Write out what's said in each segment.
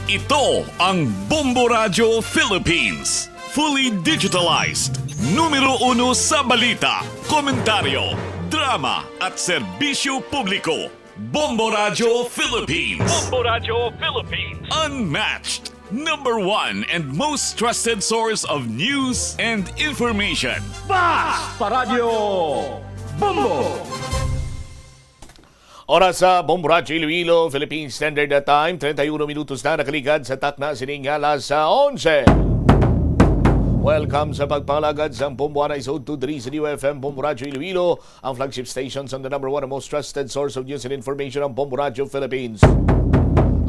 Ito ang Bombo Radio Philippines. Fully digitalized. Numero 1 sa balita, komentaryo, drama at serbisyo publiko. Bombo Radio Philippines. Bombo Radio Philippines. Unmatched. Number 1 and most trusted source of news and information. Paradyo Bombo. Oras sa Bombo Radio Iloilo, Philippine Standard Time, 31 minutos na nakaligad sa takna siningala sa 11. Welcome sa pagpalagad sa Bombo Ana Isod 23 sa UFM Bombo Radio Iloilo, ang flagship stations on the number 1 and most trusted source of news and information ng Bombo Radio Philippines.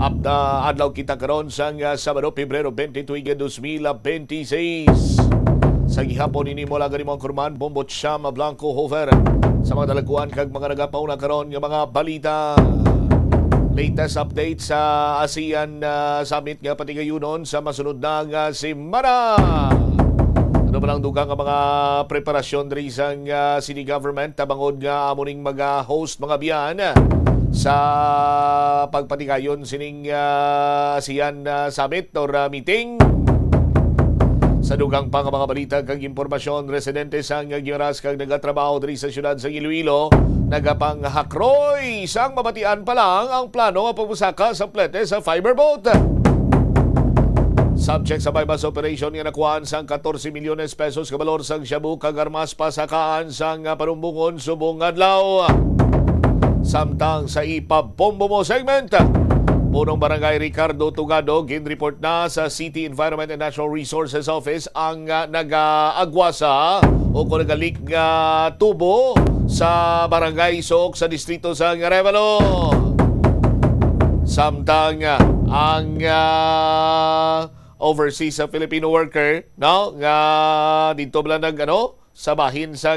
Up na adlaw kita karon sa Sabado, Pebrero 20, 2026. Sa gihapon ini mo lagani mo ang kurman, Bombo Cham Blanco Hofer. Sa mga dalaguan kag mga nagapaw na karon nga mga balita. Latest update sa ASEAN Summit nga patigayunon sa masunod na nga semana. Ano ba lang dugang nga mga preparasyon diri sa city government tabangod nga amuning mag-host mga biyan sa pagpatigayon sining ASEAN Summit or meeting. Sa dugang pa nga mga balita kag impormasyon, residente sang Giras kag nagatrabaho diri sa syudad sa Iloilo nagapanghakroy sang mabatian pa lang ang plano nga pagpusaka sa plete sa fiber boat. Subject sa bypass operation nga nakuhaan sang 14 milyones pesos kabalor sang Shabu kag armas pasakaan sang panumbungon subong adlaw. Samtang sa ipabombo mo segment, Punong Barangay Ricardo Tugado, ginreport na sa City Environment and Natural Resources Office ang nag-agwasa o kung nagalik tubo sa Barangay Sok sa distrito sa Arevalo. Samtang ang overseas sa Filipino worker nga dito bala sa bahin sa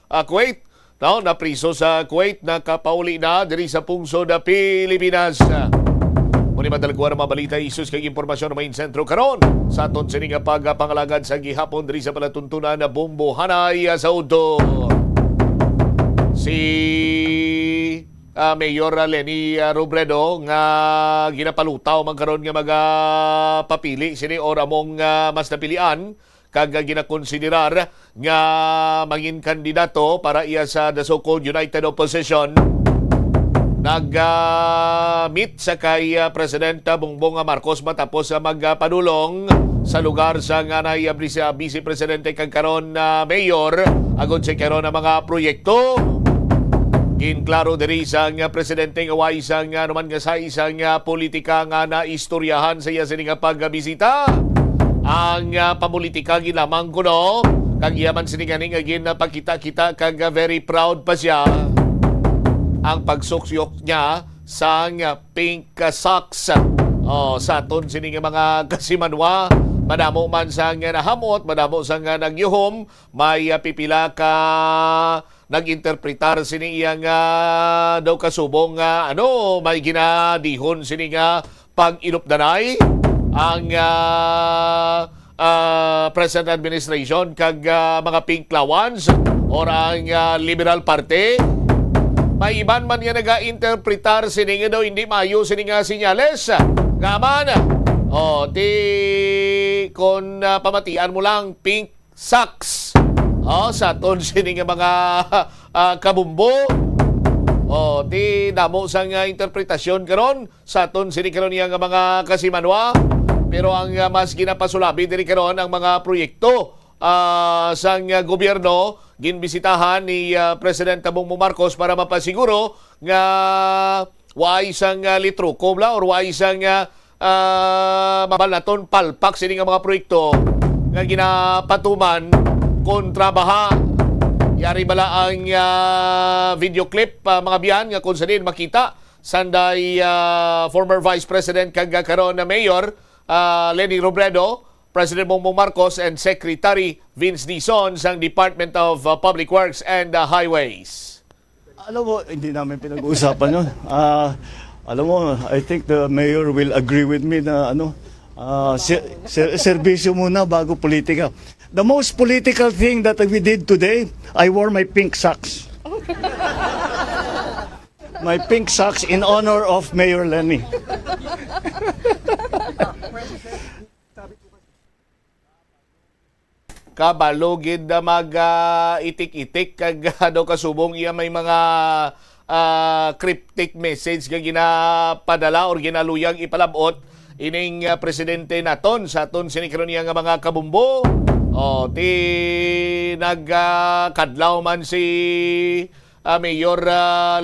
Kuwait. Napriso sa Kuwait na kapauli na diri sa pungsod na Pilipinas. Muni madalagwa ng mga balita, isus kay impormasyon ng main sentro karon sa aton sining pagpangalagad sa gihapon diri sa palatuntunan na Bombo Hanay sa Udo. Si Mayor Leni Robredo nga ginapalutaw man karon nga magpapili sini or among mas napilian kag ginakonsiderar nga maging kandidato para iya sa the so-called United Opposition. Nag-meet sa kay President Bongbong Marcos matapos magpadulong sa lugar sa nganay Vice Presidente kag karon Mayor agod sa karon ng mga proyekto. Ginklaro diri sang presidente nga way sang naman nga sa isang politika nga naistoryahan sa iya sining pagbisita. Ang pamulitika ginamang kuno kag yaman sininganing agin na pakita-kita kag very proud pa siya ang pagsuksok niya sa pink socks sa aton sining mga kasimanwa. Madamo man sa nahamot, madamo sa nagyuhom, may pipila ka nag-interpretar sini iyang daw kasubong may ginadihon sini pag-inupdanay ang present administration kag mga pink lawans or ang Liberal Party. May iban man nga naga-interpretar sininga daw hindi mayo sininga sinyales. Ngaman, di kung pamatian mo lang pink socks sa ton sininga mga kabumbo. Di damo sang interpretasyon karon sa ton sininga karon nga mga kasimanwa. Pero ang mas ginapasulabi diri karon ang mga proyekto sang gobyerno ginbisitahan ni President Bongbong Marcos para mapasiguro nga way sang litrukom la or way sang mabalaton palpak sini nga mga proyekto nga ginapatuman kontra baha. Yari bala ang video clip mga biyan nga kung saan makita sanday former Vice President kag karon na Mayor Leni Robredo, President Bongbong Marcos and Secretary Vince Dizon sang Department of Public Works and Highways. Alam mo, hindi namin pinag-uusapan yun. Alam mo, I think the mayor will agree with me na serbisyo muna bago politika. The most political thing that we did today, I wore my pink socks. my pink socks in honor of Mayor Lenny. Kabalogid na mag-itik-itik kag ano kasubong iya may mga cryptic message nga ginapadala or ginaluyang ipalabot ining presidente naton sa aton sinikaron niya nga mga kabumbo. O ti nagkadlaw man si Mayor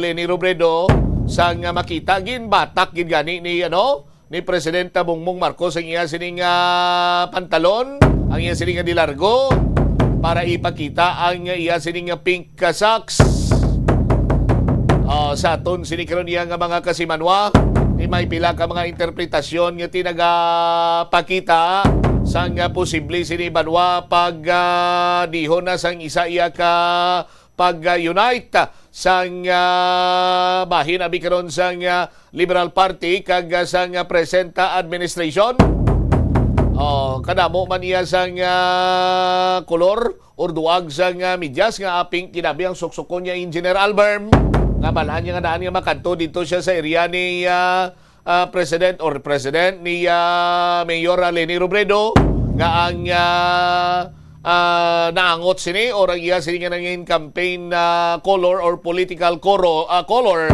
Leni Robredo sang makita gin batak gin gani ni ni Presidente Bongbong Marcos ang iya sining pantalon, ang iya sining dilargo para ipakita ang iya sining pink socks. Sa aton sinikaron niya nga mga kasimanwa, ni may pila ka mga interpretasyon nga tinagapakita sang posible sini banwa pag dihon na sang isa iya ka pag-unite sang bahin abi karon sang Liberal Party kag sang present administration. Kadamo man iya sang kolor or duag sang medyas nga aping kinabi ang suksukon niya Engineer Alberm nga balahan niya nga daan niya makanto dito siya sa area ni President ni Mayor Leni Robredo nga ang naangot sini or ang iya sini nga nangin campaign color or political color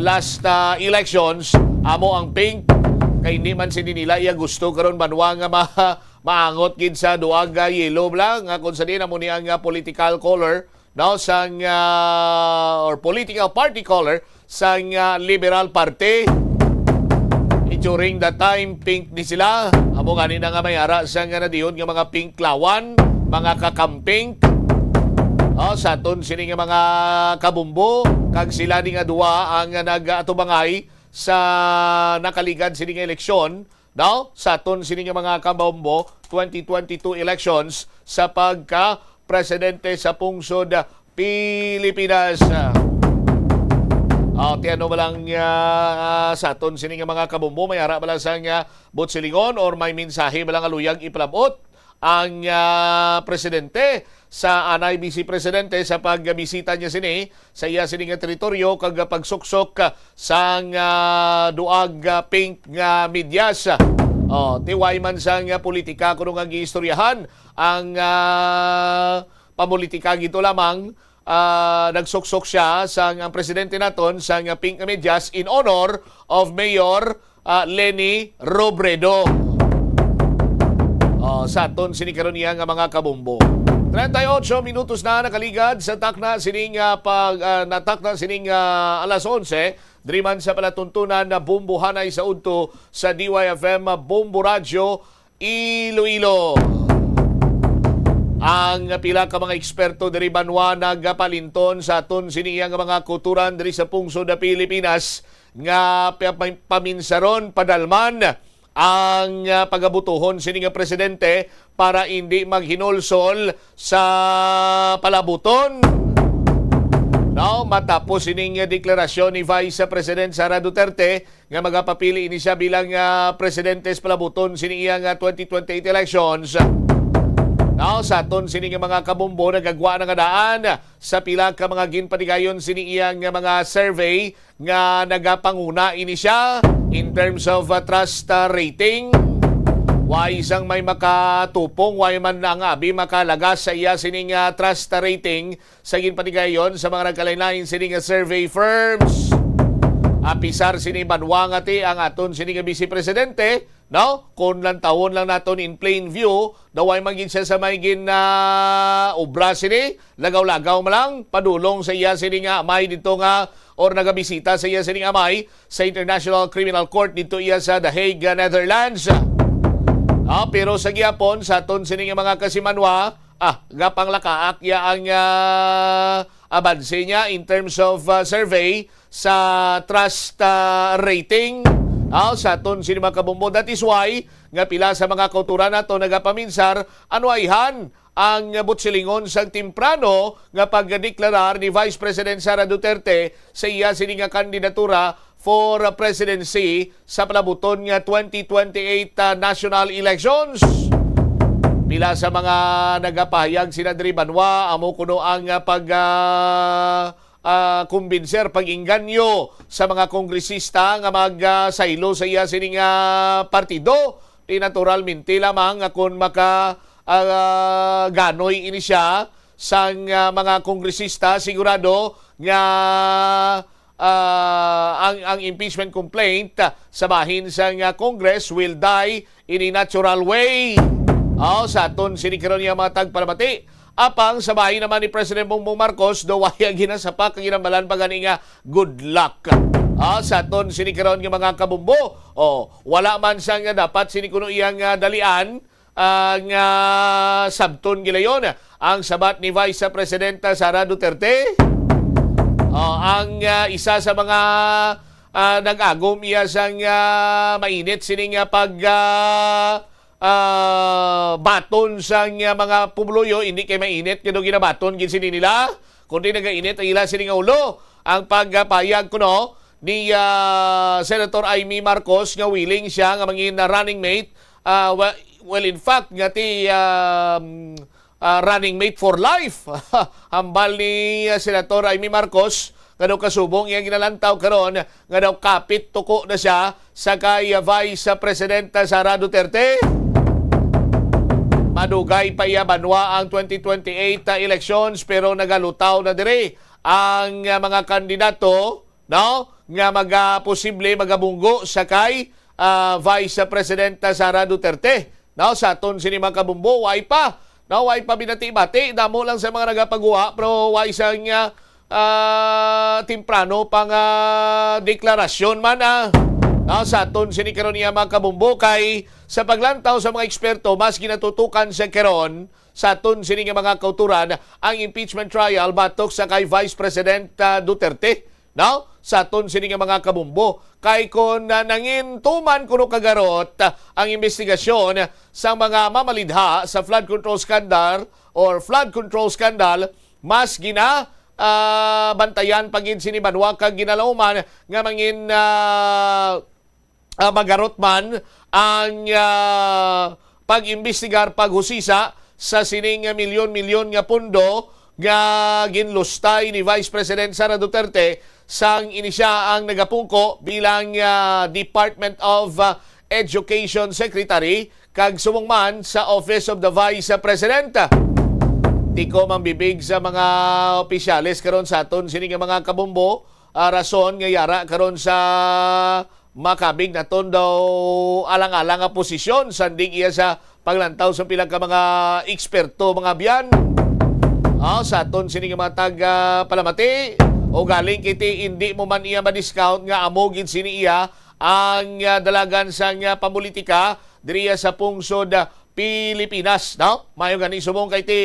last elections amo ang pink kay hindi man sini nila iya gusto karon banwa nga maangot gid sa duag yellow lang nga kun sa di na mo ni ang political color sang or political party color sang Liberal Party. During that time, pink ni sila. Amo gani na nga may ara sa nga nadihon nga mga pink lawan, mga kakamping. Sa aton sini nga mga kabumbo, kag sila ni nga duwa ang nag-atubangay sa nakaligad sini nga eleksyon. Sa aton sini nga mga kabumbo, 2022 elections sa pagka-presidente sa pungsod Pilipinas. Tiano ba lang sa aton sini nga mga kabumbo, may ara ba lang sa butsilingon or may mensahe ba lang aluyang ipalabot ang presidente sa anay vice presidente sa pagbisita niya sini sa iya sini nga teritoryo kag pagsuksok sang duag pink nga medyas. Tiway man sang politika kuno nga giistoryahan ang pamulitika gito lamang. Nagsuksok siya sa ang presidente naton sa pink medyas in honor of Mayor Leni Robredo. Sa aton sinikaron niya nga mga kabumbo. 38 minutos na nakaligad sa takna sining natakna sining alas 11 driman sa palatuntunan na bumbuhanay sa udto sa DYFM Bumbo Radio Iloilo. Ang pila ka mga eksperto diri banwa nagapalinton sa aton siniya nga mga kulturan diri sa pungsod sa Pilipinas nga paminsaron padalman ang pagabutuhon sini nga presidente para hindi maghinulsol sa palabuton. Matapos sining deklarasyon ni Vice President Sara Duterte nga magapapili ini siya bilang presidente sa palabuton siniya nga 2028 elections. Sa aton sini nga mga kabumbo nagagwa na nga daan sa pila ka mga ginpatigayon sini iyang mga survey nga nagapanguna ini siya in terms of trust rating. Way isang may makatupong, way man ang abi makalagas sa iya sining trust rating sa ginpatigayon sa mga nagkalain-lain sining survey firms. Apisar sini banwa nga ti ang aton sini nga vice presidente. Kung lang taon lang naton in plain view, daway magin siya sa may obra sini, lagaw-lagaw malang, padulong sa iya sini nga amay dito nga, or nagabisita sa iya sini amay sa International Criminal Court dito iya sa The Hague, Netherlands. Pero sa giyapon, sa aton sini nga mga kasimanwa, gapang lakaak ya ang abanse niya in terms of survey sa trust rating. Sa aton sini mga kabumbo. That is why nga pila sa mga kauturan nato nagapaminsar anuayhan ang butsilingon sang timprano nga pagdeklarar ni Vice President Sara Duterte sa iya sini nga kandidatura for presidency sa palabuton nga 2028 national elections. Pila sa mga nagapahayag sina diri banwa amo kuno ang kumbinser, pag-inganyo sa mga kongresista nga magsaylo sa iya sining partido. Di naturalmente lamang kung ganoy ini siya sa mga kongresista, sigurado nga ang impeachment complaint sa bahin sa Congress will die in a natural way. Sa aton sinikaron niya mga tagpalamati. Apang sa bahin naman ni President Bongbong Marcos, do waya ginasapak ang ginamalan pa gani nga good luck. Sa aton sinikaron nga mga kabumbo. Wala man sa nga dapat sinikuno iyang dalian nga sabton gilayon ang sabat ni Vice Presidenta Sara Duterte. Ang isa sa mga nag-agom iya sang mainit sining baton sang mga pumuluyo, hindi kay mainit kaya ginabaton gin sini nila, kundi nagainit ang ila sining ulo. Ang pagpayag kuno ni Senator Amy Marcos nga willing siya nga mangin running mate, well in fact nga ti running mate for life. Hambal ni Senator Amy Marcos nga daw kasubong iyang ginalantaw karon nga daw kapit tuko na siya sa kay Vice Presidenta Sara Duterte. Madugay pa iya banwa ang 2028 elections pero nagalutaw na dire ang mga kandidato, no, nga posible magabunggo sa kay Vice Presidenta Sara Duterte. No, sa aton sini mga kabumbo, way pa binati-bati, damo lang sa mga nagapagawa, pero way sa timprano pang deklarasyon man sa aton sini karon niya mga kabumbo, kay sa paglantaw sa mga eksperto mas ginatutukan sa karon sa aton sini nga mga kauturan ang impeachment trial batok sa kay Vice President Duterte. No? Sa aton sini nga mga kabumbo, kay kon nangin tuman kuno kagarot ang investigasyon sa mga mamalidha sa flood control scandal mas gina bantayan pagin sini banwa kag ginalawman nga mangin magarot man ang pag-imbestigar, paghusisa sa sining milyon-milyon nga pundo nga ginlustay ni Vice President Sara Duterte sang inisya ang nagapungko bilang Department of Education Secretary kag sumungman sa Office of the Vice President. Di ko mambibig sa mga opisyales karon sa aton sini nga mga kabumbo, rason nga yara karon sa makabig na ton daw alang-alang nga posisyon sandig iya sa paglantaw sa pila ka mga eksperto, mga biyan. Sa aton sini nga mga palamati o galing kiti hindi mo man iya ma-discount nga amo gid sini iya ang dalagan sa pamulitika diriya sa pungsod Pilipinas, no? Mayo gani sumong kay ti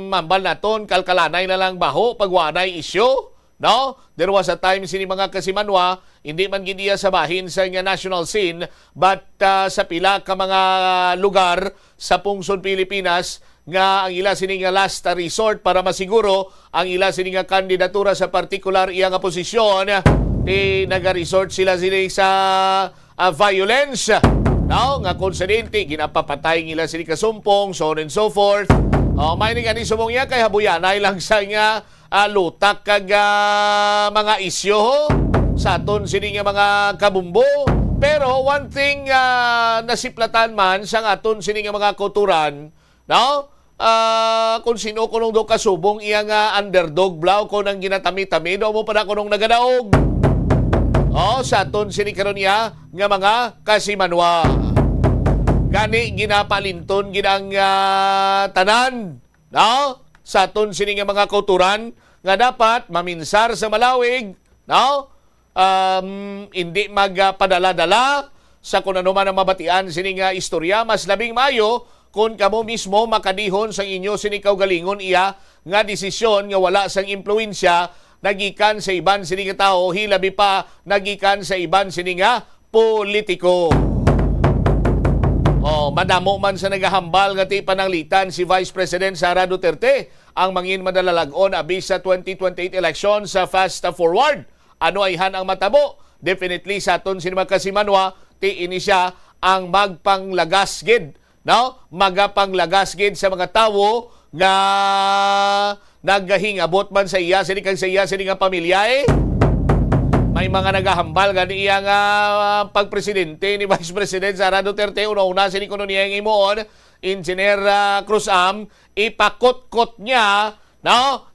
mambal naton kalkalanay na lang baho pagwanay isyu, no? There was a time sini mga kasimanwa hindi man gid iya sa bahin sa national scene but sa pila ka mga lugar sa pungsod Pilipinas nga ang ila sini nga last resort para masiguro ang ila sini nga kandidatura sa particular iya nga posisyon, naga-resort sila sa violence. No, nga konsidente ginapapatay nila sini kasumpong, so on and so forth. May ni gani sumong iya kay habuyanay lang sa nga lutak kag mga isyo sa aton sini nga mga kabumbo. Pero one thing nasiplatan man sa aton sini nga mga kulturan, no? Kung sino kunong do kasubong iya nga underdog blaw ko nang ginatami-tami do mo pa na kunong nagadaog. Sa aton sini karon niya nga mga kasimanwa. Gani ginapalinton ginang tanan, no? Sa aton sini nga mga kulturan nga dapat maminsar sa malawig, no? Hindi magpadala-dala sa kung ano man ang mabatian sini nga istorya, mas labing mayo kung kamo mismo makadihon sa inyo sini kaugalingon iya nga desisyon nga wala sang impluwensya nagikan sa iban sini nga tao, hilabi pa nagikan sa iban sini nga politiko. Madamo man sa nagahambal nga ti pananglitan si Vice President Sara Duterte ang mangin madalalagon abi sa 2028 election sa fast forward. Ano ay han ang matabo? Definitely sa aton sini magkasimanwa ti ini siya ang magpanglagas gid, no? Magapanglagas gid sa mga tawo nga naghingabot man sa iya sini kang sa iya sini nga pamilya may mga nagahambal gani iya nga pagpresidente ni Vice President Sara Duterte una sini kuno niya ang imuon Engineer Cruz Am ipakot-kot niya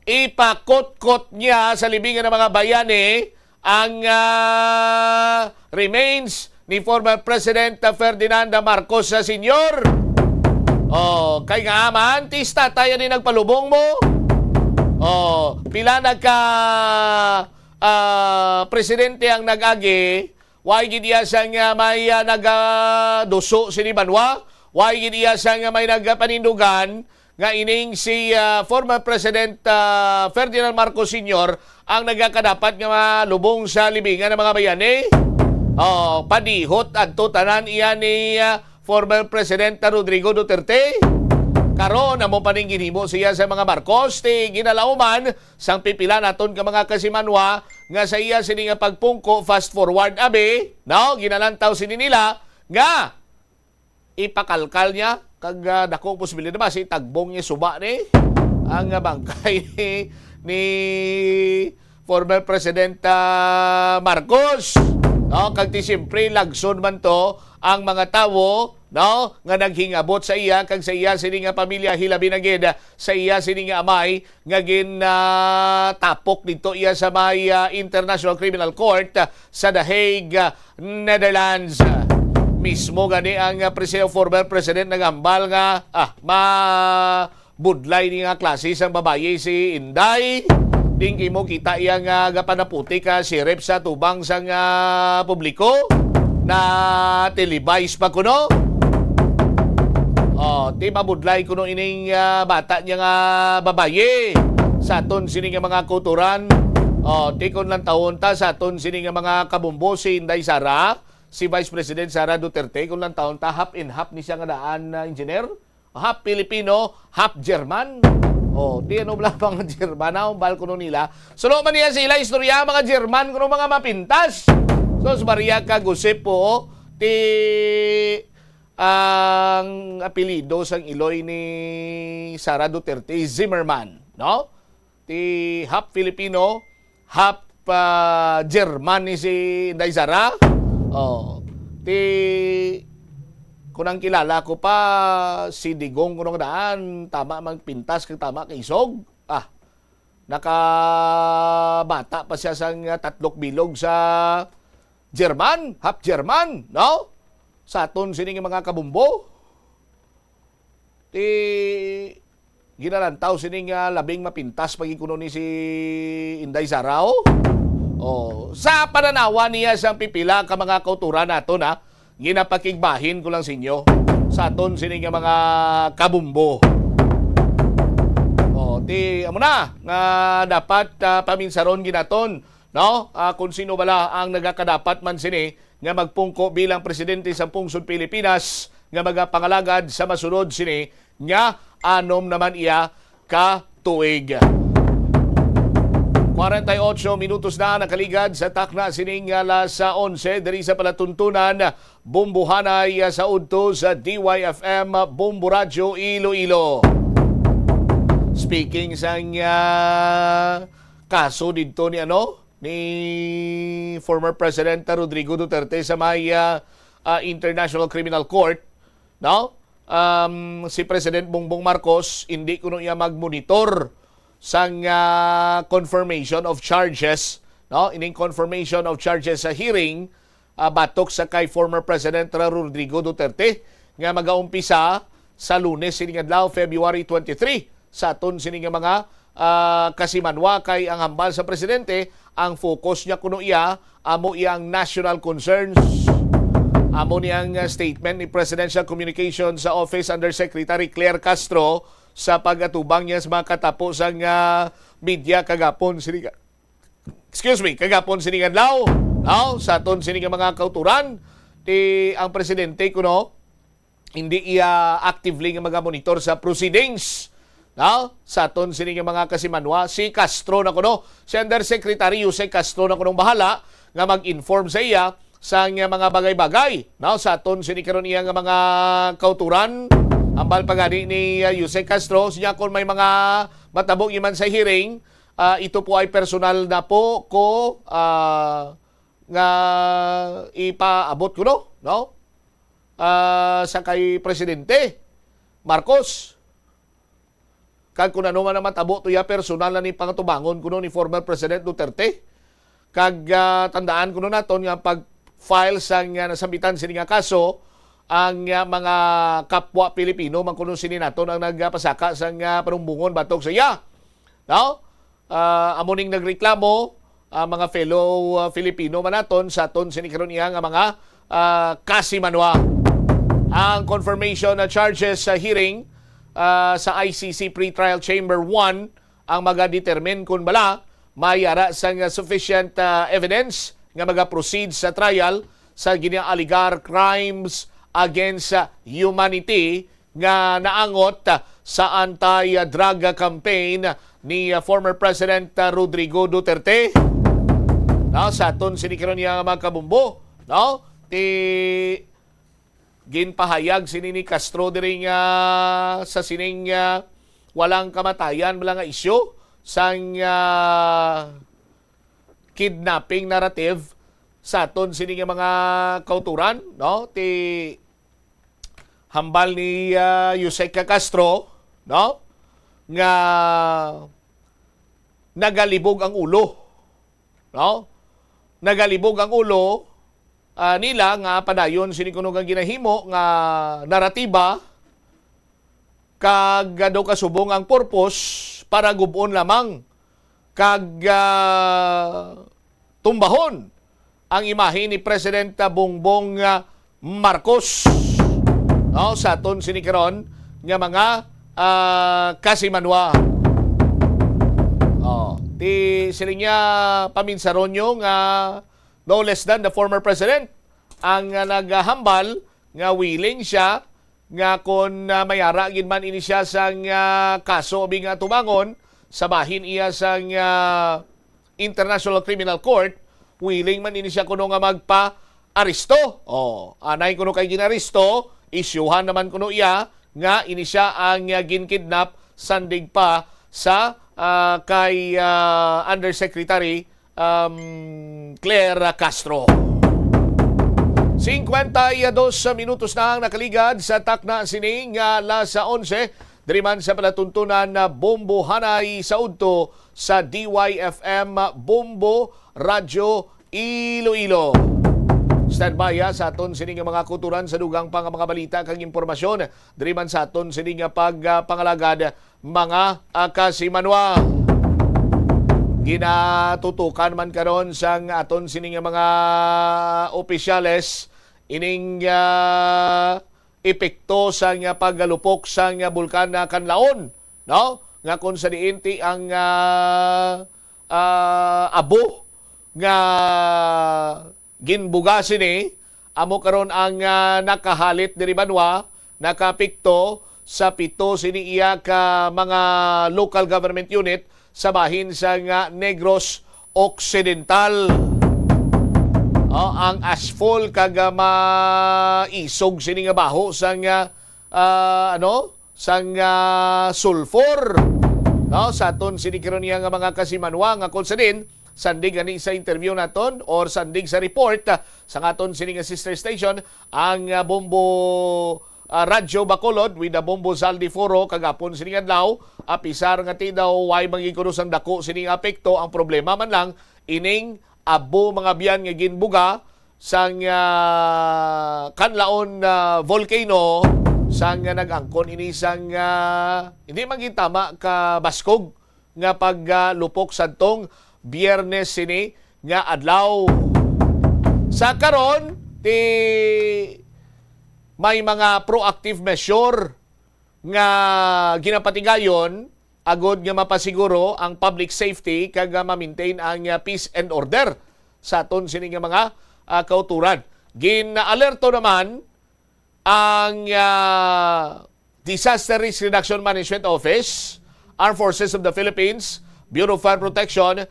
ipakot-kot niya sa libingan ng mga bayani ang remains ni former President Ferdinand Marcos Sr. Kay nga man tista tayo ni nagpalubong mo pila nagka presidente ang nag-agi, why gid iya sang may nagaduso sini banwa, why gid iya sang may nagpanindugan nga ining si former President Ferdinand Marcos Sr. ang nagakadapat nga malubong sa libingan ng mga bayani. Padihot adto tanan iya ni former President Rodrigo Duterte. Karon amo paning ginhimo siya sa mga Marcos ti ginalauman sang pipila naton ka mga kasimanwa nga sa iya sini nga pagpungko fast forward abi ginalantaw sini nila nga ipakalkal niya kag dako posibilidad ba si tagbong niya suba ni ang bangkay ni former President Marcos kag ti siyempre lagson man to ang mga tawo nga naghingabot sa iya kag sa iya sini nga pamilya hilabi na gid sa iya sini nga amay nga tapok dito iya sa may International Criminal Court sa The Hague, Netherlands. Mismo gani ang former president nagambal nga budlay ni nga klase sang babaye si Inday. Ding imo kita iya nga gapanaputi ka sirip sa tubang sang publiko na televise pa kuno. Ti mabudlay kuno ining bata niya nga babaye sa aton sini nga mga kuturan. Ti kon lang taon ta sa aton sini nga mga kabumbo si Inday Sara, si Vice President Sara Duterte kon lang taon ta half and half ni siya nga daan engineer. Half Filipino, half German. Ti ano bala mga German bal kuno nila. Sulo man niya sila istorya mga German kuno mga mapintas. So Maria Kagusip po ti ang apelido sang iloy ni Sara Duterte Zimmerman, Ti half Filipino, half German ni si Inday Sara. Ti kunang kilala ko pa si Digong kunang daan, tama magpintas kag tama kay isog. Nakabata pa siya sang 3 bilog sa German, half German, sa aton sini nga mga kabumbo. Ti ginalantaw sini nga labing mapintas pagikuno ni si Inday Sara. Sa pananawa niya sa pipila ka mga kauturan naton ginapakigbahin ko lang sa inyo sa aton sini nga mga kabumbo. Ti amo na nga dapat paminsaron ginaton kung sino bala ang nagakadapat man sini nga magpungko bilang presidente sa pungsod Pilipinas nga magapangalagad sa masunod sini nga anom naman iya ka tuig. 48 minutos na nakaligad sa takna sining alas 11 diri sa palatuntunan bumbuhanay sa udto sa DYFM Bumbu Radio Iloilo. Speaking sang kaso dito ni former President Rodrigo Duterte sa may International Criminal Court, si President Bongbong Marcos hindi kuno iya magmonitor sang confirmation of charges, ining confirmation of charges sa hearing batok sa kay former President Rodrigo Duterte nga magaumpisa sa Lunes sining adlaw February 23 sa aton sining mga kasimanwa kay ang hambal sa presidente. Ang focus niya kuno iya amo iyang national concerns, amo niyang statement ni Presidential Communications sa Office Undersecretary Claire Castro sa pagatubang niya sa mga katapusang media kagapon sining adlaw sa aton sining mga kauturan. Ang presidente kuno hindi iya actively nga mga-monitor sa proceedings sa aton sining mga kasimanwa. Si Castro na kuno, si Undersecretary Jose Castro na kunong bahala nga mag-inform sa iya sa mga bagay-bagay sa aton sining karon iya nga mga kauturan. Ambal pagani ni Jose Castro siya kung may mga matabo man sa hearing, ito po ay personal na po ko nga ipaabot ko no? Sa kay Presidente Marcos. Kag kung ano man naman tabo to ya personal na ni pangatubangon kuno ni former President Duterte. Kag tandaan kuno naton nga pag-file sang nasambitan sini nga kaso ang mga kapwa Pilipino man kuno sini naton ang nagpasaka sang panumbungon batok sa iya. No? Amuning nagreklamo mga fellow Filipino man naton sa aton sini karon iya nga mga kasimanwa. Ang confirmation na charges sa hearing sa ICC Pre-Trial Chamber 1 ang magadetermine kung bala mayara sang sufficient evidence nga magaproceed sa trial sa ginaaligar crimes against humanity nga naangot sa anti-drug campaign ni former President Rodrigo Duterte. No, sa aton sinikaron niya mga kabumbo, no? Ginpahayag sini ni Castro diri nga sa sining walang kamatayan wala nga isyu sang kidnapping narrative sa aton sini nga mga kauturan, no? Hambal ni Yusek Castro, no? Nga nagalibog ang ulo, no? Nagalibog ang ulo nila nga padayon sini kuno nga ginahimo nga naratiba kag daw kasubong ang purpose para gubon lamang kag tumbahon ang imahe ni President Bongbong Marcos. No, sa aton sini karon nga mga kasimanwa. Siling niya paminsaronyo nga no less than the former president ang naghambal nga willing siya nga kung mayara gid man ini siya sang kaso bing tubangon sa bahin iya sang International Criminal Court, willing man ini siya kuno nga magpa-aristo. Anay kuno kay ginaristo, isyuhan naman kuno iya nga ini siya ang ginkidnap sandig pa sa kay Undersecretary Claire Castro. 52 minutos na ang nakaligad sa takna sining alas 11 diriman sa palatuntunan na Bombo Hanay sa udto sa DYFM Bombo Radio Iloilo. Standby sa aton sining mga kuturan sa dugang pang mga balita kang impormasyon diriman sa aton sining pagpangalagad mga kasimanwa. Ginatutukan man karon sang aton sining mga opisyales ining epekto sang paggalupok sang bulkan na Kanlaon, no? Nga kun sa diinti ang abo nga ginbuga sini amo karon ang nakahalit diri banwa nakapikto sa 7 sini iya ka mga local government unit sa bahin sa Negros Occidental. Ang asphalt kag maisog sini nga baho sang sulfur. No, sa aton sini karon niya nga mga kasimanwa nga konsedin sandig ani sa interview naton or sandig sa report sa aton sini nga sister station ang Bombo Radyo Bacolod with the Bombo Zaldi Foro kagapon sini adlaw apisar nga ti daw way mangikunos ang dako sini apekto. Ang problema man lang ining abo mga biyan nga ginbuga sang Kanlaon volcano sang nagangkon ini sang hindi man gitama ka baskog nga paglupok sadtong Biyernes sini nga adlaw. Sa karon may mga proactive measure nga ginapatigayon agod nga mapasiguro ang public safety kag ma-maintain ang peace and order sa aton sini nga mga kauturan. Gina-alerto naman ang Disaster Risk Reduction Management Office, Armed Forces of the Philippines, Bureau of Fire Protection,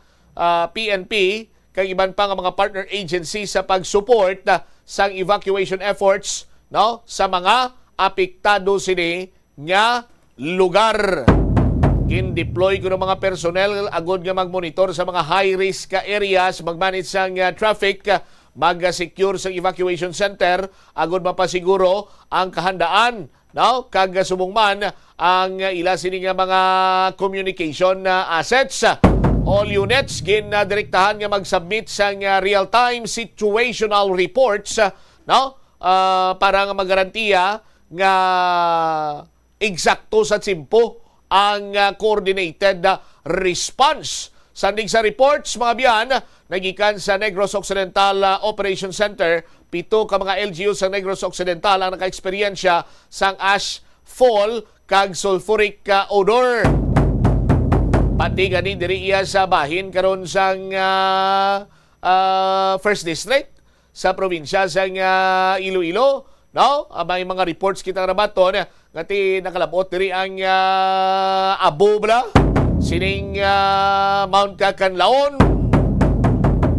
PNP, kag iban pa nga mga partner agencies sa pag-support sa evacuation efforts, no, sa mga apektado sini nga lugar. Kin-deploy ko ng mga personnel agod nga mag-monitor sa mga high-risk ka areas, mag-manage sang traffic, mag-secure sa evacuation center, agod mapasiguro ang kahandaan, no? Kag sumungman ang ila sini nga mga communication assets. All units direktahan nga mag-submit sang real-time situational reports, no? Para nga magarantiya nga eksakto sa tsimpo ang coordinated response. Sandig sa reports, mga biyan, nagikan sa Negros Occidental Operation Center, 7 ka mga LGU sa Negros Occidental ang naka-eksperyensya sang ash fall kag sulfuric odor. Pati gani diri iya sa bahin karon sang First District sa probinsya sang Iloilo. No? May mga reports kita rabaton ngati nakalabot diri ang abo bala sining Mount Kakanlaon.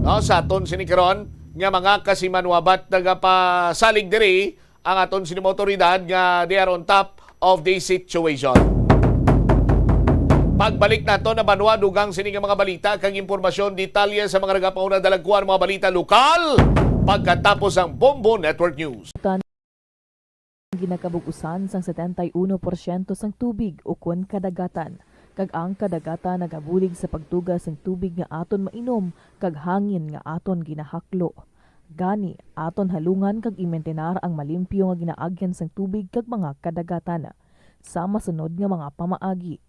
No, sa aton sini karon nga mga kasimanwabat nagapasalig diri ang aton sini otoridad nga they are on top of the situation. Pagbalik nato na banwa dugang sini nga mga balita kang impormasyon detalye sa mga nagapauna dalagkuan mga balita lokal pagkatapos ang Bombo Network News. Ginakabugusan sang 71% sang tubig ukon kadagatan. Kag ang kadagatan nagabulig sa pagtugas sang tubig nga aton mainom kag hangin nga aton ginahaklo. Gani aton halungan kag imentenar ang malimpyo nga ginaagyan sang tubig kag mga kadagatan. Sa masunod nga mga pamaagi,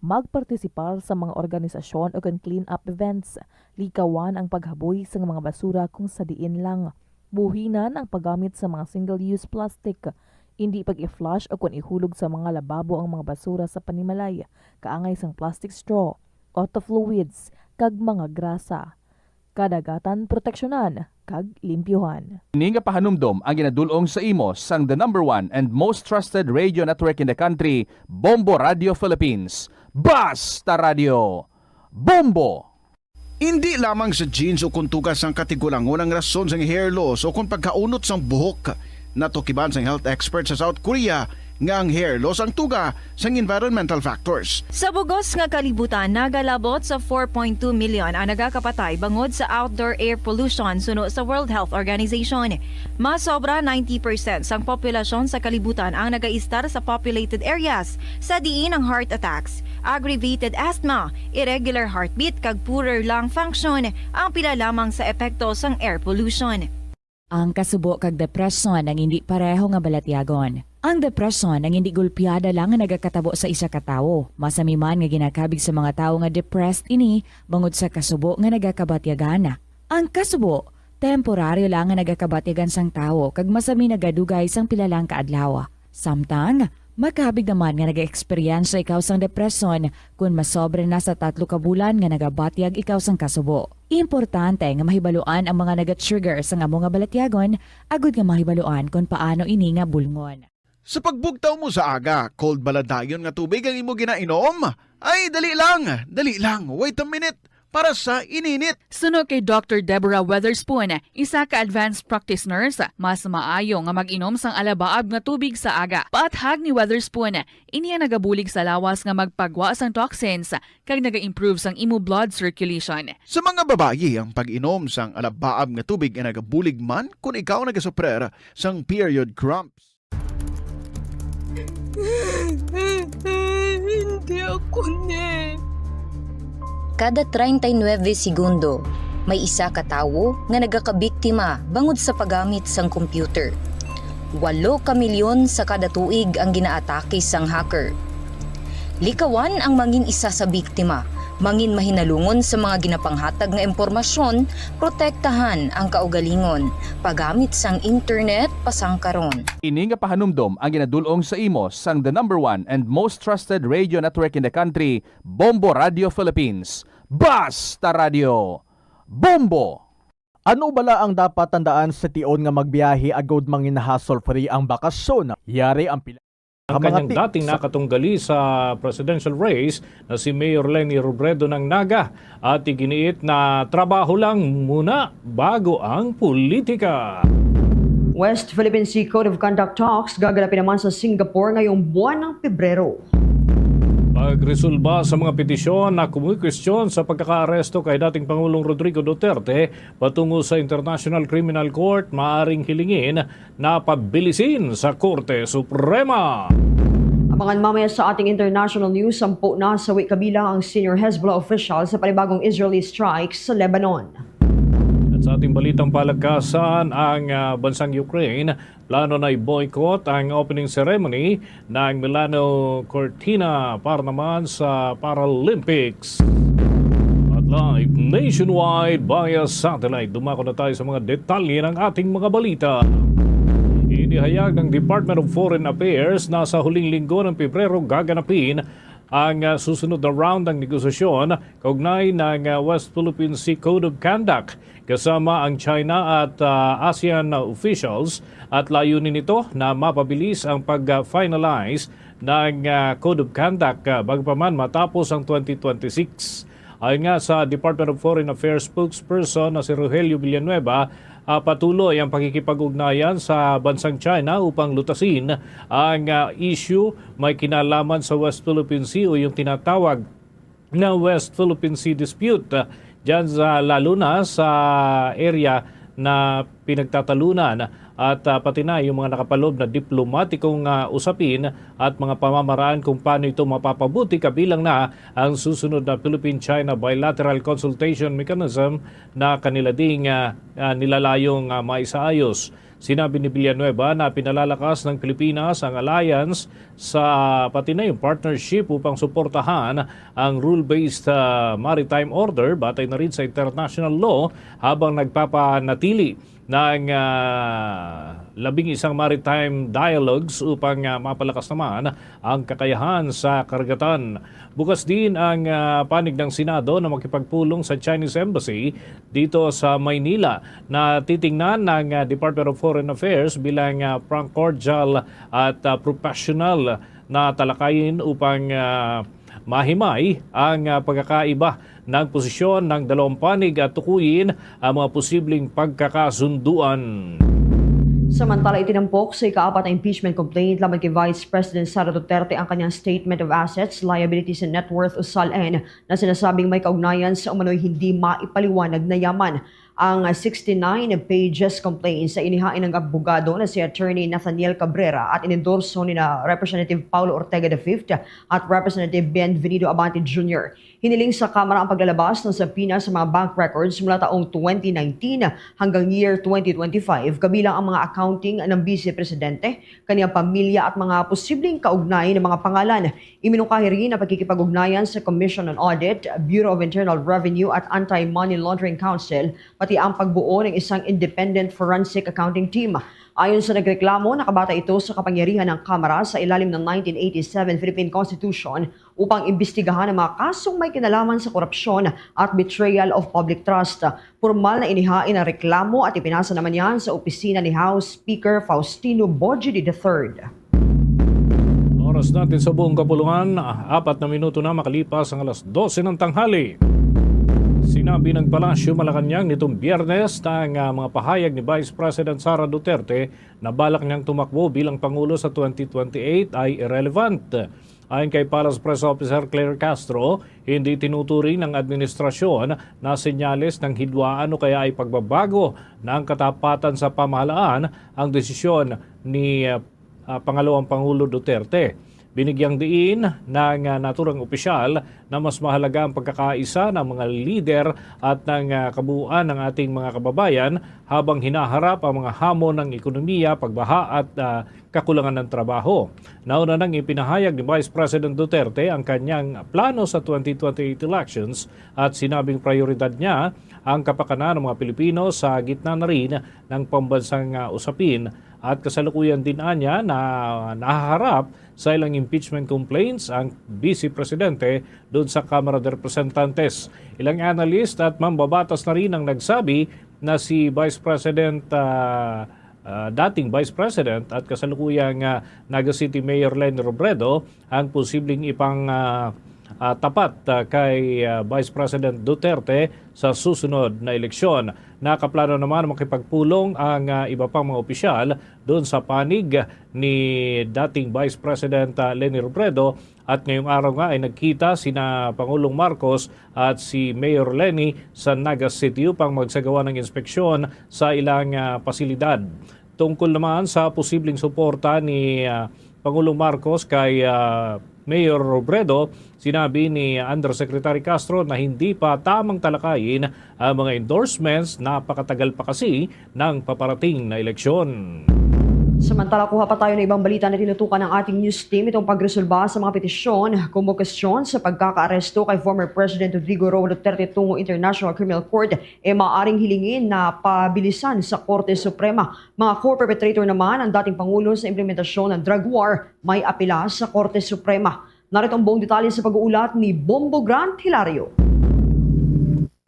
magpartisipar sa mga organisasyon o clean up events, likawan ang paghaboy sa mga basura kung sa diin lang. Buhinan ang paggamit sa mga single-use plastic, hindi pag-i-flush o kung ihulog sa mga lababo ang mga basura sa panimalay, kaangay sang plastic straw, auto fluids, kag mga grasa. Kadagatan proteksyonan, kag limpyuhan. Ini nga pahanumdom ang ginadulong sa imo sang the #1 and most trusted radio network in the country, Bombo Radio Philippines. Basta Radio Bombo! Hindi lamang sa jeans o kung tugas ang katigulangon ang rason sa hair loss o kung pagkaunot sang buhok. Natukiban sang health expert sa South Korea nga ang hair loss ang tuga sang environmental factors. Sa bugos nga kalibutan, nagalabot sa 4.2 million ang nagakapatay bangod sa outdoor air pollution suno sa World Health Organization. Mas sobra 90% sang populasyon sa kalibutan ang nagaistar sa populated areas, sa diin ang heart attacks, aggravated asthma, irregular heartbeat kag poorer lung function ang pila lamang sa epekto sang air pollution. Ang kasubo kag depresyon ang hindi pareho nga balatyagon. Ang depresyon ang hindi gulpiyada lang nga nagakatabo sa isa ka tawo. Masami man nga ginakabig sa mga tawo nga depressed ini bangod sa kasubo nga nagakabatyagan. Ang kasubo, temporaryo lang nga nagakabatyagan sang tawo kag masami nagadugay sang pila lang ka adlaw. Samtang makabig naman nga naga-experience ikaw sang depresyon kung masobre na sa 3 ka bulan nga nagabatyag ikaw sang kasubo. Importante nga mahibaluan ang mga naga-trigger sang amo nga balatyagon agud nga mahibaluan kung paano ini nga bulngon. Sa pagbugtaw mo sa aga, cold baladayon nga tubig ang imo ginainom? Ay, dali lang, wait a minute, para sa ininit. Suno kay Dr. Deborah Weatherspoon, isa ka advanced practice nurse, mas maayo nga mag-inom sang alabaab nga tubig sa aga. Paathag ni Weatherspoon, iniya nagabulig sa lawas nga magpagwa sang toxins kag naga-improve sang imo blood circulation. Sa mga babayi, ang pag-inom sang alabaab nga tubig ay nagabulig man kung ikaw nagasuprer sang period cramps. Hindi ako Kada 39 segundo, may isa ka tawo nga nagakabiktima bangod sa paggamit sang computer. 8 ka milyon sa kada tuig ang ginaatake sang hacker. Likawan ang mangin isa sa biktima, mangin mahinalungon sa mga ginapanghatag nga impormasyon, protektahan ang kaugalingon, paggamit sang internet pasang karon. Ini nga pahanumdom ang ginadulong sa imo sang the #1 and most trusted radio network in the country, Bombo Radio Philippines. Basta Radio Bombo! Ano bala ang dapat tandaan sa tion nga magbiyahe agod mangin hassle-free ang bakasyon? Yari ang pila. Ang kanyang dating nakatunggali sa presidential race na si Mayor Leni Robredo ng Naga at iginiit na trabaho lang muna bago ang politika. West Philippine Sea Code of Conduct talks gaganapin naman sa Singapore ngayong buwan ng Pebrero. Pagresolba sa mga petisyon na kumikwestiyon sa pagkakaaresto kay dating Pangulong Rodrigo Duterte patungo sa International Criminal Court, maaaring hilingin na pabilisin sa Korte Suprema. Abangan mamaya sa ating international news, 10 na sawi kabilang ang senior Hezbollah official sa panibagong Israeli strikes sa Lebanon. At sa ating balitang palagkasan, ang bansang Ukraine plano na i-boycott ang opening ceremony ng Milano Cortina para naman sa Paralympics. At live nationwide via satellite, dumako na tayo sa mga detalye ng ating mga balita. Inihayag ng Department of Foreign Affairs na sa huling linggo ng Pebrero gaganapin ang susunod na round ng negosasyon kaugnay ng West Philippine Sea Code of Conduct kasama ang China at ASEAN officials, at layunin nito na mapabilis ang pag-finalize ng Code of Conduct bagaman matapos ang 2026. Ayon nga sa Department of Foreign Affairs spokesperson na si Rogelio Villanueva, patuloy ang pakikipag-ugnayan sa bansang China upang lutasin ang issue may kinalaman sa West Philippine Sea o yung tinatawag na West Philippine Sea Dispute. Diyan lalo na sa area na pinagtatalunan at pati na yung mga nakapalob na diplomatikong usapin at mga pamamaraan kung paano ito mapapabuti, kabilang na ang susunod na Philippine-China Bilateral Consultation Mechanism na kanila ding nilalayong maisaayos. Sinabi ni Villanueva na pinalalakas ng Pilipinas ang alliance sa pati na yung partnership upang suportahan ang rule-based maritime order batay na rin sa international law habang nagpapanatili ng 11 maritime dialogues upang mapalakas naman ang kakayahan sa karagatan. Bukas din ang panig ng Senado na makipagpulong sa Chinese Embassy dito sa Maynila na titingnan ng Department of Foreign Affairs bilang cordial at professional na talakayin upang mahimay ang pagkakaiba ng posisyon ng dalawang panig at tukuyin ang mga posibleng pagkakasunduan. Samantala, itinampok sa ika-4 na impeachment complaint laban kay Vice President Sara Duterte ang kanyang Statement of Assets, Liabilities and Net Worth o SALN na sinasabing may kaugnayan sa umano'y hindi maipaliwanag na yaman. Ang 69 pages complaint sa inihain ng abogado na si Attorney Nathaniel Cabrera at inendorso ni na Representative Paulo Ortega V at Representative Bienvenido Abante Jr. Hiniling sa Kamara ang paglalabas ng sabina sa mga bank records mula taong 2019 hanggang year 2025, kabilang ang mga accounting ng Vice Presidente, kaniyang pamilya at mga posibleng kaugnay ng mga pangalan. Iminungkahi rin na pagkikipag-ugnayan sa Commission on Audit, Bureau of Internal Revenue at Anti-Money Laundering Council, pati ang pagbuo ng isang independent forensic accounting team. Ayon sa nagreklamo, nakabata ito sa kapangyarihan ng Kamara sa ilalim ng 1987 Philippine Constitution upang imbestigahan ang mga kasong may kinalaman sa korupsyon at betrayal of public trust. Formal na inihain ang reklamo at ipinasa naman yan sa opisina ni House Speaker Faustino Bojidi III. Oras natin sa buong kapulungan, 4 na minuto na makalipas ang alas 12 ng tanghali. Sinabi ng Palasyo Malacanang nitong Biyernes na ang mga pahayag ni Vice President Sara Duterte na balak niyang tumakbo bilang Pangulo sa 2028 ay irrelevant. Ayon kay Palace Press Officer Claire Castro, hindi tinuturing ng administrasyon na senyales ng hidwaan o kaya ay pagbabago ng katapatan sa pamahalaan ang desisyon ni Pangalawang Pangulo Duterte. Binigyang diin ng naturang opisyal na mas mahalaga ang pagkakaisa ng mga lider at ng kabuuan ng ating mga kababayan habang hinaharap ang mga hamon ng ekonomiya, pagbaha at kakulangan ng trabaho. Nauna nang ipinahayag ni Vice President Duterte ang kanyang plano sa 2028 elections at sinabing prioridad niya ang kapakanan ng mga Pilipino sa gitna na rin ng pambansang usapin. At kasalukuyan din niya na nahaharap sa ilang impeachment complaints ang Vice Presidente doon sa Kamara de Representantes. Ilang analyst at mambabatas na rin ang nagsabi na si Vice President, dating Vice President at kasalukuyang Naga City Mayor Leni Robredo ang posibleng tapat kay Vice President Duterte sa susunod na eleksyon. Nakaplano naman makipagpulong ang iba pang mga opisyal doon sa panig ni dating Vice President Leni Robredo, at ngayong araw nga ay nagkita sina Pangulong Marcos at si Mayor Leni sa Naga City upang magsagawa ng inspeksyon sa ilang pasilidad. Tungkol naman sa posibleng suporta ni Pangulong Marcos kay Mayor Robredo, sinabi ni Undersecretary Castro na hindi pa tamang talakayin ang mga endorsements, napakatagal pa kasi ng paparating na eleksyon. Samantala, kuha pa tayo ng ibang balita na tinutukan ng ating news team, itong pagresolba sa mga petisyon, kumukasyon sa pagkakaaresto kay former President Rodrigo Roa Duterte tungo International Criminal Court maaring hilingin na pabilisan sa Korte Suprema. Mga co-perpetrator naman ang dating Pangulo sa implementasyon ng drug war, may apela sa Korte Suprema. Narito ang buong detalye sa pag-uulat ni Bombo Grant Hilario.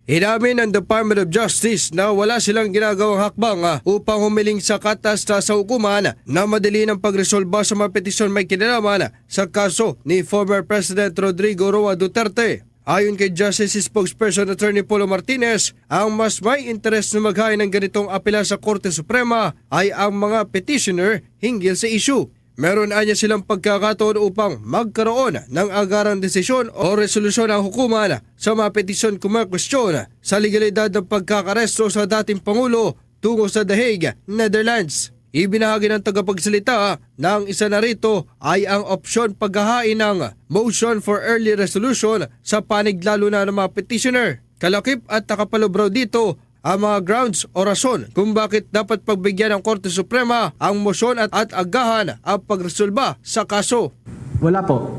Inamin ng Department of Justice na wala silang ginagawang hakbang upang humiling sa katastas sa hukuman na madali ng pagresolba sa mga petisyon may kinalaman sa kaso ni former President Rodrigo Roa Duterte. Ayon kay Justice Spokesperson Attorney Polo Martinez, ang mas may interes na maghain ng ganitong apela sa Korte Suprema ay ang mga petitioner hinggil sa issue. Meron anya silang pagkakataon upang magkaroon ng agarang desisyon o resolusyon ng hukuman sa mga petisyon kumakwestiyon sa legalidad ng pagkakaresto sa dating Pangulo tungo sa The Hague, Netherlands. Ibinahagi ng tagapagsalita na ang isa na rito ay ang opsyon paghahain ng motion for early resolution sa panig lalo na ng mga petitioner. Kalakip at nakapalobraw dito ang mga grounds o rason kung bakit dapat pagbigyan ng Korte Suprema ang motion at agahan ang pagresolba sa kaso. Wala po.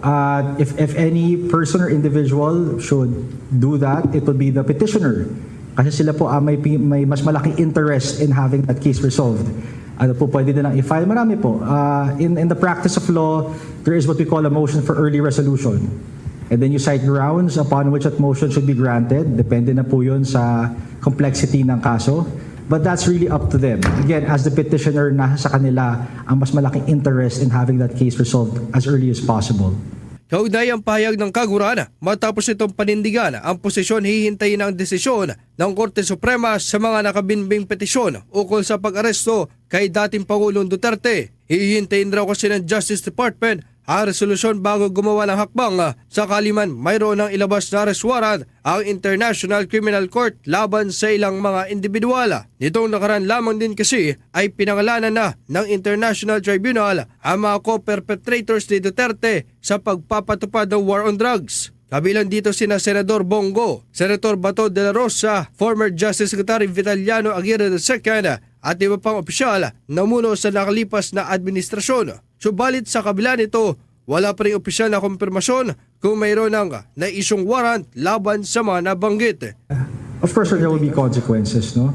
If any person or individual should do that, it would be the petitioner. Kasi sila po may mas malaking interest in having that case resolved. Ano po, pwede nilang i-file. Marami po. In the practice of law, there is what we call a motion for early resolution. And then you cite grounds upon which that motion should be granted. Depende na po yun sa complexity ng kaso. But that's really up to them. Again, as the petitioner, nasa kanila ang mas malaking interest in having that case resolved as early as possible. Kaugnay ang pahayag ng Kagurana matapos itong panindigan ang posisyon hihintayin ang desisyon ng Korte Suprema sa mga nakabinbing petisyon ukol sa pag-aresto kay dating Pangulong Duterte. Hihintayin raw kasi ng Justice Department ang resolusyon bago gumawa ng hakbang sakali man mayroon ng ilabas na arrest warrant ang International Criminal Court laban sa ilang mga individual. Nitong nakaraan lamang din kasi ay pinangalanan na ng International Tribunal ang mga co-perpetrators ni Duterte sa pagpapatupad ng war on drugs. Kabilang dito sina Senador Bongo, Senator Bato de la Rosa, former Justice Secretary Vitaliano Aguirre II at iba pang opisyal na muno sa nakalipas na administrasyon. Subalit sa kabila nito, wala pa rin opisyal na kumpirmasyon kung mayroon ng naisyong warrant laban sa mga nabanggit. Of course, there will be consequences, no?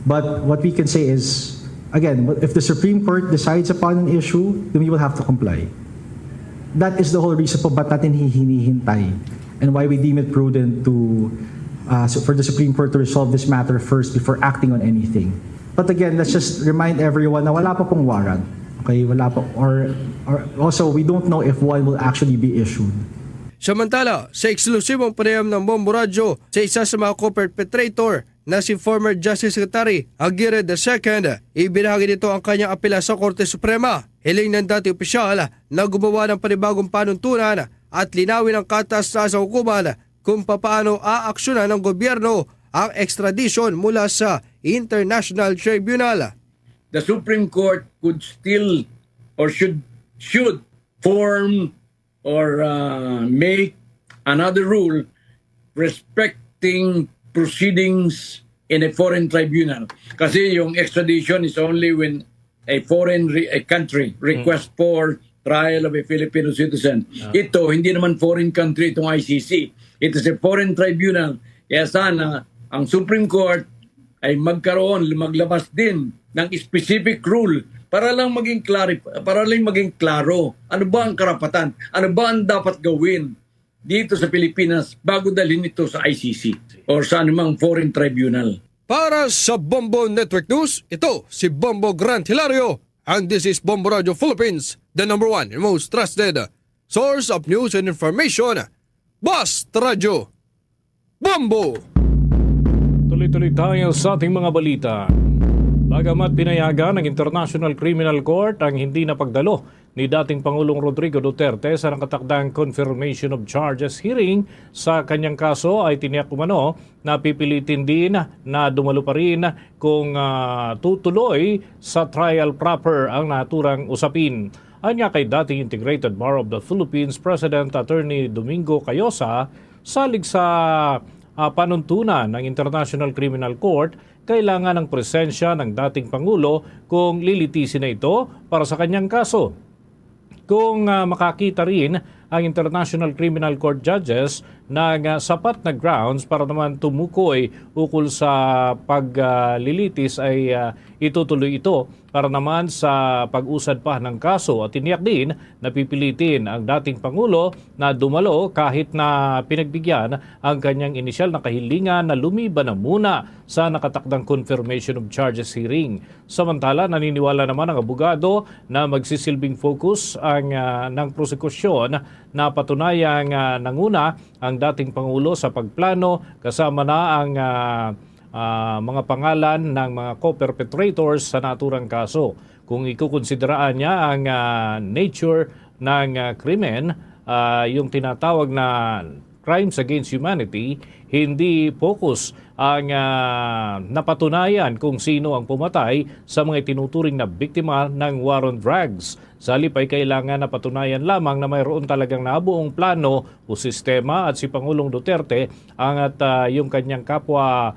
But what we can say is, again, if the Supreme Court decides upon an issue, then we will have to comply. That is the whole reason po ba't natin hinihintay and why we deem it prudent to for the Supreme Court to resolve this matter first before acting on anything. But again, let's just remind everyone na wala pa pong warrant. Okay, wala pa. Or also, we don't know if one will actually be issued. Samantala, sa eksklusibong panayam ng Bombo Radio sa isa sa mga co-perpetrator na si former Justice Secretary Aguirre II, ibinahagi nito ang kanyang apela sa Korte Suprema. Hiling ng dati opisyal na gumawa ng panibagong panuntunan at linawin ang katas-taas sa hukuman kung papaano aaksyonan ng gobyerno ang extradition mula sa International Tribunal. The Supreme Court could still or should form or make another rule respecting proceedings in a foreign tribunal. Kasi yung extradition is only when a foreign country requests for trial of a Filipino citizen. Ito, hindi naman foreign country itong ICC. It is a foreign tribunal. Kaya sana ang Supreme Court ay maglabas din ng specific rule para lang maging klaro. Ano ba ang karapatan? Ano ba ang dapat gawin dito sa Pilipinas bago dalhin ito sa ICC or sa anumang foreign tribunal? Para sa Bombo Network News, ito si Bombo Grant Hilario and this is Bombo Radio Philippines, the #1 and most trusted Source of news and information, Basta Radio, Bombo! Tuloy-tuloy tayo sa ating mga balita. Bagamat pinayagan ng International Criminal Court ang hindi na pagdalo ni dating Pangulong Rodrigo Duterte sa nakatakdang confirmation of charges hearing sa kanyang kaso, ay tiniyak umano na pipilitin din na dumalo pa rin kung tutuloy sa trial proper ang naturang usapin. Anya kay dating Integrated Bar of the Philippines President Attorney Domingo Cayosa, salig sa panuntunan ng International Criminal Court, kailangan ng presensya ng dating Pangulo kung lilitisin na ito para sa kanyang kaso. Kung makakita rin ang International Criminal Court judges ng sapat na grounds para naman tumukoy ukol sa paglilitis, ay itutuloy ito para naman sa pag-usad pa ng kaso, at tiniyak din na pipilitin ang dating Pangulo na dumalo kahit na pinagbigyan ang kanyang inisyal na kahilingan na lumiban na muna sa nakatakdang confirmation of charges hearing. Samantala, naniniwala naman ang abogado na magsisilbing focus ang ng prosekusyon na patunayang nanguna ang dating Pangulo sa pagplano, kasama na ang mga pangalan ng mga co-perpetrators sa naturang kaso. Kung ikukonsideraan niya ang nature ng krimen, yung tinatawag na crimes against humanity, hindi focus ang napatunayan kung sino ang pumatay sa mga tinuturing na biktima ng war on drugs. Sa halip ay kailangan na patunayan lamang na mayroon talagang nabuong plano o sistema, at si Pangulong Duterte at yung kanyang kapwa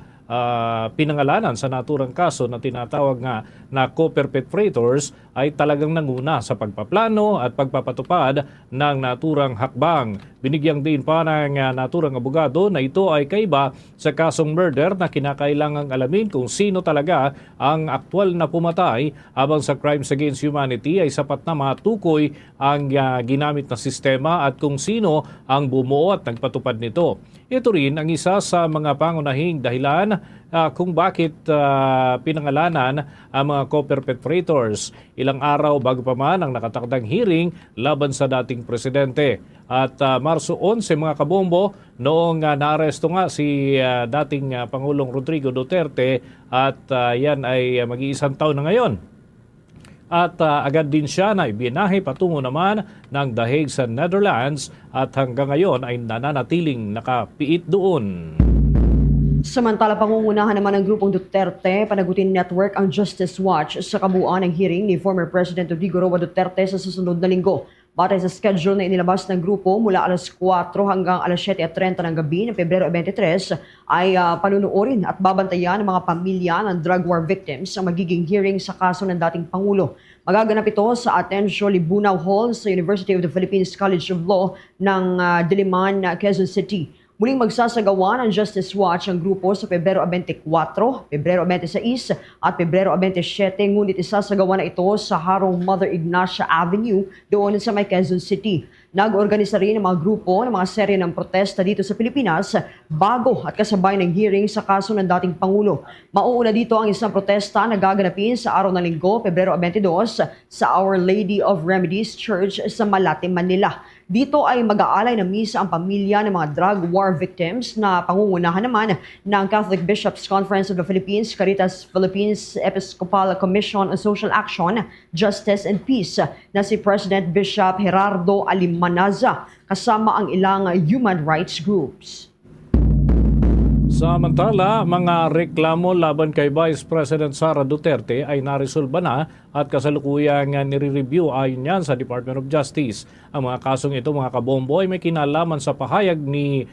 pinangalanan sa naturang kaso na tinatawag nga na co-perpetrators ay talagang nanguna sa pagpaplano at pagpapatupad ng naturang hakbang. Binigyang din pa ng naturang abogado na ito ay kaiba sa kasong murder na kinakailangang alamin kung sino talaga ang aktwal na pumatay, habang sa crimes against humanity ay sapat na matukoy ang ginamit na sistema at kung sino ang bumuo at nagpatupad nito. Ito rin ang isa sa mga pangunahing dahilan kung bakit pinangalanan ang mga co-perpetrators ilang araw bago pa man ang nakatakdang hearing laban sa dating presidente. At Marso 11 mga kabombo, noong naaresto nga si dating Pangulong Rodrigo Duterte, at yan ay mag-iisang taon na ngayon. At agad din siya na ibinahe patungo naman ng The Hague sa Netherlands, at hanggang ngayon ay nananatiling nakapiit doon. Samantala, pangungunahan naman ng grupong Duterte Panagutin Network ang Justice Watch sa kabuuan ng hearing ni former President Rodrigo Roa Duterte sa susunod na linggo. Batay sa schedule na inilabas ng grupo, mula alas 4 hanggang alas 7:30 ng gabi ng Pebrero 23 ay panunuorin at babantayan ng mga pamilya ng drug war victims ang magiging hearing sa kaso ng dating Pangulo. Magaganap ito sa Atencio Libunao Hall sa University of the Philippines College of Law ng Diliman, Quezon City. Muling magsasagawa ng Justice Watch ang grupo sa Pebrero 24, Pebrero 26 at Pebrero 27, ngunit isasagawa na ito sa Harong Mother Ignacia Avenue doon sa may Quezon City. Nag-organisa rin ang mga grupo ng mga serye ng protesta dito sa Pilipinas bago at kasabay ng hearing sa kaso ng dating Pangulo. Mauuna dito ang isang protesta na gaganapin sa araw ng Linggo, Pebrero 22 sa Our Lady of Remedies Church sa Malate, Manila. Dito ay mag-aalay ng misa ang pamilya ng mga drug war victims na pangungunahan naman ng Catholic Bishops' Conference of the Philippines, Caritas Philippines Episcopal Commission on Social Action, Justice and Peace na si President Bishop Gerardo Alimanaza, kasama ang ilang human rights groups. Samantala, mga reklamo laban kay Vice President Sara Duterte ay naresolba na at kasalukuyang nire-review ayon yan sa Department of Justice. Ang mga kasong ito, mga kabombo, ay may kinalaman sa pahayag ni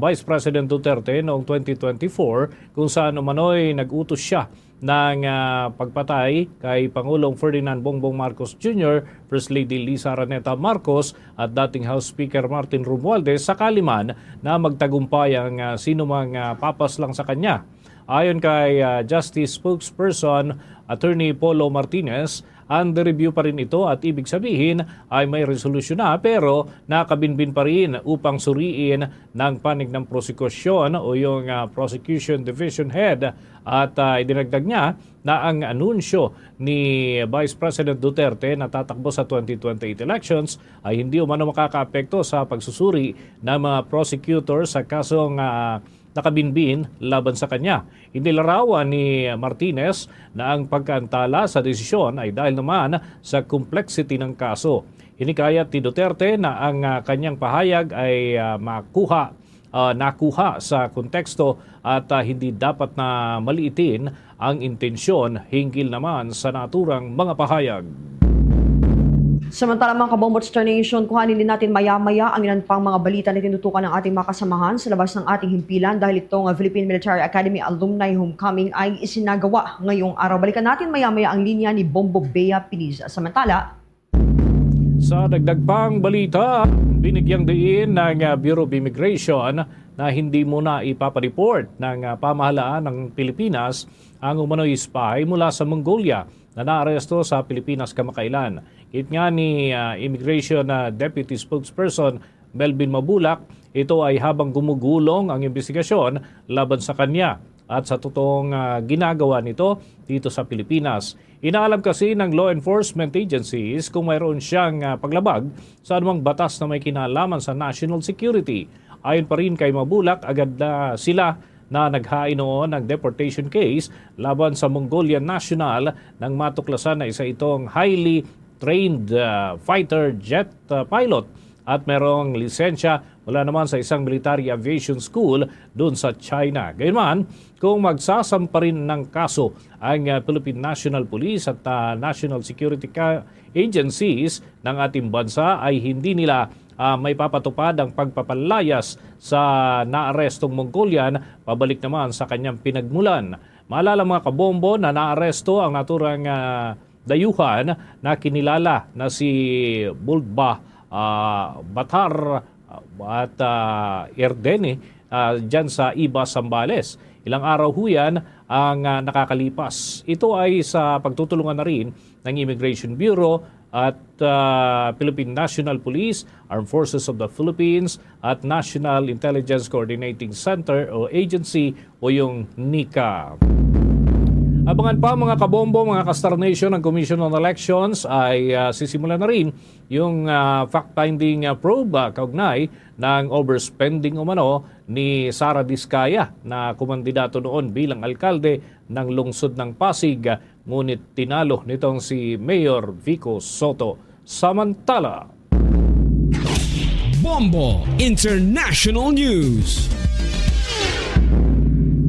Vice President Duterte noong 2024 kung saan umano'y nag-utos siya ng pagpatay kay Pangulong Ferdinand Bongbong Marcos Jr., First Lady Lisa Araneta Marcos at dating House Speaker Martin Romualdez sakali man na magtagumpay ang sino mang papaslang sa kanya. Ayon kay Justice Spokesperson Attorney Polo Martinez, under review pa rin ito at ibig sabihin ay may resolusyon na pero nakabinbin pa rin upang suriin ng panig ng prosekusyon o yung Prosecution Division Head at idinagdag niya na ang anunsyo ni Vice President Duterte na tatakbo sa 2028 elections ay hindi umano makakaapekto sa pagsusuri ng mga prosecutor sa kasong nakabinbin laban sa kanya. Inilarawan ni Martinez na ang pagkaantala sa desisyon ay dahil naman sa complexity ng kaso. Hinikayat ni Duterte na ang kanyang pahayag ay nakuha sa konteksto at hindi dapat na maliitin ang intensyon hinggil naman sa naturang mga pahayag. Samantala mga kabombot Star Nation, kuhanin din natin maya-maya ang ilan pang mga balita na tinutukan ng ating mga kasamahan sa labas ng ating himpilan dahil itong Philippine Military Academy Alumni Homecoming ay isinagawa ngayong araw. Balikan natin maya-maya ang linya ni Bombo Bea Piniza. Samantala, sa dagdag pang balita, binigyang diin ng Bureau of Immigration na hindi muna ipapareport ng pamahalaan ng Pilipinas ang umano'y spy mula sa Mongolia na naaresto sa Pilipinas kamakailan. It nga ni Immigration Deputy Spokesperson Melvin Mabulak, ito ay habang gumugulong ang investigasyon laban sa kanya at sa totoong ginagawa nito dito sa Pilipinas. Inaalam kasi ng law enforcement agencies kung mayroon siyang paglabag sa anumang batas na may kinalaman sa national security. Ayon pa rin kay Mabulak, agad na sila na naghain noon ng deportation case laban sa Mongolian national nang matuklasan na isa itong highly trained fighter jet pilot at merong lisensya mula naman sa isang military aviation school doon sa China. Gayunman, kung magsasampa rin ng kaso ang Philippine National Police at National Security Agencies ng ating bansa ay hindi nila may papatupad ang pagpapalayas sa naarestong Mongolian pabalik naman sa kanyang pinagmulan. Maalala mga kabombo na naaresto ang naturang dayuhan na kinilala na si Bulba Batar at Erdene dyan sa Iba, Zambales. Ilang araw ho yan ang nakakalipas. Ito ay sa pagtutulungan na rin ng Immigration Bureau at Philippine National Police, Armed Forces of the Philippines at National Intelligence Coordinating Center o Agency o yung NICA. Abangan pa mga kabombo, mga ka-Star Nation, ng Commission on Elections ay sisimulan na rin yung fact-finding probe kaugnay ng overspending umano ni Sara Diskaya na kumandidato noon bilang alkalde ng lungsod ng Pasig, ngunit tinalo nitong si Mayor Vico Soto. Samantala, Bombo International News.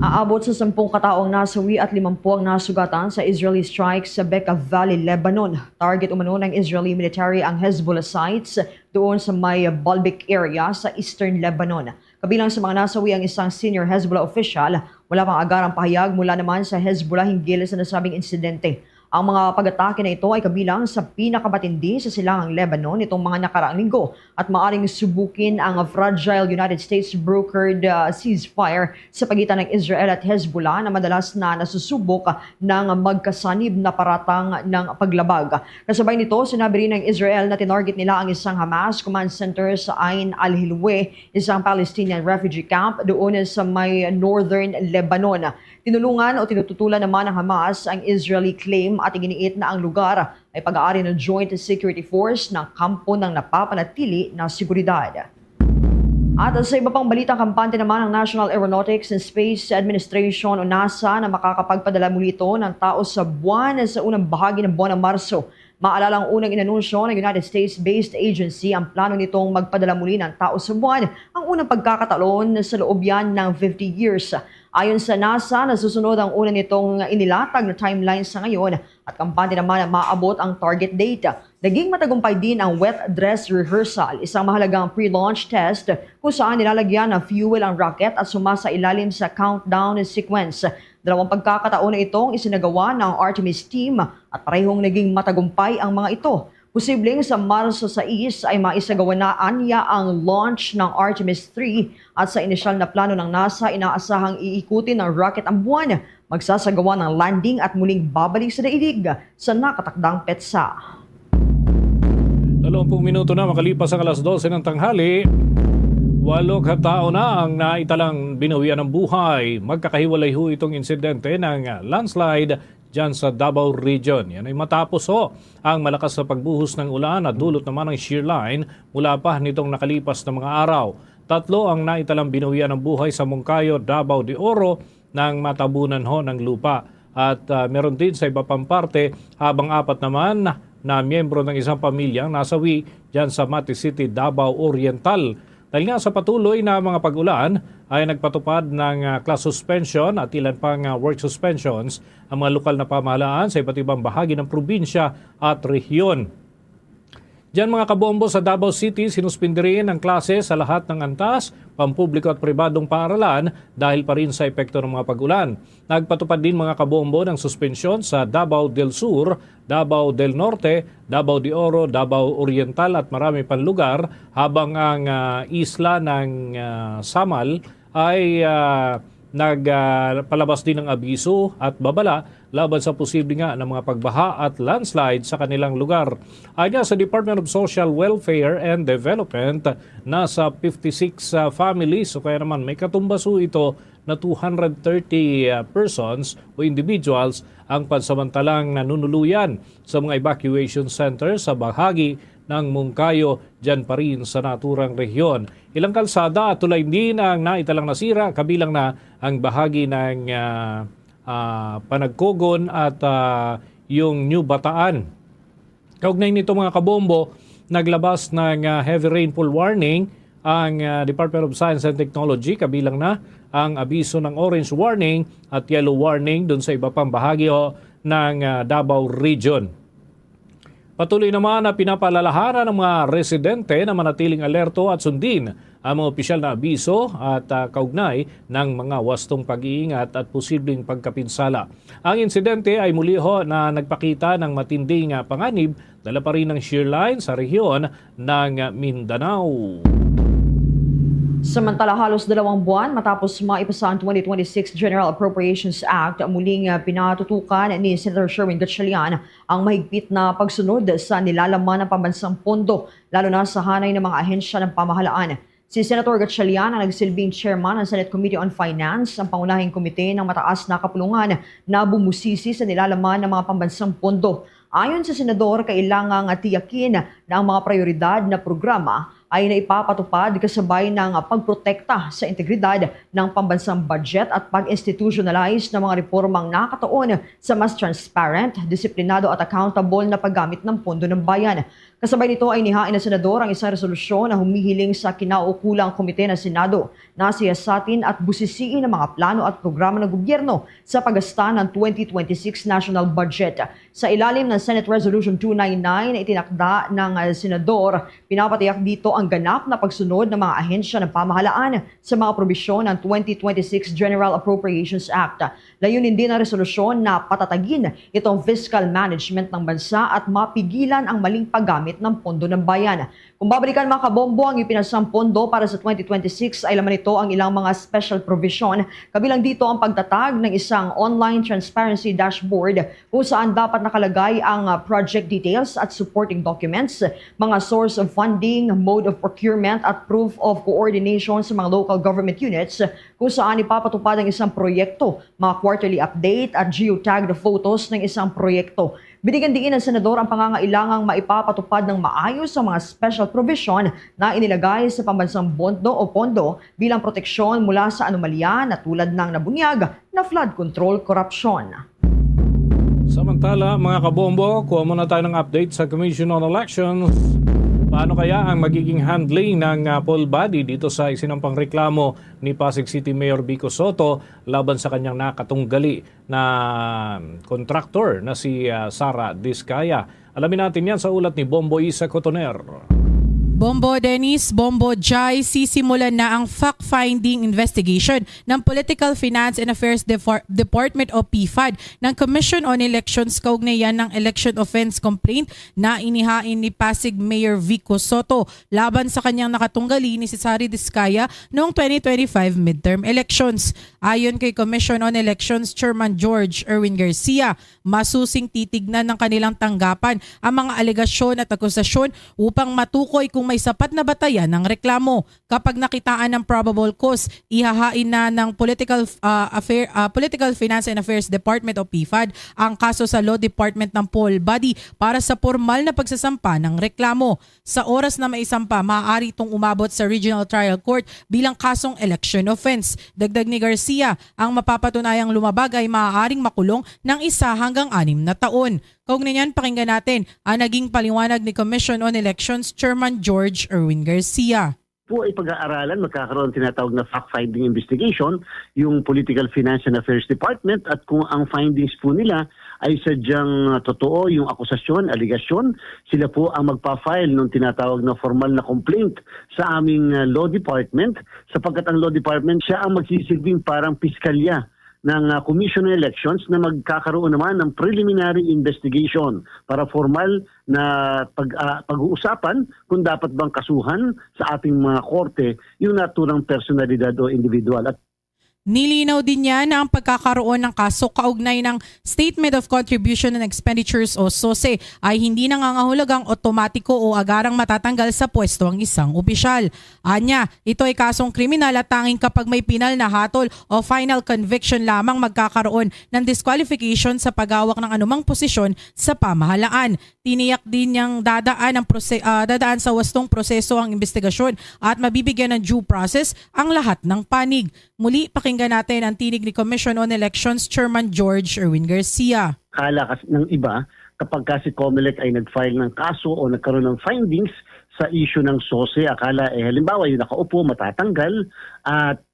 Aabot sa 10 kataong nasawi at 50 ang nasugatan sa Israeli strikes sa Bekaa Valley, Lebanon. Target umano ng Israeli military ang Hezbollah sites doon sa may Baalbek area sa eastern Lebanon. Kabilang sa mga nasawi ang isang senior Hezbollah official. Wala pang agarang pahayag mula naman sa Hezbollah hinggil sa nasabing insidente. Ang mga pag-atake na ito ay kabilang sa pinakamatindi sa silangang Lebanon nitong mga nakaraang linggo at maaring subukin ang fragile United States brokered ceasefire sa pagitan ng Israel at Hezbollah na madalas na nasusubok ng magkasanib na paratang ng paglabag. Kasabay nito, sinabi rin ng Israel na tinarget nila ang isang Hamas command center sa Ain al-Hilwe, isang Palestinian refugee camp doon sa may northern Lebanon. Tinulungan o tinututulan naman ng Hamas ang Israeli claim at iginiit na ang lugar ay pag-aari ng Joint Security Force ng kampo ng napapanatili na seguridad. At sa iba pang balita, kampante naman ng National Aeronautics and Space Administration o NASA na makakapagpadala muli ito ng tao sa buwan sa unang bahagi ng buwan ng Marso. Maalala ang unang inanunsyo ng United States-based agency ang plano nitong magpadala muli ng tao sa buwan. Ang unang pagkakataon sa loob yan ng 50 years. Ayon sa NASA, nasusunod ang una nitong inilatag na timeline sa ngayon at kampante naman na maabot ang target date. Naging matagumpay din ang wet dress rehearsal, isang mahalagang pre-launch test kung saan nilalagyan ng fuel ang rocket at sumasailalim sa countdown sequence. Dalawang pagkakataon na itong isinagawa ng Artemis team at parehong naging matagumpay ang mga ito. Posibleng sa Marso 6 ay maisagawa na anya ang launch ng Artemis 3 at sa inisyal na plano ng NASA inaasahang iikutin ng rocket ang buwan. magsasagawa ng landing at muling babalik sa daigdig sa nakatakdang petsa. 30 minuto na makalipas ang alas 12 ng tanghali. 8 katao na ang naitalang binawian ng buhay. Magkakahiwalay ho itong insidente ng landslide dyan sa Davao Region. Yan ay matapos ang malakas na pagbuhos ng ulan at dulot naman ng shear line mula pa nitong nakalipas na mga araw. 3 ang naitalang binawian ng buhay sa Moncayo, Davao de Oro nang matabunan ng lupa. At meron din sa iba pang parte, habang 4 naman na miyembro ng isang pamilyang nasawi dyan sa Mati City, Davao Oriental. Dahil nga sa patuloy na mga pag-ulan ay nagpatupad ng class suspension at ilan pang work suspensions ang mga lokal na pamahalaan sa iba't ibang bahagi ng probinsya at rehiyon. Diyan mga kabombo sa Davao City, sinuspindi rin ang klase sa lahat ng antas, pampubliko at pribadong paaralan dahil pa rin sa epekto ng mga pag-ulan. Nagpatupad din mga kabombo ng suspensyon sa Davao del Sur, Davao del Norte, Davao de Oro, Davao Oriental at marami pang lugar, habang ang isla ng Samal ay nagpalabas din ng abiso at babala laban sa posible nga ng mga pagbaha at landslide sa kanilang lugar. Ayon sa Department of Social Welfare and Development, nasa 56 families o kaya naman may katumbas ito na 230 persons o individuals ang pansamantalang nanunuluyan sa mga evacuation centers sa bahagi ng Moncayo, dyan pa rin sa naturang rehiyon. Ilang kalsada at tulay din ang naitalang nasira, kabilang na ang bahagi ng Panagkogon at yung New Bataan. Kaugnay nito mga kabombo, naglabas ng heavy rainfall warning ang Department of Science and Technology, kabilang na ang abiso ng orange warning at yellow warning dun sa iba pang bahagi ng Davao Region. Patuloy naman na pinapaalalahanan ng mga residente na manatiling alerto at sundin ang mga opisyal na abiso at kaugnay ng mga wastong pag-iingat at posibleng pagkapinsala. Ang insidente ay muli na nagpakita ng matinding panganib, dala pa rin ng shear line sa rehiyon ng Mindanao. Samantala, halos 2 buwan matapos maipasa ang 2026 General Appropriations Act, muling pinatutukan ni Senator Sherwin Gatchalian ang mahigpit na pagsunod sa nilalaman ng pambansang pondo, lalo na sa hanay ng mga ahensya ng pamahalaan. Si Senator Gatchalian ang nagsilbing chairman ng Senate Committee on Finance, ang pangunahing komite ng mataas na kapulungan na bumusisi sa nilalaman ng mga pambansang pondo. Ayon sa Senador, kailangang tiyakin na ang mga prioridad na programa ay naipapatupad kasabay ng pagprotekta sa integridad ng pambansang budget at pag-institutionalize ng mga reformang nakatuon sa mas transparent, disiplinado at accountable na paggamit ng pondo ng bayan. Kasabay nito ay nihain ng Senador ang isang resolusyon na humihiling sa kinaukulang komite ng Senado na siyasatin at busisiin ang mga plano at programa ng gobyerno sa paggasta ng 2026 national budget. Sa ilalim ng Senate Resolution 299 na itinakda ng Senador, pinapatiyak dito ang ganap na pagsunod ng mga ahensya ng pamahalaan sa mga probisyon ng 2026 General Appropriations Act. Layunin din ang resolusyon na patatagin itong fiscal management ng bansa at mapigilan ang maling paggamit ng pondo ng bayan. Kung babalikan mga kabombo, ang ipinasang pondo para sa 2026 ay laman ito ang ilang mga special provision. Kabilang dito ang pagtatag ng isang online transparency dashboard kung saan dapat nakalagay ang project details at supporting documents, mga source of funding, mode of procurement at proof of coordination sa mga local government units, kung saan ipapatupad ang isang proyekto, mga quarterly update at geotagged photos ng isang proyekto. Binigyan din ng Senador ang pangangailangang maipapatupad ng maayos ang mga special provision na inilagay sa pambansang bondo o pondo bilang proteksyon mula sa anomalya na tulad ng nabunyag na flood control corruption. Samantala, mga kabombo, kuha muna tayo ng update sa Commission on Elections. Paano kaya ang magiging handling ng poll body dito sa isinampang reklamo ni Pasig City Mayor Vico Sotto laban sa kanyang nakatunggali na contractor na si Sara Diskaya? Alamin natin yan sa ulat ni Bombo Isa Cotoner. Bombo Dennis, Bombo Jai, sisimulan na ang fact-finding investigation ng Political Finance and Affairs Department o PFAD ng Commission on Elections kaugnayan ng election offense complaint na inihain ni Pasig Mayor Vico Sotto laban sa kanyang nakatunggali ni si Sara Diskaya noong 2025 midterm elections. Ayon kay Commission on Elections Chairman George Erwin Garcia, masusing titignan ng kanilang tanggapan ang mga alegasyon at akusasyon upang matukoy kung may sapat na batayan ng reklamo. Kapag nakitaan ng probable cause, ihahain na ng Political Finance and Affairs Department o PFAD ang kaso sa Law Department ng poll body para sa formal na pagsasampa ng reklamo. Sa oras na maisampa, maaari itong umabot sa Regional Trial Court bilang kasong election offense. Dagdag ni Garcia, ang mapapatunayang lumabag ay maaaring makulong ng 1 hanggang 6 na taon. Kaugnay niyan, pakinggan natin ang naging paliwanag ni Commission on Elections Chairman George Erwin Garcia. Po ay pag-aaralan, magkakaroon tinatawag na fact-finding investigation, yung Political Finance and Affairs Department, at kung ang findings po nila ay sadyang totoo, yung akusasyon, aligasyon, sila po ang magpa-file ng tinatawag na formal na complaint sa aming Law Department, sapagkat ang Law Department siya ang magsisilbing parang piskalya ng Commission on Elections na magkakaroon naman ng preliminary investigation para formal na pag-uusapan kung dapat bang kasuhan sa ating mga korte yung naturang personalidad o individual. At nilinaw din niya na ang pagkakaroon ng kaso kaugnay ng Statement of Contribution and Expenditures o SOSE ay hindi nangangahulugang otomatiko o agarang matatanggal sa pwesto ang isang opisyal. Anya, ito ay kasong kriminal at tanging kapag may pinal na hatol o final conviction lamang magkakaroon ng disqualification sa paghawak ng anumang posisyon sa pamahalaan. Tiniyak din niyang dadaan sa wastong proseso ang investigasyon at mabibigyan ng due process ang lahat ng panig. Muli, pakinggan natin ang tinig ni Commission on Elections Chairman George Erwin Garcia. Kala kasi ng iba, kapag kasi COMELEC ay nag-file ng kaso o nagkaroon ng findings sa issue ng SOSE, akala halimbawa yung nakaupo matatanggal at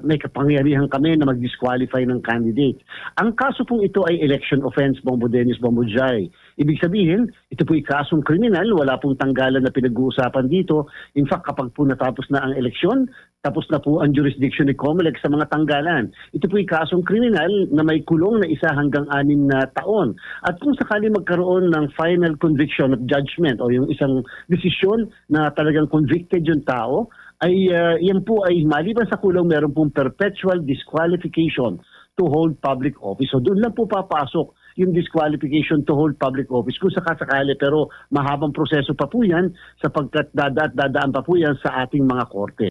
may kapangyarihan kami na mag-disqualify ng candidate. Ang kaso pong ito ay election offense, Bombo Dennis, Bombo Jai. Ibig sabihin, ito po ay kasong kriminal, wala pong tanggalan na pinag-uusapan dito. In fact, kapag po natapos na ang eleksyon, tapos na po ang jurisdiction ni COMELEC sa mga tanggalan. Ito po ay kasong kriminal na may kulong na 1 hanggang 6 na taon. At kung sakali magkaroon ng final conviction of judgment o yung isang desisyon na talagang convicted yung tao, ay yan po ay maliban sa kulong meron pong perpetual disqualification to hold public office. So doon lang po papasok yung disqualification to hold public office kung sakasakali, pero mahabang proseso pa po yan sapagkat dadaan pa po yan sa ating mga korte.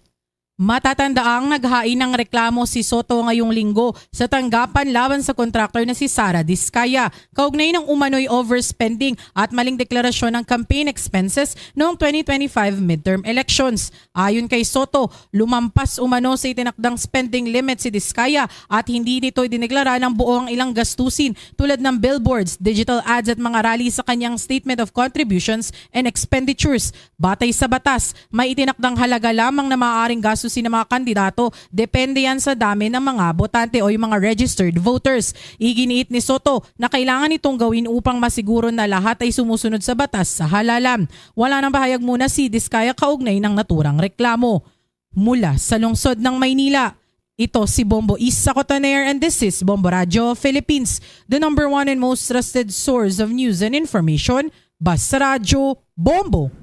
Matatandaang naghain ng reklamo si Soto ngayong linggo sa tanggapan laban sa kontraktor na si Sara Diskaya, kaugnay ng umano'y overspending at maling deklarasyon ng campaign expenses noong 2025 midterm elections. Ayon kay Soto, lumampas umano sa itinakdang spending limit si Diskaya at hindi nito idineklara ng buo ang ilang gastusin tulad ng billboards, digital ads at mga rally sa kanyang Statement of Contributions and Expenditures. Batay sa batas, may itinakdang halaga lamang na maaaring gastos ng mga kandidato, depende yan sa dami ng mga botante o yung mga registered voters. Iginiit ni Soto na kailangan itong gawin upang masiguro na lahat ay sumusunod sa batas sa halalan. Wala nang bahayag muna si Diskaya kaugnay ng naturang reklamo. Mula sa lungsod ng Maynila, ito si Bombo Isa Cotoner and this is Bombo Radio Philippines, the number 1 and most trusted source of news and information. Basta Radio Bombo.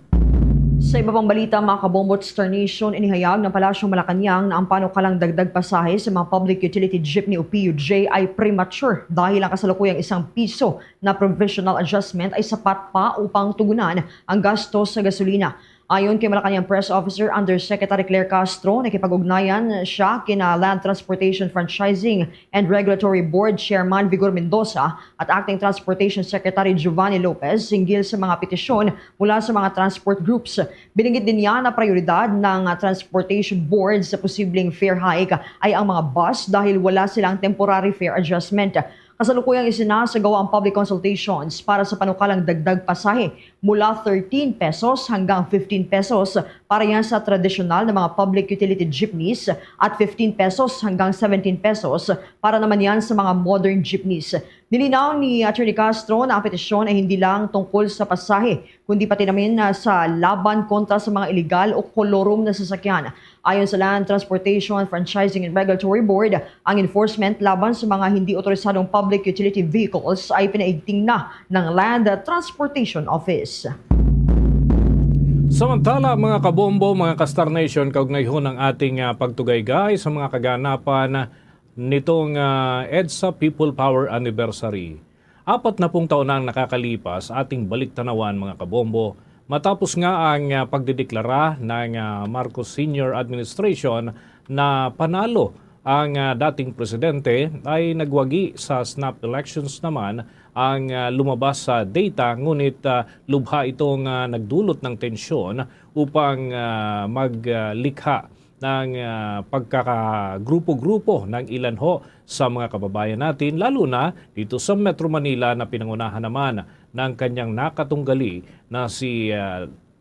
Sa iba pang balita, mga kabombo at Star Nation, inihayag ng Palasyong Malacanang na ang panukalang dagdag pasahe sa mga public utility jeepney o PUJ ay premature dahil ang kasalukuyang ₱1 na provisional adjustment ay sapat pa upang tugunan ang gastos sa gasolina. Ayon kay Malacanang Press Officer Undersecretary Claire Castro, nakipag-ugnayan siya kina Land Transportation Franchising and Regulatory Board Chairman Vigor Mendoza at Acting Transportation Secretary Giovanni Lopez hinggil sa mga petisyon mula sa mga transport groups. Binanggit din niya na prioridad ng Transportation Board sa posibleng fare hike ay ang mga bus dahil wala silang temporary fare adjustment. Kasalukuyang isinasagawa ang public consultations para sa panukalang dagdag pasahe mula ₱13 hanggang ₱15 para yan sa tradisyonal na mga public utility jeepneys at ₱15 hanggang ₱17 para naman yan sa mga modern jeepneys. Nilinaw ni Atty. Castro na ang petisyon ay hindi lang tungkol sa pasahe, kundi pati namin sa laban kontra sa mga illegal o kolorum na sasakyan. Ayon sa Land Transportation, Franchising and Regulatory Board, ang enforcement laban sa mga hindi otorisadong public utility vehicles ay pinaigting na ng Land Transportation Office. Samantala, mga kabombo, mga ka-Star Nation, kaugnay ho ng ating pagtugay-gay sa mga kaganapan nitong EDSA People Power Anniversary. 40 taon na ang nakakalipas ating baliktanawan mga kabombo matapos nga ang pagdideklara ng Marcos Sr. Administration na panalo ang dating presidente ay nagwagi sa snap elections naman ang lumabas sa data ngunit lubha itong nagdulot ng tensyon upang maglikha ng pagkakagrupo-grupo ng ilan ho sa mga kababayan natin, lalo na dito sa Metro Manila na pinangunahan naman ng kanyang nakatunggali na si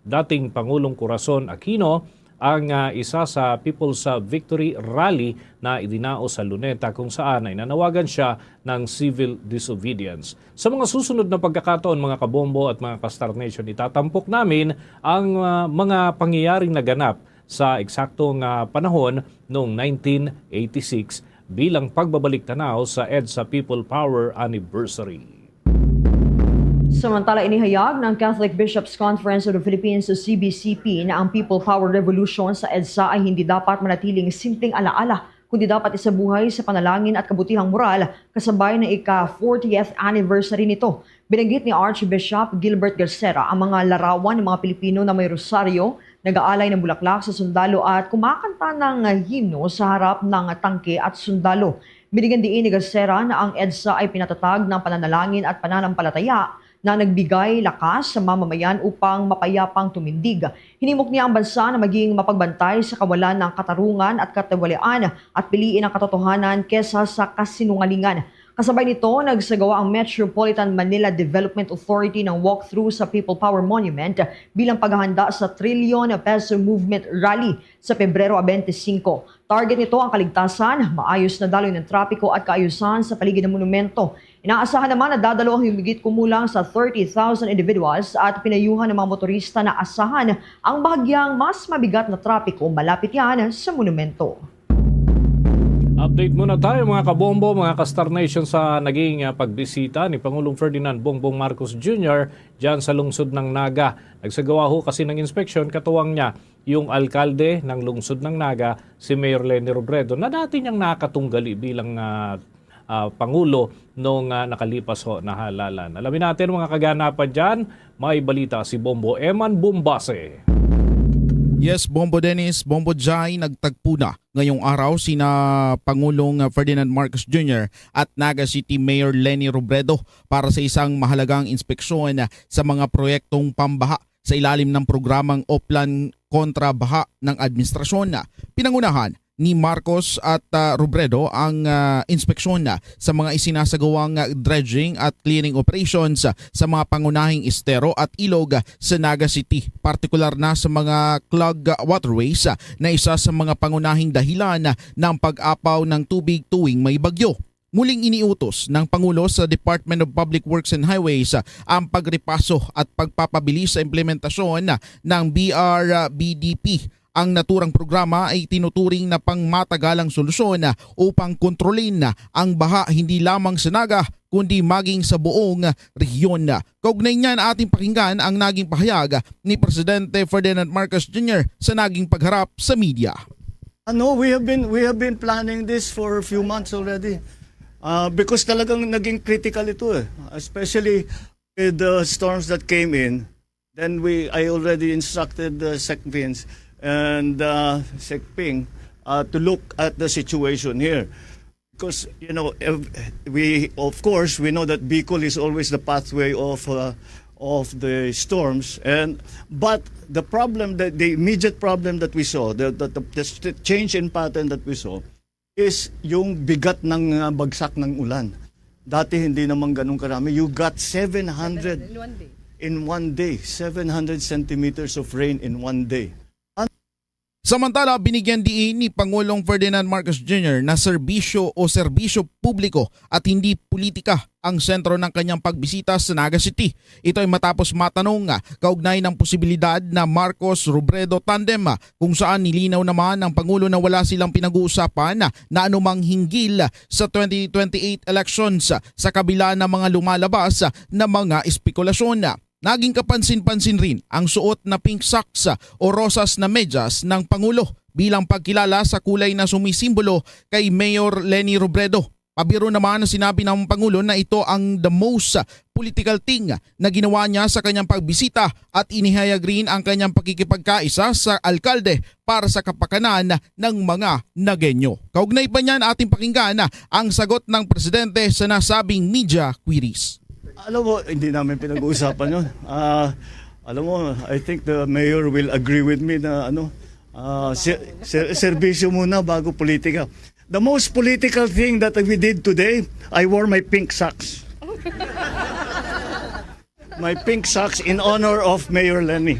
dating Pangulong Corazon Aquino, ang isa sa People's Victory Rally na idinao sa Luneta kung saan ay nanawagan siya ng civil disobedience. Sa mga susunod na pagkakataon mga kabombo at mga ka-Star Nation, itatampok namin ang mga pangyayaring naganap sa eksaktong panahon noong 1986 bilang pagbabalik tanaw sa EDSA People Power Anniversary. Samantala, inihayag ng Catholic Bishops' Conference of the Philippines o CBCP na ang People Power Revolution sa EDSA ay hindi dapat manatiling simpleng alaala, kundi dapat isabuhay sa panalangin at kabutihang moral kasabay ng ika-40th anniversary nito. Binanggit ni Archbishop Gilbert Garcera ang mga larawan ng mga Pilipino na may rosaryo, nag-aalay ng bulaklak sa sundalo at kumakanta ng himno sa harap ng tangke at sundalo. Binigyan diin ni Garcera na ang EDSA ay pinatatag ng pananalangin at pananampalataya na nagbigay lakas sa mamamayan upang mapayapang tumindig. Hinimok niya ang bansa na maging mapagbantay sa kawalan ng katarungan at katiwalian at piliin ang katotohanan kesa sa kasinungalingan. Kasabay nito, nagsagawa ang Metropolitan Manila Development Authority ng walkthrough sa People Power Monument bilang paghahanda sa Trillion Peso Movement Rally sa Pebrero 25. Target nito ang kaligtasan, maayos na daloy ng trapiko at kaayusan sa paligid ng monumento. Inaasahan naman na dadalo ang humigit kumulang sa 30,000 individuals at pinayuhan ng mga motorista na asahan ang bahagyang mas mabigat na trapiko malapit yan sa monumento. Update muna tayo mga kabombo, mga ka-Star Nation sa naging pagbisita ni Pangulong Ferdinand Bongbong Marcos Jr. dyan sa lungsod ng Naga. Nagsagawa ho kasi ng inspeksyon, katuwang niya yung alkalde ng lungsod ng Naga, si Mayor Leni Robredo, na dati niyang nakatunggali bilang Pangulo noong nakalipas ho na halalan. Alamin natin mga kaganapan dyan, may balita si Bombo Eman Bombase. Yes, Bombo Dennis, Bombo Jai, nagtagpo na ngayong araw sina Pangulong Ferdinand Marcos Jr. at Naga City Mayor Leni Robredo para sa isang mahalagang inspeksyon sa mga proyektong pambaha sa ilalim ng programang Oplan kontra Baha ng administrasyon. Pinangunahan ni Marcos at Robredo ang inspeksyon sa mga isinasagawang dredging at cleaning operations sa mga pangunahing estero at ilog sa Naga City, partikular na sa mga clogged waterways na isa sa mga pangunahing dahilan ng pag-apaw ng tubig tuwing may bagyo. Muling iniutos ng Pangulo sa Department of Public Works and Highways ang pagrepaso at pagpapabilis sa implementasyon ng BRBDP. Ang naturang programa ay tinuturing na pangmatagalang solusyon upang kontrolin ang baha hindi lamang sa Naga kundi maging sa buong rehiyon. Kaugnay niyan ating pakinggan ang naging pahayag ni Presidente Ferdinand Marcos Jr. sa naging pagharap sa media. No, we have been planning this for a few months already. Because talagang naging critical ito especially with the storms that came in. Then I already instructed the SecVins and SecPing to look at the situation here, because we know that Bicol is always the pathway of the storms, but the immediate problem that we saw, the change in pattern that we saw is yung bigat ng bagsak ng ulan. Dati hindi naman ganun karami. You got 700 in one day, 700 centimeters of rain in one day. Samantala, binigyan diin ni Pangulong Ferdinand Marcos Jr. na serbisyo publiko at hindi politika ang sentro ng kanyang pagbisita sa Naga City. Ito ay matapos matanong kaugnay ng posibilidad na Marcos-Robredo tandem kung saan nilinaw naman ng Pangulo na wala silang pinag-uusapan na anumang hinggil sa 2028 elections sa kabila ng mga lumalabas na mga espekulasyon. Naging kapansin-pansin rin ang suot na pink socks o rosas na medyas ng Pangulo. bilang pagkilala sa kulay na sumisimbolo kay Mayor Leni Robredo. Pabiro naman na sinabi ng Pangulo na ito ang the most political thing na ginawa niya sa kanyang pagbisita at inihayag rin ang kanyang pakikipagkaisa sa alkalde para sa kapakanan ng mga Nagueño. Kaugnay pa niyan ating pakinggan ang sagot ng presidente sa nasabing media queries. Alam mo, hindi namin pinag-uusapan yun. Alam mo, I think the mayor will agree with me na serbisyo muna bago politika. The most political thing that we did today, I wore my pink socks. My pink socks in honor of Mayor Leni.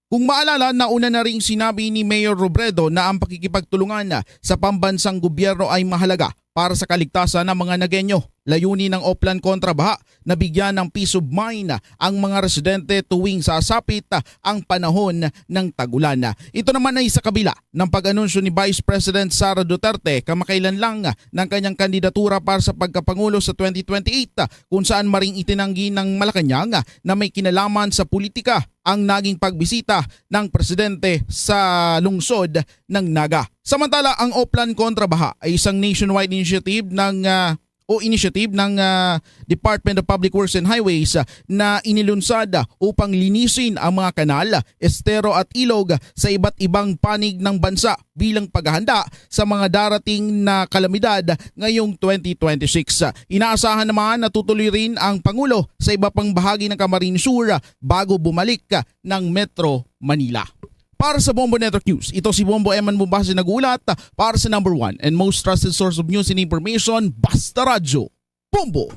Kung maalala, nauna na ring sinabi ni Mayor Robredo na ang pakikipagtulungan sa pambansang gobyerno ay mahalaga para sa kaligtasan ng mga Nagueño. Layunin ng Oplan kontra baha na bigyan ng peace of mind ang mga residente tuwing sasapit ang panahon ng tagulan. Ito naman ay sa kabila ng pag-anunsyo ni Vice President Sara Duterte kamakailan lang ng kanyang kandidatura para sa pagkapangulo sa 2028 kung saan maring itinanggi ng Malacanang na may kinalaman sa politika ang naging pagbisita ng presidente sa lungsod ng Naga. Samantala, ang Oplan kontra baha ay isang nationwide initiative ng Department of Public Works and Highways na inilunsad upang linisin ang mga kanal, estero at ilog sa iba't ibang panig ng bansa bilang paghahanda sa mga darating na kalamidad ngayong 2026. Inaasahan naman na tutuloy rin ang Pangulo sa iba pang bahagi ng Camarines Sur bago bumalik ng Metro Manila. Para sa Bombo Network News, ito si Bombo Eman Bumbasi nagulat para sa number 1 and most trusted source of news and information, Basta Radyo, Bombo!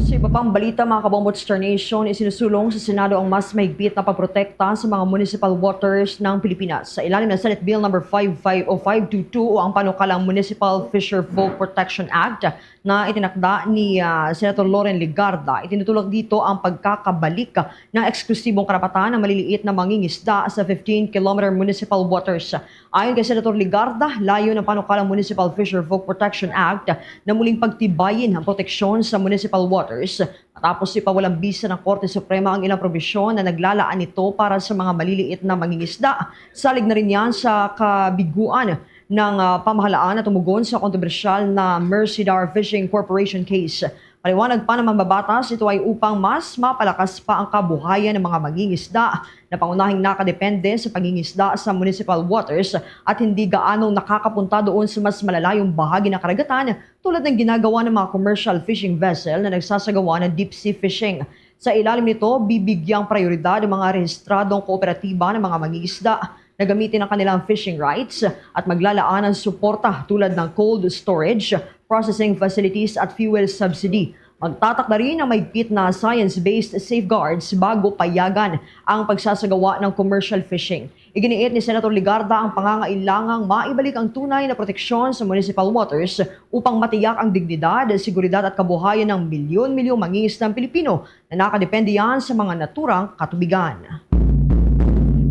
Sa iba pang balita mga kabombo Star Nation, isinusulong sa Senado ang mas mahigpit na pagprotekta sa mga municipal waters ng Pilipinas. Sa ilalim ng Senate Bill No. 522 o ang panukalang Municipal Fisher Folk Protection Act na itinakda ni Senator Loren Legarda, itinutulak dito ang pagkakabalik ng eksklusibong karapatan ng maliliit na mangingisda sa 15-kilometer municipal waters. Ayon kay Senator Legarda, layo ng panukalang Municipal Fisher Folk Protection Act na muling pagtibayin ang proteksyon sa municipal waters matapos ipawalang bisa ng Korte Suprema ang ilang probisyon na naglalaan nito para sa mga maliliit na mangingisda. Salig na rin yan sa kabiguan ng pamahalaan na tumugon sa kontrobersyal na Mercedar Fishing Corporation case. Paliwanag pa ng mambabatas, ito ay upang mas mapalakas pa ang kabuhayan ng mga mangingisda na pangunahing nakadepende sa pangingisda sa municipal waters at hindi gaanong nakakapunta doon sa mas malalayong bahagi ng karagatan tulad ng ginagawa ng mga commercial fishing vessel na nagsasagawa ng deep sea fishing. Sa ilalim nito, bibigyang prioridad ang mga rehistradong kooperatiba ng mga mangingisda na gamitin ang kanilang fishing rights at maglalaan ng suporta tulad ng cold storage, processing facilities at fuel subsidy. Magtatakda rin ang mahigpit na science-based safeguards bago payagan ang pagsasagawa ng commercial fishing. Iginiit ni Senator Legarda ang pangangailangang maibalik ang tunay na proteksyon sa municipal waters upang matiyak ang dignidad, seguridad at kabuhayan ng milyon-milyong mangingisdang Pilipino na nakadepende yan sa mga naturang katubigan.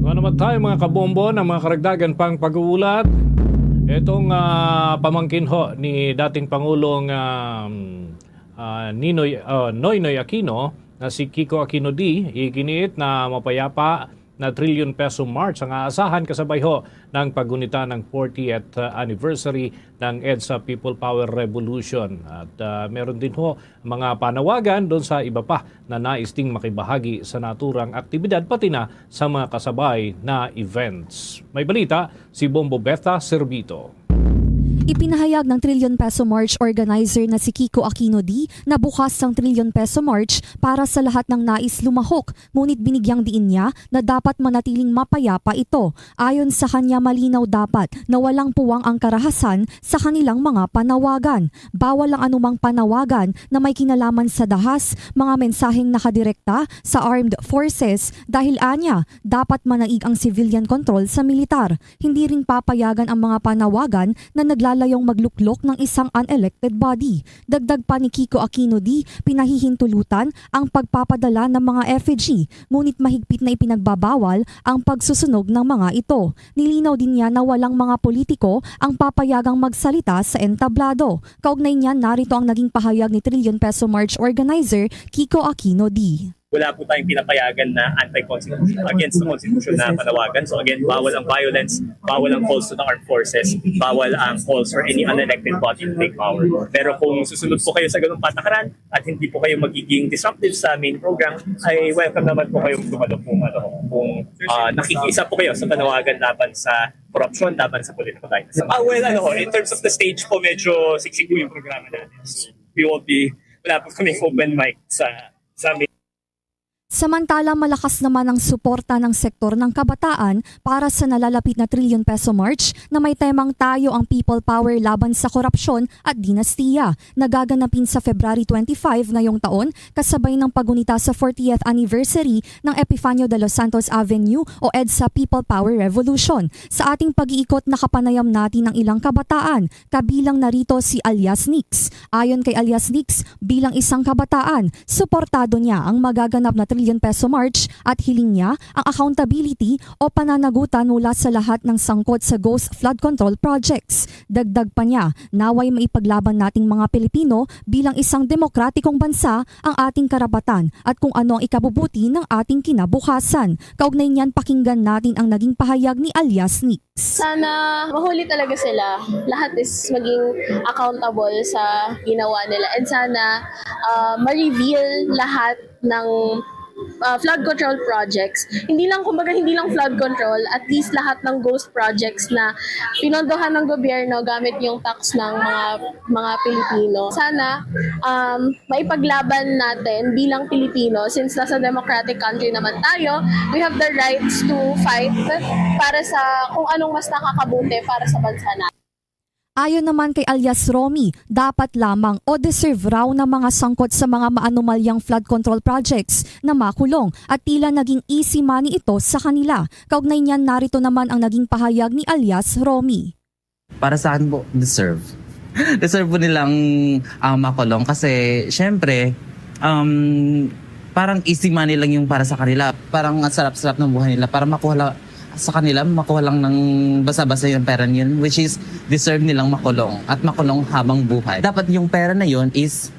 Ano naman tayo mga kabombo ng mga karagdagan pang pag-uulat? Itong pamangkin ho ni dating Pangulong Noynoy Aquino na si Kiko Aquino D, iginiit na mapayapa na trillion peso march ang aasahan kasabay ho ng paggunita ng 40th anniversary ng EDSA People Power Revolution. At meron din ho mga panawagan doon sa iba pa na nais ding makibahagi sa naturang aktibidad pati na sa mga kasabay na events. May balita si Bombo Betha Servito. Ipinahayag ng Trillion Peso March organizer na si Kiko Aquino D na bukas ang Trillion Peso March para sa lahat ng nais lumahok, ngunit binigyang diin niya na dapat manatiling mapayapa ito. Ayon sa kanya, malinaw dapat na walang puwang ang karahasan sa kanilang mga panawagan. Bawal ang anumang panawagan na may kinalaman sa dahas, mga mensaheng nakadirekta sa armed forces dahil anya, dapat manaig ang civilian control sa militar. Hindi rin papayagan ang mga panawagan na naglalayong magluklok ng isang unelected body. Dagdag pa ni Kiko Aquino D, pinahihintulutan ang pagpapadala ng mga effigy, ngunit mahigpit na ipinagbabawal ang pagsusunog ng mga ito. Nilinaw din niya na walang mga politiko ang papayagang magsalita sa entablado. Kaugnay niya, narito ang naging pahayag ni Trillion Peso March organizer Kiko Aquino D. wala po tayong pinapayagan na anti-constitution, against the constitution na panawagan. So again, bawal ang violence, bawal ang calls to the armed forces, bawal ang calls for any unelected body to take power. Pero kung susunod po kayo sa ganung patakaran at hindi po kayo magiging disruptive sa main program, ay welcome naman po kayong dumalo kung nakikiisa po kayo sa panawagan laban sa korupsyon, laban sa political violence. In terms of the stage po, medyo siksik po yung programa natin. So we won't be, wala po kaming open mic sa main. Samantala, malakas naman ang suporta ng sektor ng kabataan para sa nalalapit na trilyon peso march na may temang tayo ang people power laban sa korupsyon at dinastiya. Nagaganapin sa February 25 ngayong taon kasabay ng pagunita sa 40th anniversary ng Epifanio de los Santos Avenue o EDSA People Power Revolution. Sa ating pag-iikot, nakapanayam natin ng ilang kabataan, kabilang narito si Alias Nix. Ayon kay Alias Nix, bilang isang kabataan, suportado niya ang magaganap na trilyon peso march at hiling niya ang accountability o pananagutan mula sa lahat ng sangkot sa ghost flood control projects. Dagdag pa niya, naway maipaglaban nating mga Pilipino bilang isang demokratikong bansa ang ating karapatan at kung ano ang ikabubuti ng ating kinabukasan. Kaugnay niyan, pakinggan natin ang naging pahayag ni Alias Nix. Sana mahuli talaga sila. Lahat is maging accountable sa ginawa nila and sana ma-reveal lahat ng flood control projects. Hindi lang flood control, at least lahat ng ghost projects na pinondohan ng gobyerno gamit yung tax ng mga Pilipino. Sana maipaglaban natin bilang Pilipino, since nasa democratic country naman tayo, we have the rights to fight para sa kung anong mas nakakabuti para sa bansa natin. Ayon naman kay Alias Romy, dapat lamang o deserve raw ng mga sangkot sa mga maanumalyang flood control projects na makulong at tila naging easy money ito sa kanila. Kaugnay niyan, narito naman ang naging pahayag ni Alias Romy. Para sa akin po, deserve. Deserve po nilang makulong kasi syempre parang easy money lang yung para sa kanila. Parang ang sarap-sarap ng buhay nila para makuha lang ng basa-basa yung pera yun, which is deserve nilang makulong at makulong habang buhay. Dapat yung pera na yun is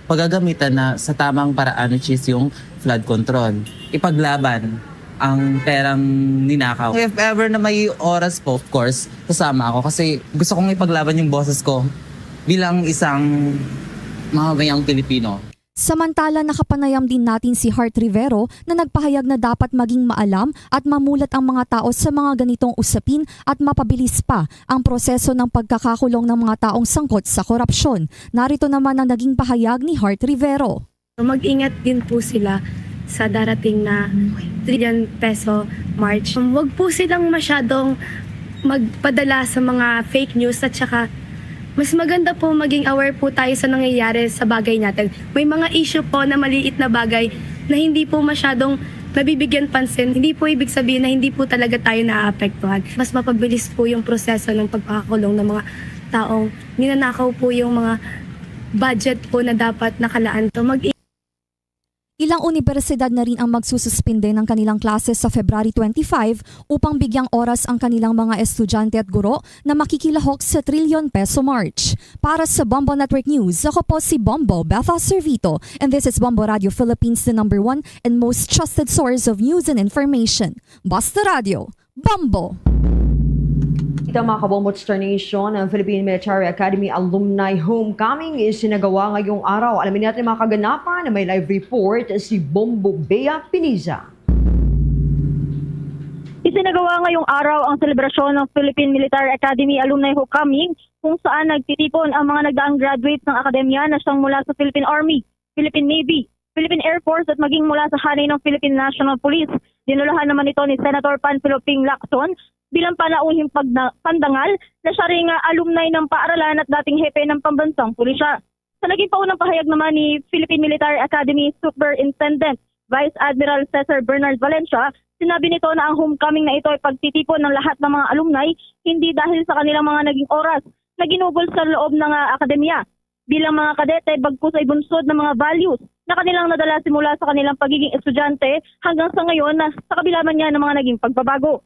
pagagamitan na sa tamang paraan, which is yung flood control. Ipaglaban ang perang ninakaw. If ever na may oras po, of course, kasama ako kasi gusto kong ipaglaban yung boses ko bilang isang mamamayang Pilipino. Samantala, nakapanayam din natin si Heart Rivero na nagpahayag na dapat maging maalam at mamulat ang mga tao sa mga ganitong usapin at mapabilis pa ang proseso ng pagkakakulong ng mga taong sangkot sa korupsyon. Narito naman ang naging pahayag ni Heart Rivero. Mag-ingat din po sila sa darating na trillion peso march. Huwag po silang masyadong magpadala sa mga fake news at saka mas maganda po maging aware po tayo sa nangyayari sa bagay natin. May mga issue po na maliit na bagay na hindi po masyadong nabibigyan pansin. Hindi po ibig sabihin na hindi po talaga tayo naaapektuhan. Mas mapabilis po yung proseso ng pagkakakulong ng mga taong ninanakaw po yung mga budget po na dapat nakalaan. Ilang universidad na rin ang magsususpinde ng kanilang klase sa February 25 upang bigyang oras ang kanilang mga estudyante at guro na makikilahok sa trilyon peso march. Para sa Bombo Network News, ako po si Bombo Betha Servito, and this is Bombo Radio Philippines, the #1 and most trusted source of news and information. Basta Radio, Bombo! Ito mga kabombo Star Nation, ang Philippine Military Academy Alumni Homecoming is sinagawa ngayong araw. Alamin natin mga kaganapan na may live report si Bombo Bea Piniza. Isinagawa ngayong araw ang selebrasyon ng Philippine Military Academy Alumni Homecoming kung saan nagtitipon ang mga nagdaang graduates ng akademya na siyang mula sa Philippine Army, Philippine Navy, Philippine Air Force at maging mula sa hanay ng Philippine National Police. Dinulahan naman ito ni Senator Panfilo Ping Lacson bilang panauhing pandangal na siya ring alumni ng paaralan at dating hepe ng pambansang pulisya. Sa naging paunang pahayag naman ni Philippine Military Academy Superintendent Vice Admiral Cesar Bernard Valencia, sinabi nito na ang homecoming na ito ay pagtitipon ng lahat ng mga alumni hindi dahil sa kanilang mga naging oras na ginugol sa loob ng akademya. Bilang mga kadete, bagkus ay bunsod ng mga values na kanilang nadala simula sa kanilang pagiging estudyante hanggang sa ngayon na sa kabila man niya ng mga naging pagbabago.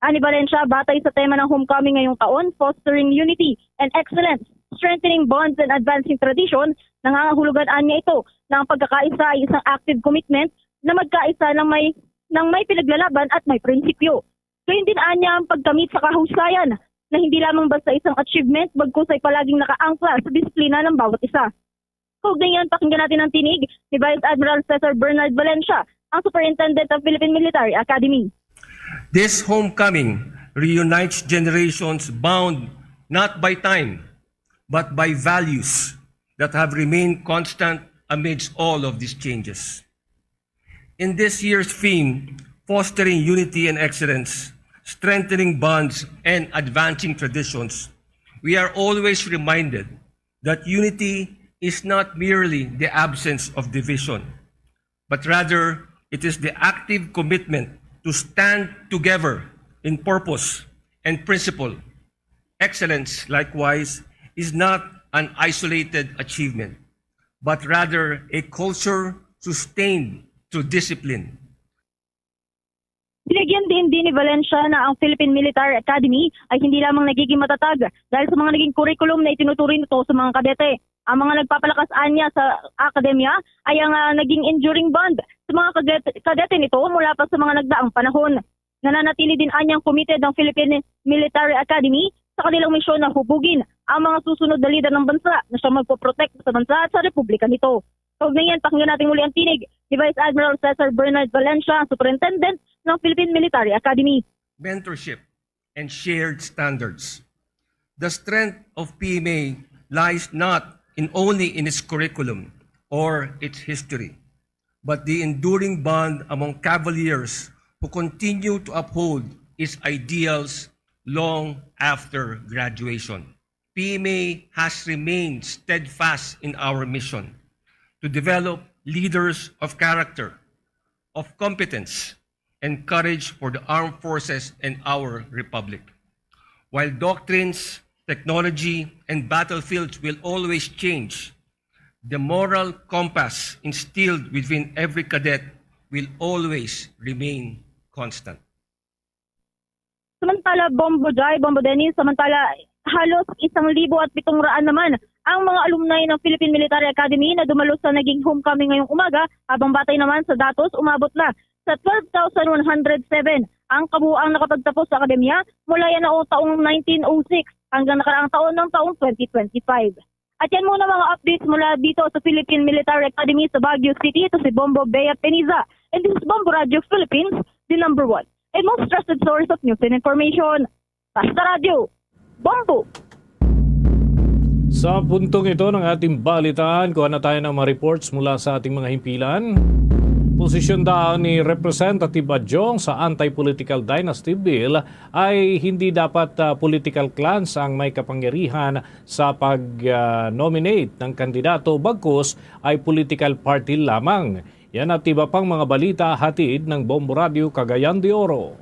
Ani Valencia, batay sa tema ng homecoming ngayong taon, Fostering Unity and Excellence, strengthening bonds and advancing tradition, nangangahulugan niya ito ng pagkakaisa ay isang active commitment na magkaisa ng may pinaglalaban at may prinsipyo. Gayun din anya ang pagkamit sa kahusayan na hindi lamang basta isang achievement bagkus ay palaging nakaangkla sa disiplina ng bawat isa. Kaugnay yan, pakinggan natin ang tinig ni Vice Admiral Cesar Bernard Valencia, ang Superintendent of Philippine Military Academy. This homecoming reunites generations bound not by time, but by values that have remained constant amidst all of these changes. In this year's theme, fostering unity and excellence, strengthening bonds, and advancing traditions, we are always reminded that unity is not merely the absence of division, but rather it is the active commitment to stand together in purpose and principle. Excellence, likewise, is not an isolated achievement, but rather a culture sustained through discipline. Binigyan din ni Valencia na ang Philippine Military Academy ay hindi lamang nagiging matatag dahil sa mga naging curriculum na itinuturing nito sa mga kadete. Ang mga nagpapalakas niya sa akademya ay ang naging enduring bond sa mga kadete nito mula pa sa mga nagdaang panahon. Nananatili din anyang committed ng Philippine Military Academy sa kanilang misyon na hubugin ang mga susunod na lider ng bansa na siyang magpoprotect sa bansa at sa republika nito. Kaugnay yan, pakinggan natin muli ang tinig ni Vice Admiral Cesar Bernard Valencia, Superintendent ng Philippine Military Academy. Mentorship and shared standards. The strength of PMA lies not only in its curriculum or its history, but the enduring bond among cavaliers who continue to uphold its ideals long after graduation. PMA has remained steadfast in our mission to develop leaders of character, of competence, and courage for the armed forces and our republic. While doctrines, technology, and battlefields will always change, the moral compass instilled within every cadet will always remain constant. Samantala, Bombo Dennis, halos 1,700 naman ang mga alumni ng Philippine Military Academy na dumalo sa naging homecoming ngayong umaga, habang batay naman sa datos umabot na sa 12,107 ang kabuuang nakapagtapos sa akademya mula yan noong taong 1906 hanggang nakaraang taon ng taong 2025. At yan muna mga updates mula dito sa Philippine Military Academy sa Baguio City. Ito si Bombo Bea Peniza, and this is Bombo Radio Philippines, the #1 and most trusted source of news and information. Basta Radio, Bombo! Sa puntong ito ng ating balitaan, kuha na tayo ng mga reports mula sa ating mga himpilan. Posisyon daw ni Representative Adjong sa Anti-Political Dynasty Bill ay hindi dapat political clans ang may kapangyarihan sa pag-nominate ng kandidato, bagkus ay political party lamang. Yan at iba pang mga balita hatid ng Bombo Radio Cagayan de Oro.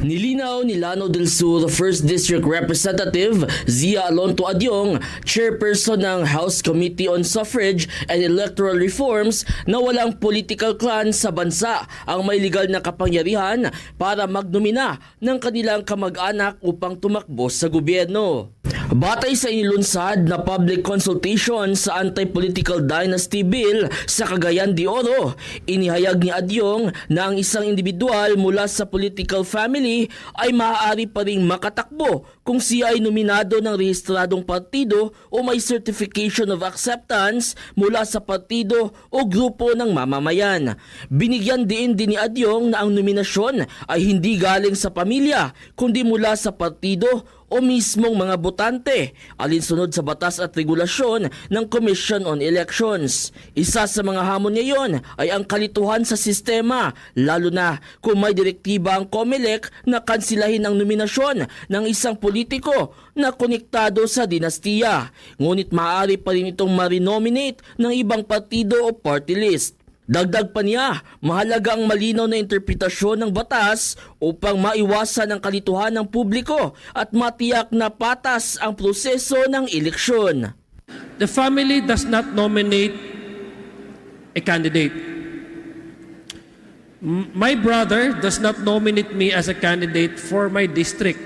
Nilinaw ni Lanao del Sur 1st District Representative Zia Alonto Adyong, chairperson ng House Committee on Suffrage and Electoral Reforms, na walang political clan sa bansa ang may legal na kapangyarihan para magnomina ng kanilang kamag-anak upang tumakbo sa gobyerno. Batay sa inilunsad na public consultation sa Anti-Political Dynasty Bill sa Cagayan de Oro, inihayag ni Adyong na ang isang individual mula sa political family ay maaari pa ring makatakbo kung siya ay nominado ng rehistradong partido o may certification of acceptance mula sa partido o grupo ng mamamayan. Binigyan din ni Adyong na ang nominasyon ay hindi galing sa pamilya kundi mula sa partido o mismong mga botante, alinsunod sa batas at regulasyon ng Commission on Elections. Isa sa mga hamon ngayon ay ang kalituhan sa sistema, lalo na kung may direktiba ang COMELEC na kansilahin ang nominasyon ng isang politiko na konektado sa dinastiya. Ngunit maaari pa rin itong marinominate ng ibang partido o party list. Dagdag pa niya, mahalaga ang malinaw na interpretasyon ng batas upang maiwasan ang kalituhan ng publiko at matiyak na patas ang proseso ng eleksyon. The family does not nominate a candidate. My brother does not nominate me as a candidate for my district.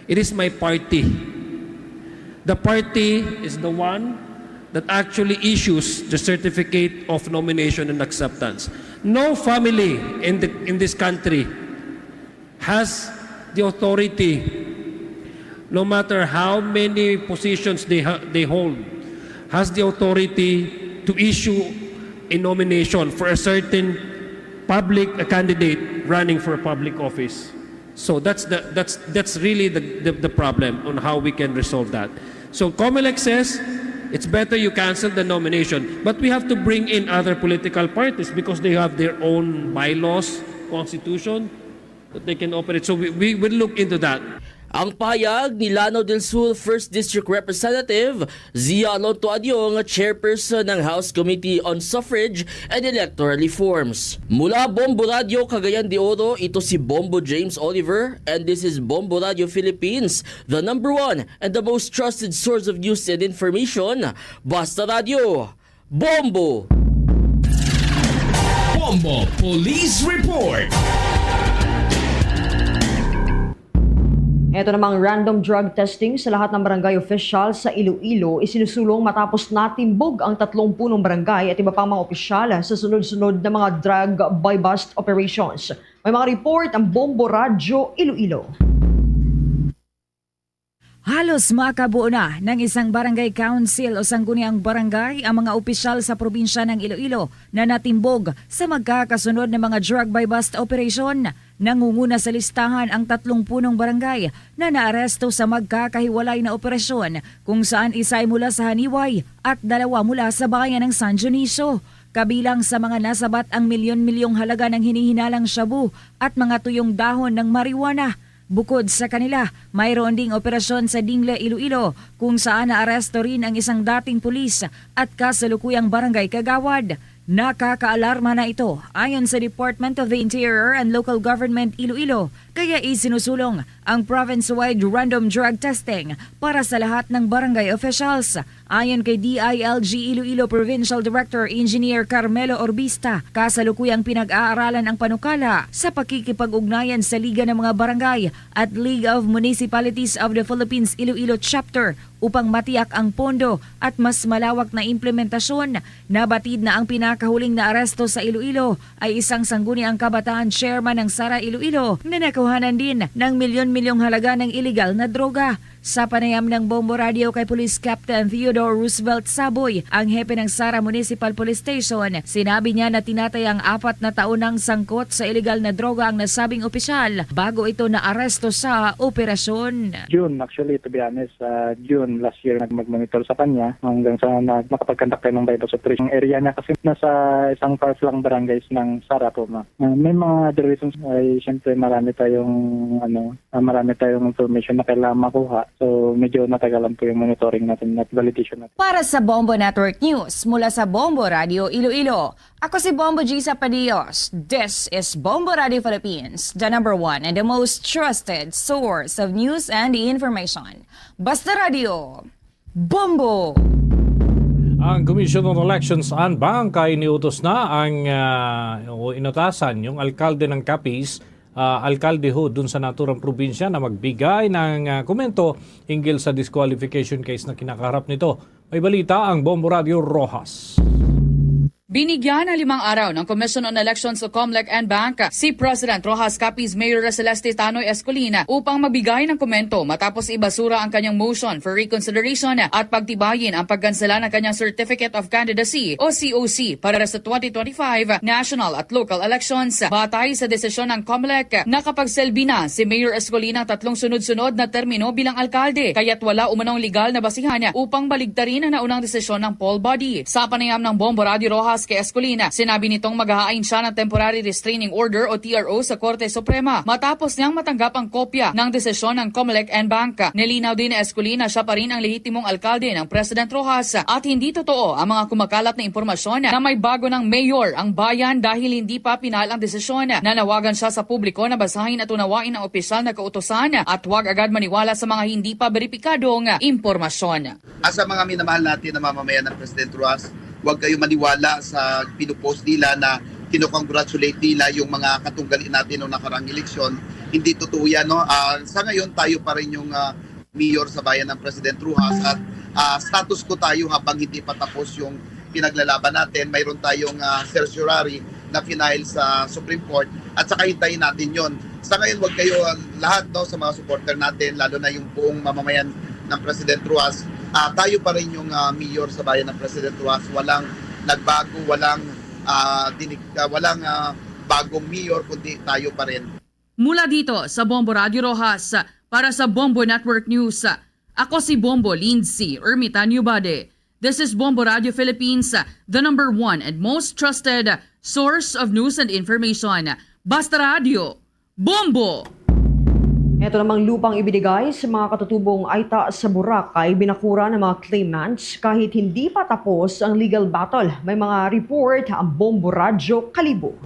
It is my party The party is the one that actually issues the certificate of nomination and acceptance. No family in this country has the authority, no matter how many positions they hold, has the authority to issue a nomination for a certain a candidate running for a public office. So that's really the problem on how we can resolve that. So COMELEC says it's better you cancel the nomination, but we have to bring in other political parties because they have their own bylaws, constitution that they can operate. So we will look into that. Ang payag ni Lanao del Sur 1st District Representative Zia Alonto Adyong, chairperson ng House Committee on Suffrage and Electoral Reforms. Mula Bombo Radio, Cagayan de Oro, ito si Bombo James Oliver, and this is Bombo Radio Philippines, the #1 and the most trusted source of news and information. Basta Radio, Bombo! Bombo Police Report. Ito namang random drug testing sa lahat ng barangay official sa Iloilo isinusulong matapos natimbog ang 30 punong barangay at iba pang mga opisyal sa sunod-sunod na mga drug buy-bust operations. May mga report ang Bombo Radio Iloilo. Halos makabuo na ng isang barangay council o sangguniang barangay ang mga opisyal sa probinsya ng Iloilo na natimbog sa magkakasunod na mga drug buy-bust operation. Nangunguna sa listahan ang 30 punong barangay na naaresto sa magkakahiwalay na operasyon kung saan isa ay mula sa Haniway at 2 mula sa bayan ng San Dionisio. Kabilang sa mga nasabat ang milyon-milyong halaga ng hinihinalang shabu at mga tuyong dahon ng marijuana. Bukod sa kanila, mayroon ding operasyon sa Dingle, Iloilo kung saan naaresto rin ang isang dating pulis at kasalukuyang barangay kagawad. Nakakaalarma na ito ayon sa Department of the Interior and Local Government Iloilo, kaya isinusulong ang province-wide random drug testing para sa lahat ng barangay officials. Ayon kay DILG Iloilo Provincial Director Engineer Carmelo Orbista, kasalukuyang pinag-aaralan ang panukala sa pakikipag-ugnayan sa Liga ng mga Barangay at League of Municipalities of the Philippines Iloilo Chapter upang matiyak ang pondo at mas malawak na implementasyon. Nabatid na ang pinakahuling na aresto sa Iloilo ay isang sangguniang kabataan chairman ng Sara Iloilo na nakuhanan din ng milyon-milyong halaga ng iligal na droga. Sa panayam ng Bombo Radio kay Police Captain Theodore Roosevelt Saboy, ang hepe ng Sara Municipal Police Station, sinabi niya na tinatayang 4 na taon ng sangkot sa iligal na droga ang nasabing opisyal bago ito naaresto sa operasyon. June, actually, to be honest, June last year mag-monitor sa kanya hanggang sa nakapag-conduct tayo ng bypass operation. Ang area niya kasi nasa isang far lang barangays ng Sara po. May mga other reasons ay siyempre marami tayong information na kailangan makuha. So medyo natagalan po yung monitoring natin at validation natin. Para sa Bombo Network News, mula sa Bombo Radio Iloilo, ako si Bombo G. Zapadios. This is Bombo Radio Philippines, the #1 and the most trusted source of news and information. Basta Radio, Bombo! Ang Commission on Elections and Bank ay iniutos na ang inutasan yung alkalde ng Capiz, alkaldeho dun sa naturang probinsya na magbigay ng komento hinggil sa disqualification case na kinakaharap nito. May balita ang Bombo Radio Rojas. Binigyan ng 5 araw ng Commission on Elections o COMELEC and Bank si President Rojas Capiz Mayor Celeste Tanoy Escolina upang magbigay ng komento matapos ibasura ang kanyang motion for reconsideration at pagtibayin ang pagkansela ng kanyang Certificate of Candidacy o COC para sa 2025 national at local elections. Batay sa desisyon ng COMELEC, nakapagselbi na si Mayor Escolina 3 sunod-sunod na termino bilang alkalde, kaya't wala umanong legal na basihan upang baligtarin ang naunang desisyon ng poll body. Sa panayam ng Bombo Radio Rojas kay Escolina, sinabi nitong maghahain siya ng Temporary Restraining Order o TRO sa Korte Suprema matapos niyang matanggap ang kopya ng desisyon ng COMELEC and Bank. Nilinaw din ni Escolina siya pa rin ang lehitimong alkalde ng President Rojas at hindi totoo ang mga kumakalat na impormasyon na may bago ng mayor ang bayan dahil hindi pa pinal ang desisyon. Nanawagan siya sa publiko na basahin at unawain ang opisyal na kautusan at huwag agad maniwala sa mga hindi pa beripikadong impormasyon. Sa mga minamahal natin na mamamayan ng President Rojas, huwag kayo maniwala sa pinupost nila na kinukongratulate nila yung mga katunggali natin noong nakarang eleksyon. Hindi totoo yan. No? Sa ngayon, tayo pa rin yung mayor sa bayan ng President Rojas at status quo tayo habang hindi pa tapos yung pinaglalaban natin. Mayroon tayong certiorari na final sa Supreme Court at saka hintayin natin yon. Sa ngayon, wag kayo lahat sa mga supporter natin, lalo na yung buong mamamayan ng President Rojas. Tayo pa rin yung mayor sa bayan ng President Rojas. Walang nagbago, walang bagong mayor, kundi tayo pa rin. Mula dito sa Bombo Radio Rojas, para sa Bombo Network News, ako si Bombo Lindsay Ermitan Yubade. This is Bombo Radio Philippines, the #1 and most trusted source of news and information. Basta Radio, Bombo! Ito namang lupang ibinigay sa mga katutubong Aita sa Boracay, binakura ng mga claimants kahit hindi pa tapos ang legal battle. May mga report ang Bombo Radio Kalibo.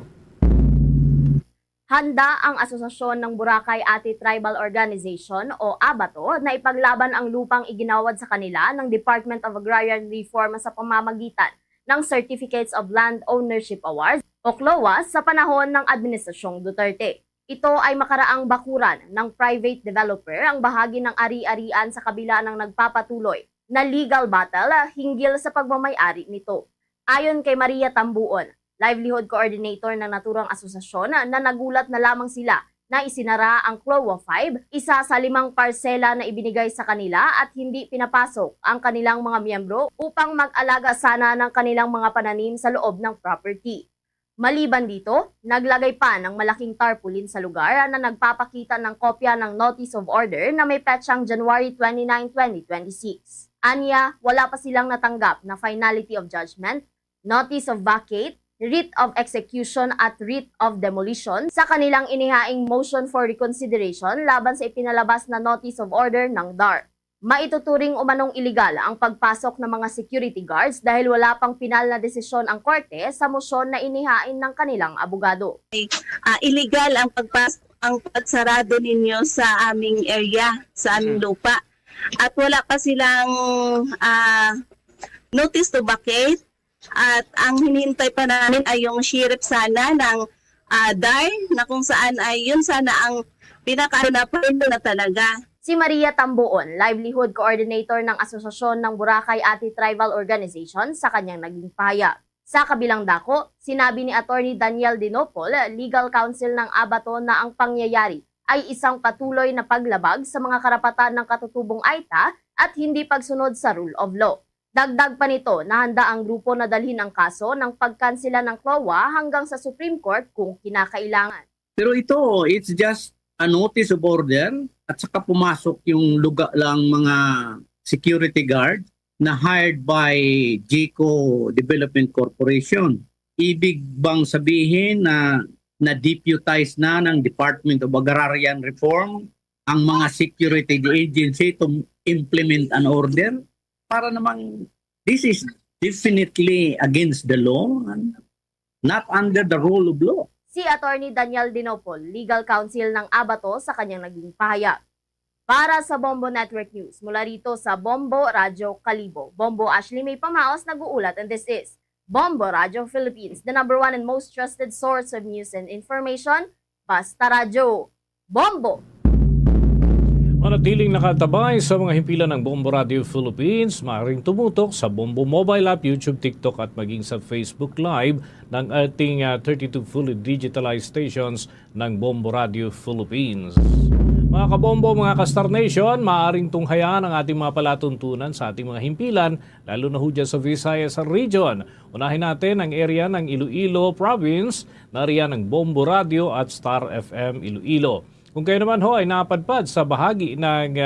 Handa ang Asosasyon ng Boracay Ati Tribal Organization o ABATO na ipaglaban ang lupang iginawad sa kanila ng Department of Agrarian Reform sa pamamagitan ng Certificates of Land Ownership Awards o CLOA sa panahon ng Administrasyong Duterte. Ito ay makaraang bakuran ng private developer ang bahagi ng ari-arian sa kabila ng nagpapatuloy na legal battle hinggil sa pagmamay-ari nito. Ayon kay Maria Tambuon, livelihood coordinator ng naturang asosasyon, na nagulat na lamang sila na isinara ang CLOA 5, isa sa 5 parsela na ibinigay sa kanila at hindi pinapasok ang kanilang mga miyembro upang mag-alaga sana ng kanilang mga pananim sa loob ng property. Maliban dito, naglagay pa ng malaking tarpaulin sa lugar na nagpapakita ng kopya ng Notice of Order na may petsang January 29, 2026. Anya, wala pa silang natanggap na finality of judgment, notice of vacate, writ of execution at writ of demolition sa kanilang inihaing motion for reconsideration laban sa ipinalabas na notice of order ng DAR. Maituturing umanong iligal ang pagpasok ng mga security guards dahil wala pang pinal na desisyon ang korte sa motion na inihain ng kanilang abogado. Illegal ang pagsarado ninyo sa aming area, sa aming lupa. At wala pa silang notice to vacate. At ang hinihintay pa namin ay yung sheriff sana ng DAR na kung saan ay yun sana ang pinaka-na-pwede na talaga. Si Maria Tambuon, livelihood coordinator ng Asosasyon ng Boracay Ati Tribal Organization, sa kanyang naging pahayag. Sa kabilang dako, sinabi ni Attorney Daniel Dinopol, legal counsel ng ABATO, na ang pangyayari ay isang patuloy na paglabag sa mga karapatan ng katutubong Aita at hindi pagsunod sa rule of law. Dagdag pa nito na handa ang grupo na dalhin ang kaso ng pagkansela ng CLOA hanggang sa Supreme Court kung kinakailangan. Pero ito, it's just a notice of order at saka pumasok yung lugar lang mga security guard na hired by GECO Development Corporation. Ibig bang sabihin na na-deputize na ng Department of Agrarian Reform ang mga security agency to implement an order? Para namang this is definitely against the law and not under the rule of law. Si Attorney Daniel Dinopol, legal counsel ng ABATO, sa kanyang naging pahayag. Para sa Bombo Network News, mula rito sa Bombo Radio Kalibo, Bombo Ashley May Pamaos nag-uulat, and this is Bombo Radio Philippines, the #1 and most trusted source of news and information. Basta Radio, Bombo! Manatiling nakatabay sa mga himpilan ng Bombo Radio Philippines, maaaring tumutok sa Bombo Mobile App, YouTube, TikTok at maging sa Facebook Live ng ating 32 fully digitalized stations ng Bombo Radio Philippines. Mga kabombo, mga ka-Star Nation, maaaring tunghayaan ang ating mga palatuntunan sa ating mga himpilan, lalo na ho dyan sa Visayas region. Unahin natin ang area ng Iloilo Province, nariyan ng Bombo Radio at Star FM Iloilo. Kung kayo naman ho ay napadpad sa bahagi ng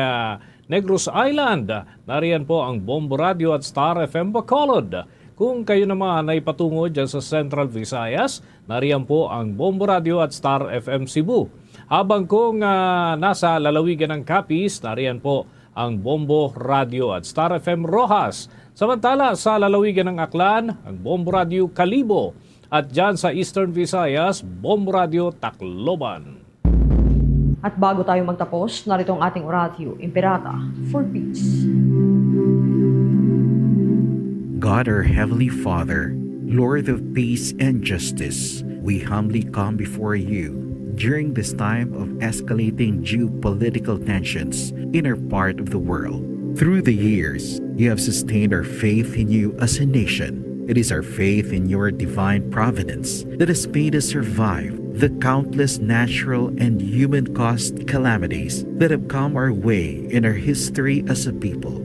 Negros Island, nariyan po ang Bombo Radio at Star FM Bacolod. Kung kayo naman ay patungo dyan sa Central Visayas, nariyan po ang Bombo Radio at Star FM Cebu. Habang kung nasa lalawigan ng Capiz, nariyan po ang Bombo Radio at Star FM Rojas. Samantala sa lalawigan ng Aklan, ang Bombo Radio Kalibo. At dyan sa Eastern Visayas, Bombo Radio Tacloban. At bago tayo magtapos, narito ang ating oratio, Imperata, for peace. God, our Heavenly Father, Lord of peace and justice, we humbly come before you, during this time of escalating geopolitical tensions in our part of the world. Through the years, you have sustained our faith in you as a nation. It is our faith in your divine providence that has made us survive the countless natural and human-caused calamities that have come our way in our history as a people.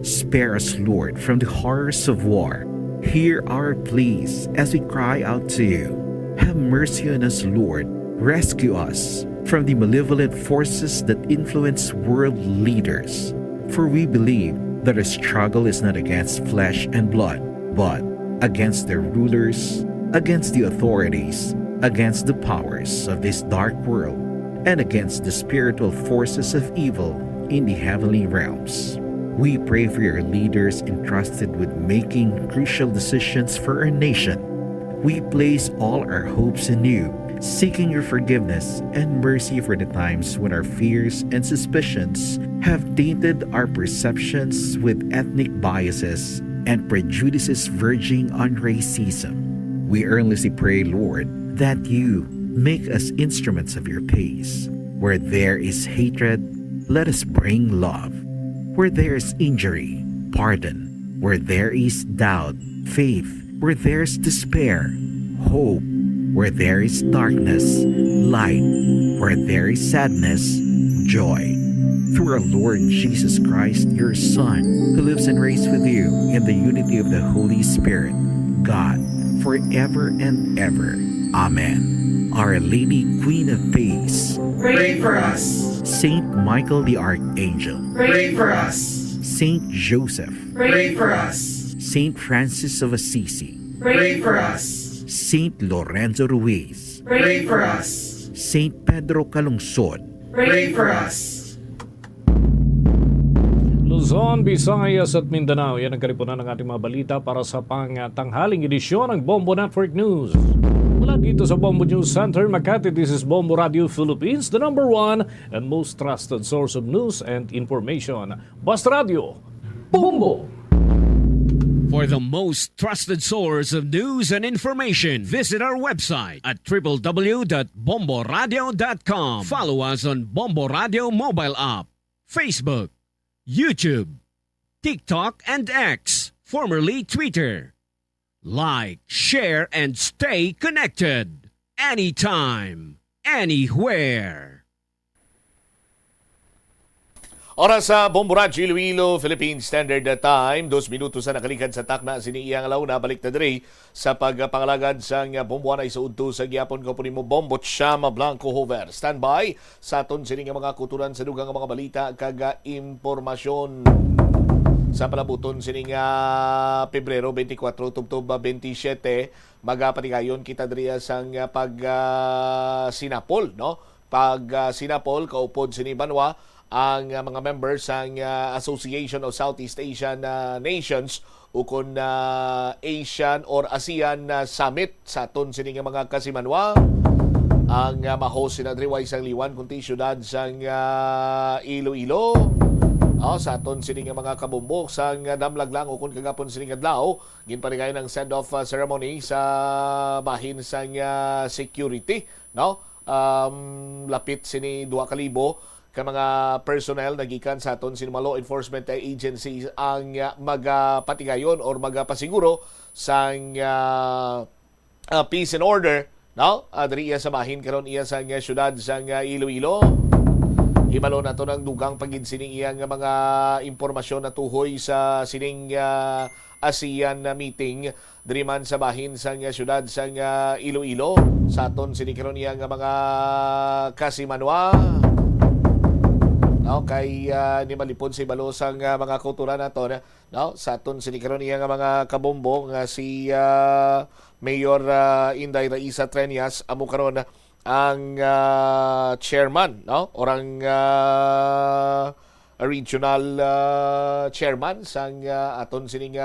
Spare us, Lord, from the horrors of war. Hear our pleas as we cry out to you. Have mercy on us, Lord. Rescue us from the malevolent forces that influence world leaders. For we believe that our struggle is not against flesh and blood, but against the rulers, against the authorities, against the powers of this dark world, and against the spiritual forces of evil in the heavenly realms. We pray for your leaders entrusted with making crucial decisions for our nation. We place all our hopes in you, seeking your forgiveness and mercy for the times when our fears and suspicions have tainted our perceptions with ethnic biases and prejudices verging on racism. We earnestly pray, Lord, that you make us instruments of your peace. Where there is hatred, let us bring love. Where there is injury, pardon. Where there is doubt, faith. Where there is despair, hope. Where there is darkness, light. Where there is sadness, joy. Through our Lord Jesus Christ, your Son, who lives and reigns with you in the unity of the Holy Spirit, God, forever and ever. Amen. Our Lady, Queen of Peace, Pray for us. Saint Michael the Archangel, Pray for us. Saint Joseph, Pray for us. Saint Francis of Assisi, Pray for us. Saint Lorenzo Ruiz, Pray for us. Saint Pedro Calungsod, Pray for us. Luzon, Visayas at Mindanao. Yan ang karipunan ng ating mga balita para sa pang-tanghaling edisyon ng Bombo Network News. Mula dito sa Bombo News Center, Makati, this is Bombo Radio Philippines, the #1 and most trusted source of news and information. Basta Radio, Bombo! For the most trusted source of news and information, visit our website at www.bomboradio.com. Follow us on Bombo Radio mobile app, Facebook, YouTube, TikTok, and X, formerly Twitter. Like, share, and stay connected. Anytime, anywhere. Oras sa Bombo Radio Iloilo, Philippine Standard Time. 2 minutos na nakalikan sa takna siniyang alaw na balik na diri sa pagpangalagad sa bombuan ay suudto sa gyapon ko po nimo Bombo Chama Blanco Hover. Standby sa aton sining mga kuturan sa dugang mga balita kag impormasyon. Sa palabuton sining Pebrero 24 tubtob 27 magapatigayon kita diri sa pag sinapol, no? Pag sinapol kaupod sini Banwa ang mga members ng Association of Southeast Asian Nations ukon Asian or ASEAN Summit sa aton sining mga kasimanwa. Ang ma-host sina Driway sang liwan kunti syudad sang Iloilo. Sa aton sining mga kabumbok sang damlaglang ukon kagapon sining adlaw ginparigayon ng send-off ceremony sa bahin sang security, no? Lapit sini 2,000 ka mga personnel nagikan sa aton sinuma law enforcement agencies ang magapatigayon or magapasiguro sa peace and order, no? Diri iya sa bahin karon iya sa syudad sa Iloilo. Hibalo na to ng dugang pagid sining iyang mga impormasyon na tuhoy sa sining ASEAN meeting diri man sa bahin sa syudad sa Iloilo. Sa aton sining karon iyang mga kasimanwa. No, kay ni malipod si balosang mga kultura nato, no? Sa aton sinikaron iya nga mga kabombong si Mayor Inday Raisa Treñas amo karon ang chairman, no? Orang regional chairman sang aton sining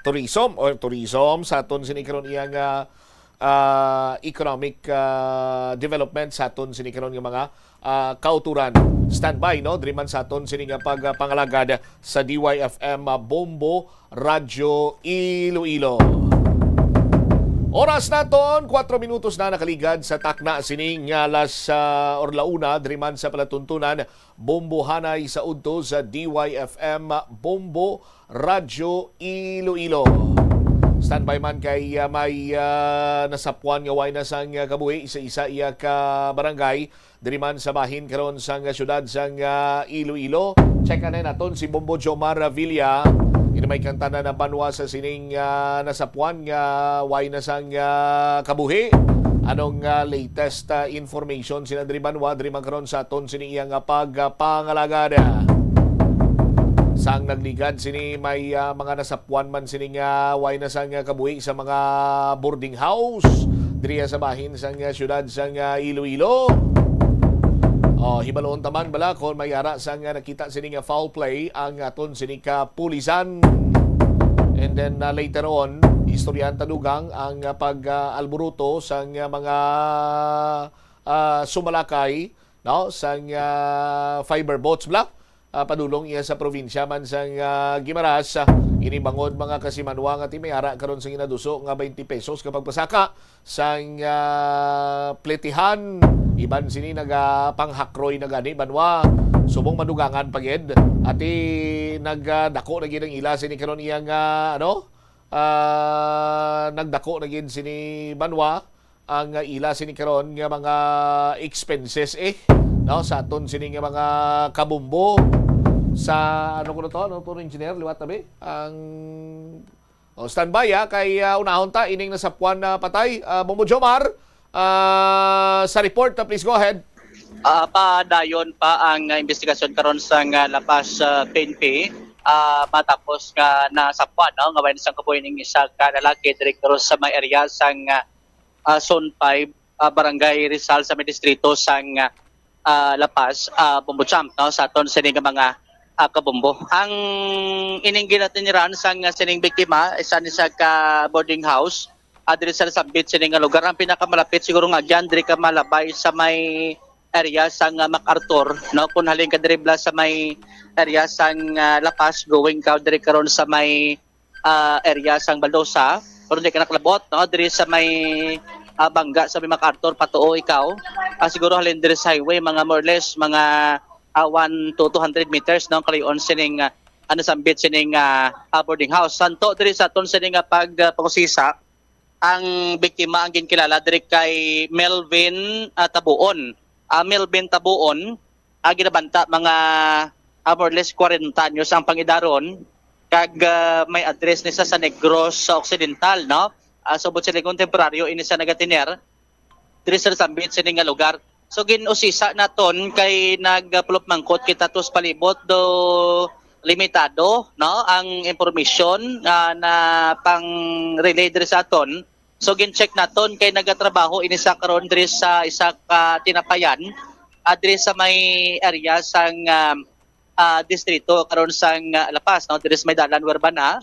tourism sa aton sinikaron iya nga economic development sa aton sinikaron nga mga kauturan. Standby, no? Driman sa aton sining pagpangalagad sa DYFM Bombo Radio Iloilo. Oras naton 4 minutos na nakaligad sa takna sining alas orlauna driman sa palatuntunan Bombo Hanay sa udto sa DYFM Bombo Radyo Iloilo. Standby man kay may nasapuan nga way na sang kabuhi isa-isa iya ka barangay diri man sa bahin karon sang syudad sang Iloilo. Check na naton si Bombo Jomar Villa. May kantana na banwa sa sining nasapuan nga way na sang kabuhi. Anong latest information sina diri banwa diri man karon sa aton sini iyang pagpangalagada. Sang nagligad sini may mga nasapuan man sini nga way na sang kabuhi sa mga boarding house diri sa bahin sang syudad sang Iloilo. Hibaloon taman bala kung may ara sang nakita sini nga foul play ang aton sini ka pulisan. And then later on, istoryahan tadugang ang pag-alburuto sang mga sumalakay no sang fiber boats bla. Padulong iya sa probinsya man sang Guimaras. Inibangod mga kasimanwa nga timayara karon sa ginaduso nga 20 pesos kapag pasaka sang pletihan. Iban sini panghakroy na gani banwa. Subong madugangan pagid. Ati nagdako na gid ang ila sini karon iyang nagdako na gid sini banwa ang ila sini karon nga mga expenses no sa aton sini nga mga kabumbo sa ano kuno to engineer liwat tabi ang standby kay unahon ta ining nasapuan na patay Bombo Jomar sa report please go ahead. Padayon pa ang investigasyon karon sa lapas PNP matapos nga nasapuan nga way sa kabuhi ning isa ka lalaki direktor sa may area sang Zone 5 Barangay Rizal sa may distrito sang Lapas Bombo Champ no sa aton sining mga kabumbo. Ang ininggil natin niran sang sining biktima isa ni sa ka boarding house diri sa Sambit sining lugar. Ang pinakamalapit siguro nga diyan diri ka malabay sa may area sang MacArthur no kun halin ka diri sa may area sang Lapas going ka diri karon sa may area sang Baldosa pero di ka nakalabot no diri sa may bangga sa may MacArthur patuo ikaw siguro halin diri sa highway mga more or less mga 1 to 200 meters no kalayon sining Sambit sining boarding house. Santo diri sa aton sining pagpakusisa ang biktima ang ginkilala diri kay Melvin Tabuon. Melvin Tabuon ginabanta mga more or less 40 anyos ang pangidaron kag may address ni sa Negros sa Occidental no. Subot sila kontemporaryo ini sa nagatiner diri sa Sambit sining lugar. So ginusisa naton kay nagpulop mangkot kita tos palibot do limitado no ang information na pang relay diri sa aton. So gin-check naton kay nagatrabaho ini sa karon diri sa isa ka tinapayan diri sa may area sang distrito karon sang Lapas no diri sa may dalan Urbana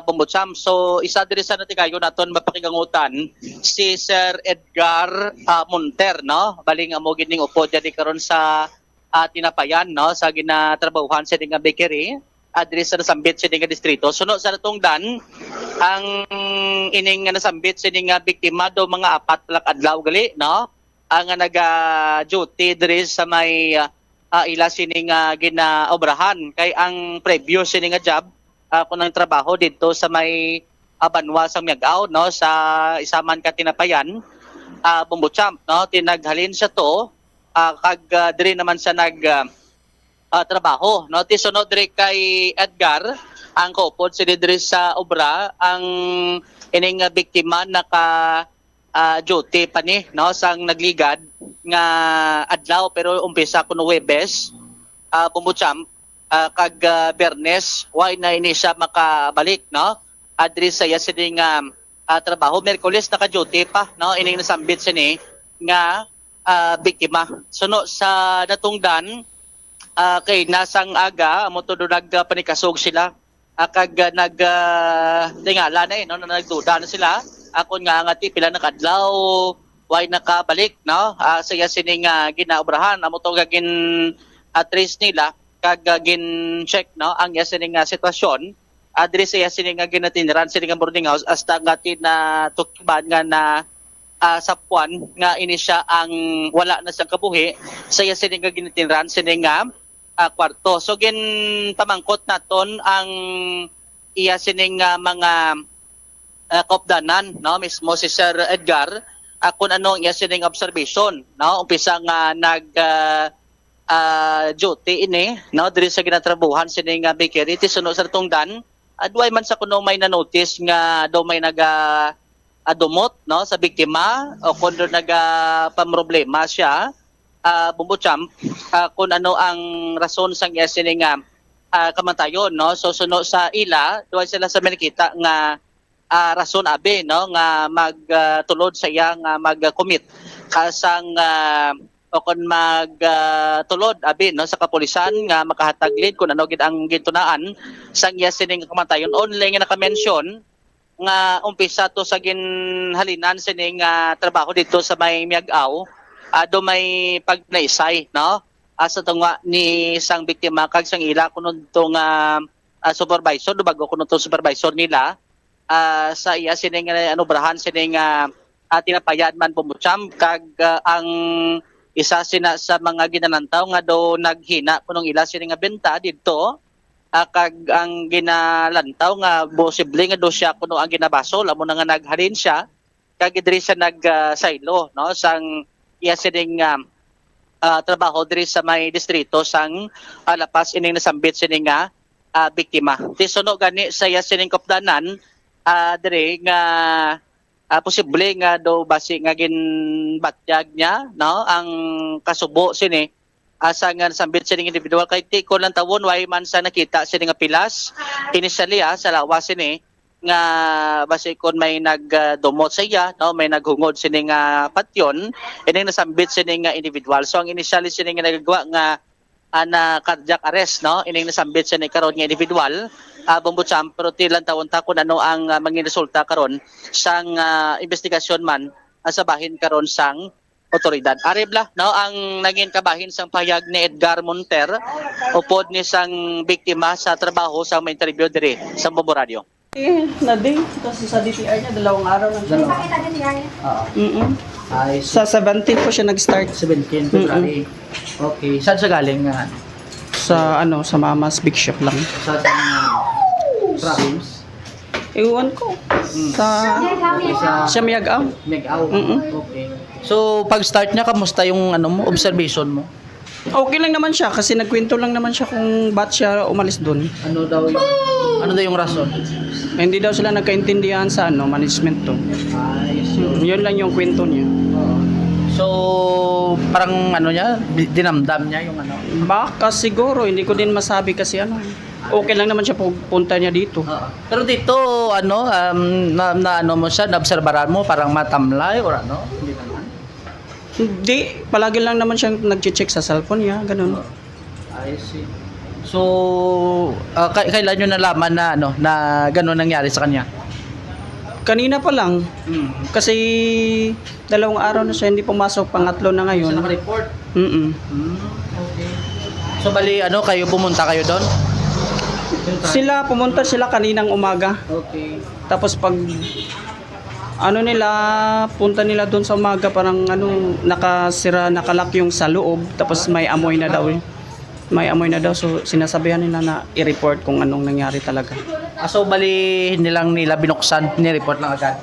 Bombo Champ. So isa diri sa natigayo naton mapakigangutan si Sir Edgar Monter no baling amo gining upo diri karon sa tinapayan no sa ginatrabahuhan sa dinga bakery diri sa Sambit sa dinga distrito. Suno sa natong dan ang ining nasambit sa dinga biktima do mga 4 lang adlaw gali no ang naga-duty diri sa may ila sining ginaobrahan kay ang previous sining job kunang trabaho dito sa may Banwa sa Miagaw no sa isaman ka tinapayan Bombo Champ no tinaghalin sa to kag diri naman sa nag trabaho no tisunod diri kay Edgar ang kaupod si diri sa obra ang ining biktima naka duty pa ni no sang nagligad nga adlaw pero umpisa kuno Huwebes Bombo Champ kag Bernes why na ini siya makabalik no adri sa sining trabaho Miyerkules naka-duty pa no ining nasambit sini nga biktima suno sa natungdan kay nasang aga amo todo nagpanikasog sila kag tingala na no nagduda na sila akon nga ngati pila nakadlaw why nakabalik no sa sining ginaobrahan amo to gagin trace nila kag gin check no ang sining sitwasyon diri sa iya sini nga ginatinran sini nga boarding house hasta nga tinatukiban nga na sa puan nga ini siya ang wala na siyang kabuhi sa iya sini nga ginatinran sini nga kwarto. So pamangkot naton ang iya sini nga mga kopdanan, no, mismo si Sir Edgar, kung anong iya sining observation, no, umpisa nga duty ini, no, diri sa ginatrabuhan sining bakery ti sunod sa tungdan, adway man sa kuno may na-notice nga daw may dumot, no, sa biktima o kuno pamroblema siya, bumbucham, kung ano ang rason sang iya sining kamatayon, no. So sunod sa ila, duway sila sa nakita nga rason abi, no, nga magtulod sa iya nga mag-commit kasang o kung magtulod abi, no, sa kapulisan nga makahataglit kung ano gid ang gintunaan sang iya sining kamatayon. Only nga naka-mention nga umpisa to sa ginhalinan sining trabaho dito sa may Miag-aw, do may pagnaisay, no, sa tunga ni sang biktima kag sang ila kuno tong supervisor, do bago kuno tong supervisor nila sa iya sining anubrahan sining tinapayaan man bumucham kag ang isa sina sa mga ginanantaw nga do naghina kunong ila sining benta didto, kag ang ginalantaw nga posible nga do siya kuno ang ginabasol amo na nga naghalin siya kag diri siya nagsaylo, no, sang iya sining trabaho diri sa may distrito sang lapas ining nasambit sining biktima. Tisuno gani sa iya sining kopdanan dire nga posible nga do basi nga ginbatyag niya, no, ang kasubo sini asa nga nasambit sining individual kay ti ko lang tawon way man sa nakita sini nga pilas initially sa lawas sini nga basi kon may nagdumot sa iya, no, may naghungod sini nga patyon ining nasambit sini nga individual. So ang initially sini nga nagagawa nga na cardiac arrest, no, ining nasambit sini karon nga individual bumbucham pero tilang taon ta kung ano ang maging resulta karon sang investigasyon man sa bahin karon sang otoridad. Aribla, no, ang naging kabahin sang pahayag ni Edgar Monter upod ni sang biktima sa trabaho sa may interview diri sa Bombo Radio. Na-date kasi sa DTR niya 2 araw lang siya. Sa 17 po siya nag-start. 17 February. Okay. Saan siya galing nga? Sa sa Mama's Big Shop lang. Sa province? Ewan ko. Sa Miag-aw. Miag-aw. Okay. So pag-start niya kamusta yung observation mo? Okay lang naman siya kasi nagkwento lang naman siya kung ba't siya umalis doon. Ano daw yung rason? Hindi daw sila nagkaintindihan sa management to. Yun lang yung kwento niya. So parang niya, dinamdam niya yung Baka siguro, hindi ko din masabi kasi okay lang naman siya punta niya dito. Pero dito mo siya, naobserbaran mo parang matamlay or hindi naman? Hindi, palagi lang naman siyang nag-check sa cellphone niya, ganun. I see. So kailan niyo nalaman na na ganun nangyari sa kanya? Kanina pa lang. Kasi 2 araw na siya hindi pumasok, pangatlo na ngayon. Siya naka-report? Okay. So bali kayo pumunta kayo doon? Pumunta sila kaninang umaga. Okay. Tapos pag punta nila doon sa umaga, parang nakasira, nakalak yung sa loob, tapos may amoy na daw. So sinasabihan nila na i-report kung anong nangyari talaga. So bali nilang nila binuksan, ni-report lang agad?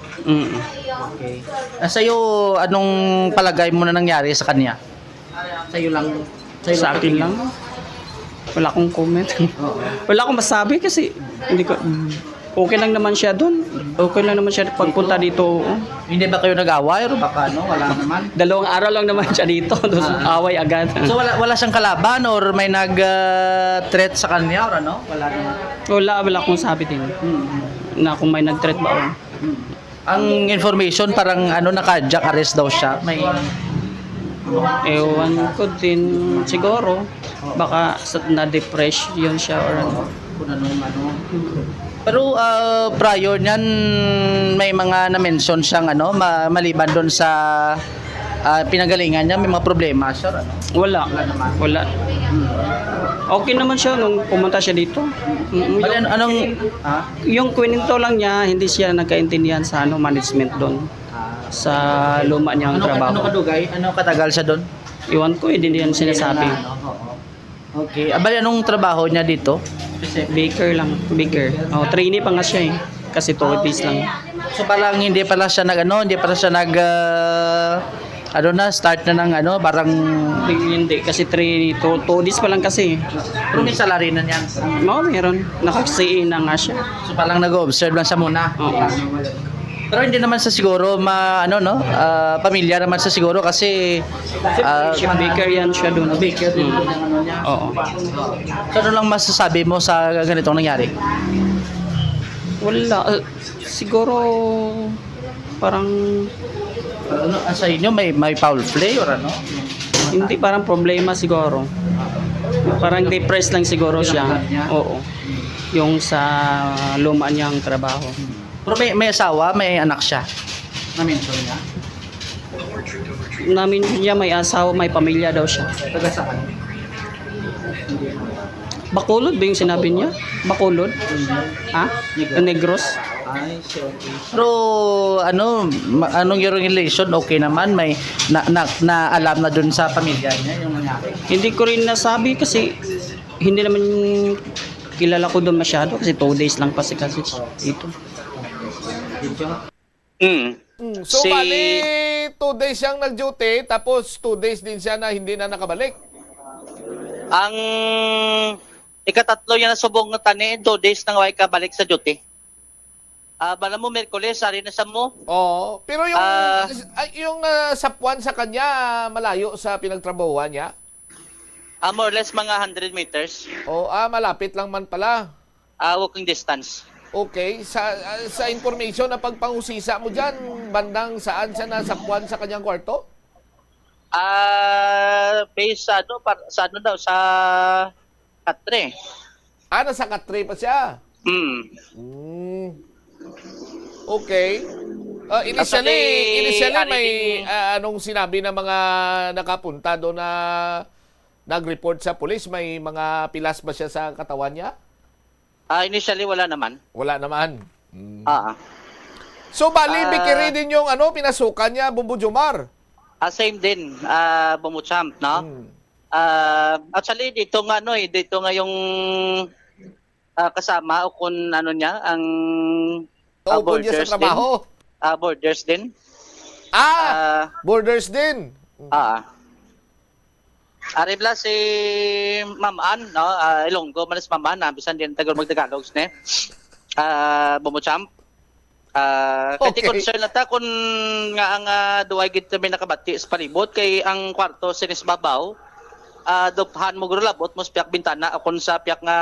Okay. Sa'yo, anong palagay mo na nangyari sa kanya? Sa'yo lang? Sa akin lang. Wala akong comment. Wala akong masabi kasi hindi ko... Okay lang naman siya doon. Okay lang naman siya pagpunta dito. Hindi ba kayo nag-away o baka wala naman? 2 araw lang naman siya dito. Away agad. So wala siyang kalaban or may nag-threat sa kanya or Wala naman? Wala akong sabi din. Na kung may nag-threat ba o. Ang information parang naka-cardiac arrest daw siya. May... Ewan ko din siguro. Baka na-depress yun siya or kung Pero prior niyan may mga na-mention siyang maliban doon sa pinagalingan niya, may mga problema siya. Wala naman. Wala. Okay naman siya nung pumunta siya dito. Bali, anong Yung kwento lang niya, hindi siya nagkaintindihan sa management doon. Sa luma niyang trabaho. ano kadugay? Ano katagal siya doon? Iwan ko, hindi yan sinasabi. Okay. Bali, anong trabaho niya dito? Baker lang, baker. Oh, trainee pa nga siya eh. Kasi 2 days lang. So parang hindi pala siya hindi pala siya start na ng parang Hindi, kasi 2 days pa lang kasi. pero may salary na niyan. Oo, meron. Nakasiin na nga siya. So parang nag-observe lang siya muna. Oo. Pero hindi naman sa siguro pamilya naman sa siguro kasi Baker yan siya doon. baker din Mm. yung ano niya. Oo. So ano lang masasabi mo sa ganitong nangyari? Wala. Siguro parang Sa inyo may foul play or ano? hindi, parang problema siguro. Parang depressed lang siguro siya. Oo. Yung sa luma niyang trabaho. Pero may asawa, may anak siya. Na-mention niya. Namin niya may asawa, may pamilya daw siya. Taga saan? Bacolod ba yung sinabi niya? Bacolod? Ha? Negros? Ay, okay. Pero anong yung relation? Okay naman, may na alam na dun sa pamilya niya yung nangyari. Hindi ko rin nasabi kasi hindi naman kilala ko doon masyado kasi 2 days lang kasi ito. So, bali, 2 days siyang nag-duty, tapos 2 days din siya na hindi na nakabalik. Ang ikatatlo yan na subong nga tani, 2 days nang way ka balik sa duty. Bala mo, Merkules, ari na sa mo. Oo. Pero yung sapuan sa kanya, malayo sa pinagtrabahuan niya? More or less mga 100 meters. Malapit lang man pala. Walking distance. Okay. Sa information na pagpangusisa mo dyan, bandang saan siya nasapuan sa kanyang kwarto? Based sa Katre. Nasa Katre pa siya? Okay. Initially may anong sinabi ng mga nakapunta doon na nag-report sa pulis? May mga pilas ba siya sa katawan niya? Initially wala naman. Wala naman. So bali bikiri din yung pinasukan niya, Bumbu Jomar. Same din, Bumuchamp, no? Actually dito nga yung kasama o kung niya ang borders sa trabaho. Borders din. Borders din. Aribla si Ma'am Ann, no? Ilonggo manas Ma'am Ann, bisan din tagal magtagalog ne. Bumuchamp. Kati concern na ta kung nga ang duway gid may nakabati sa palibot kay ang kwarto sinis babaw. Duphan mo gurulabot mo sa piyak bintana akon sa piyak nga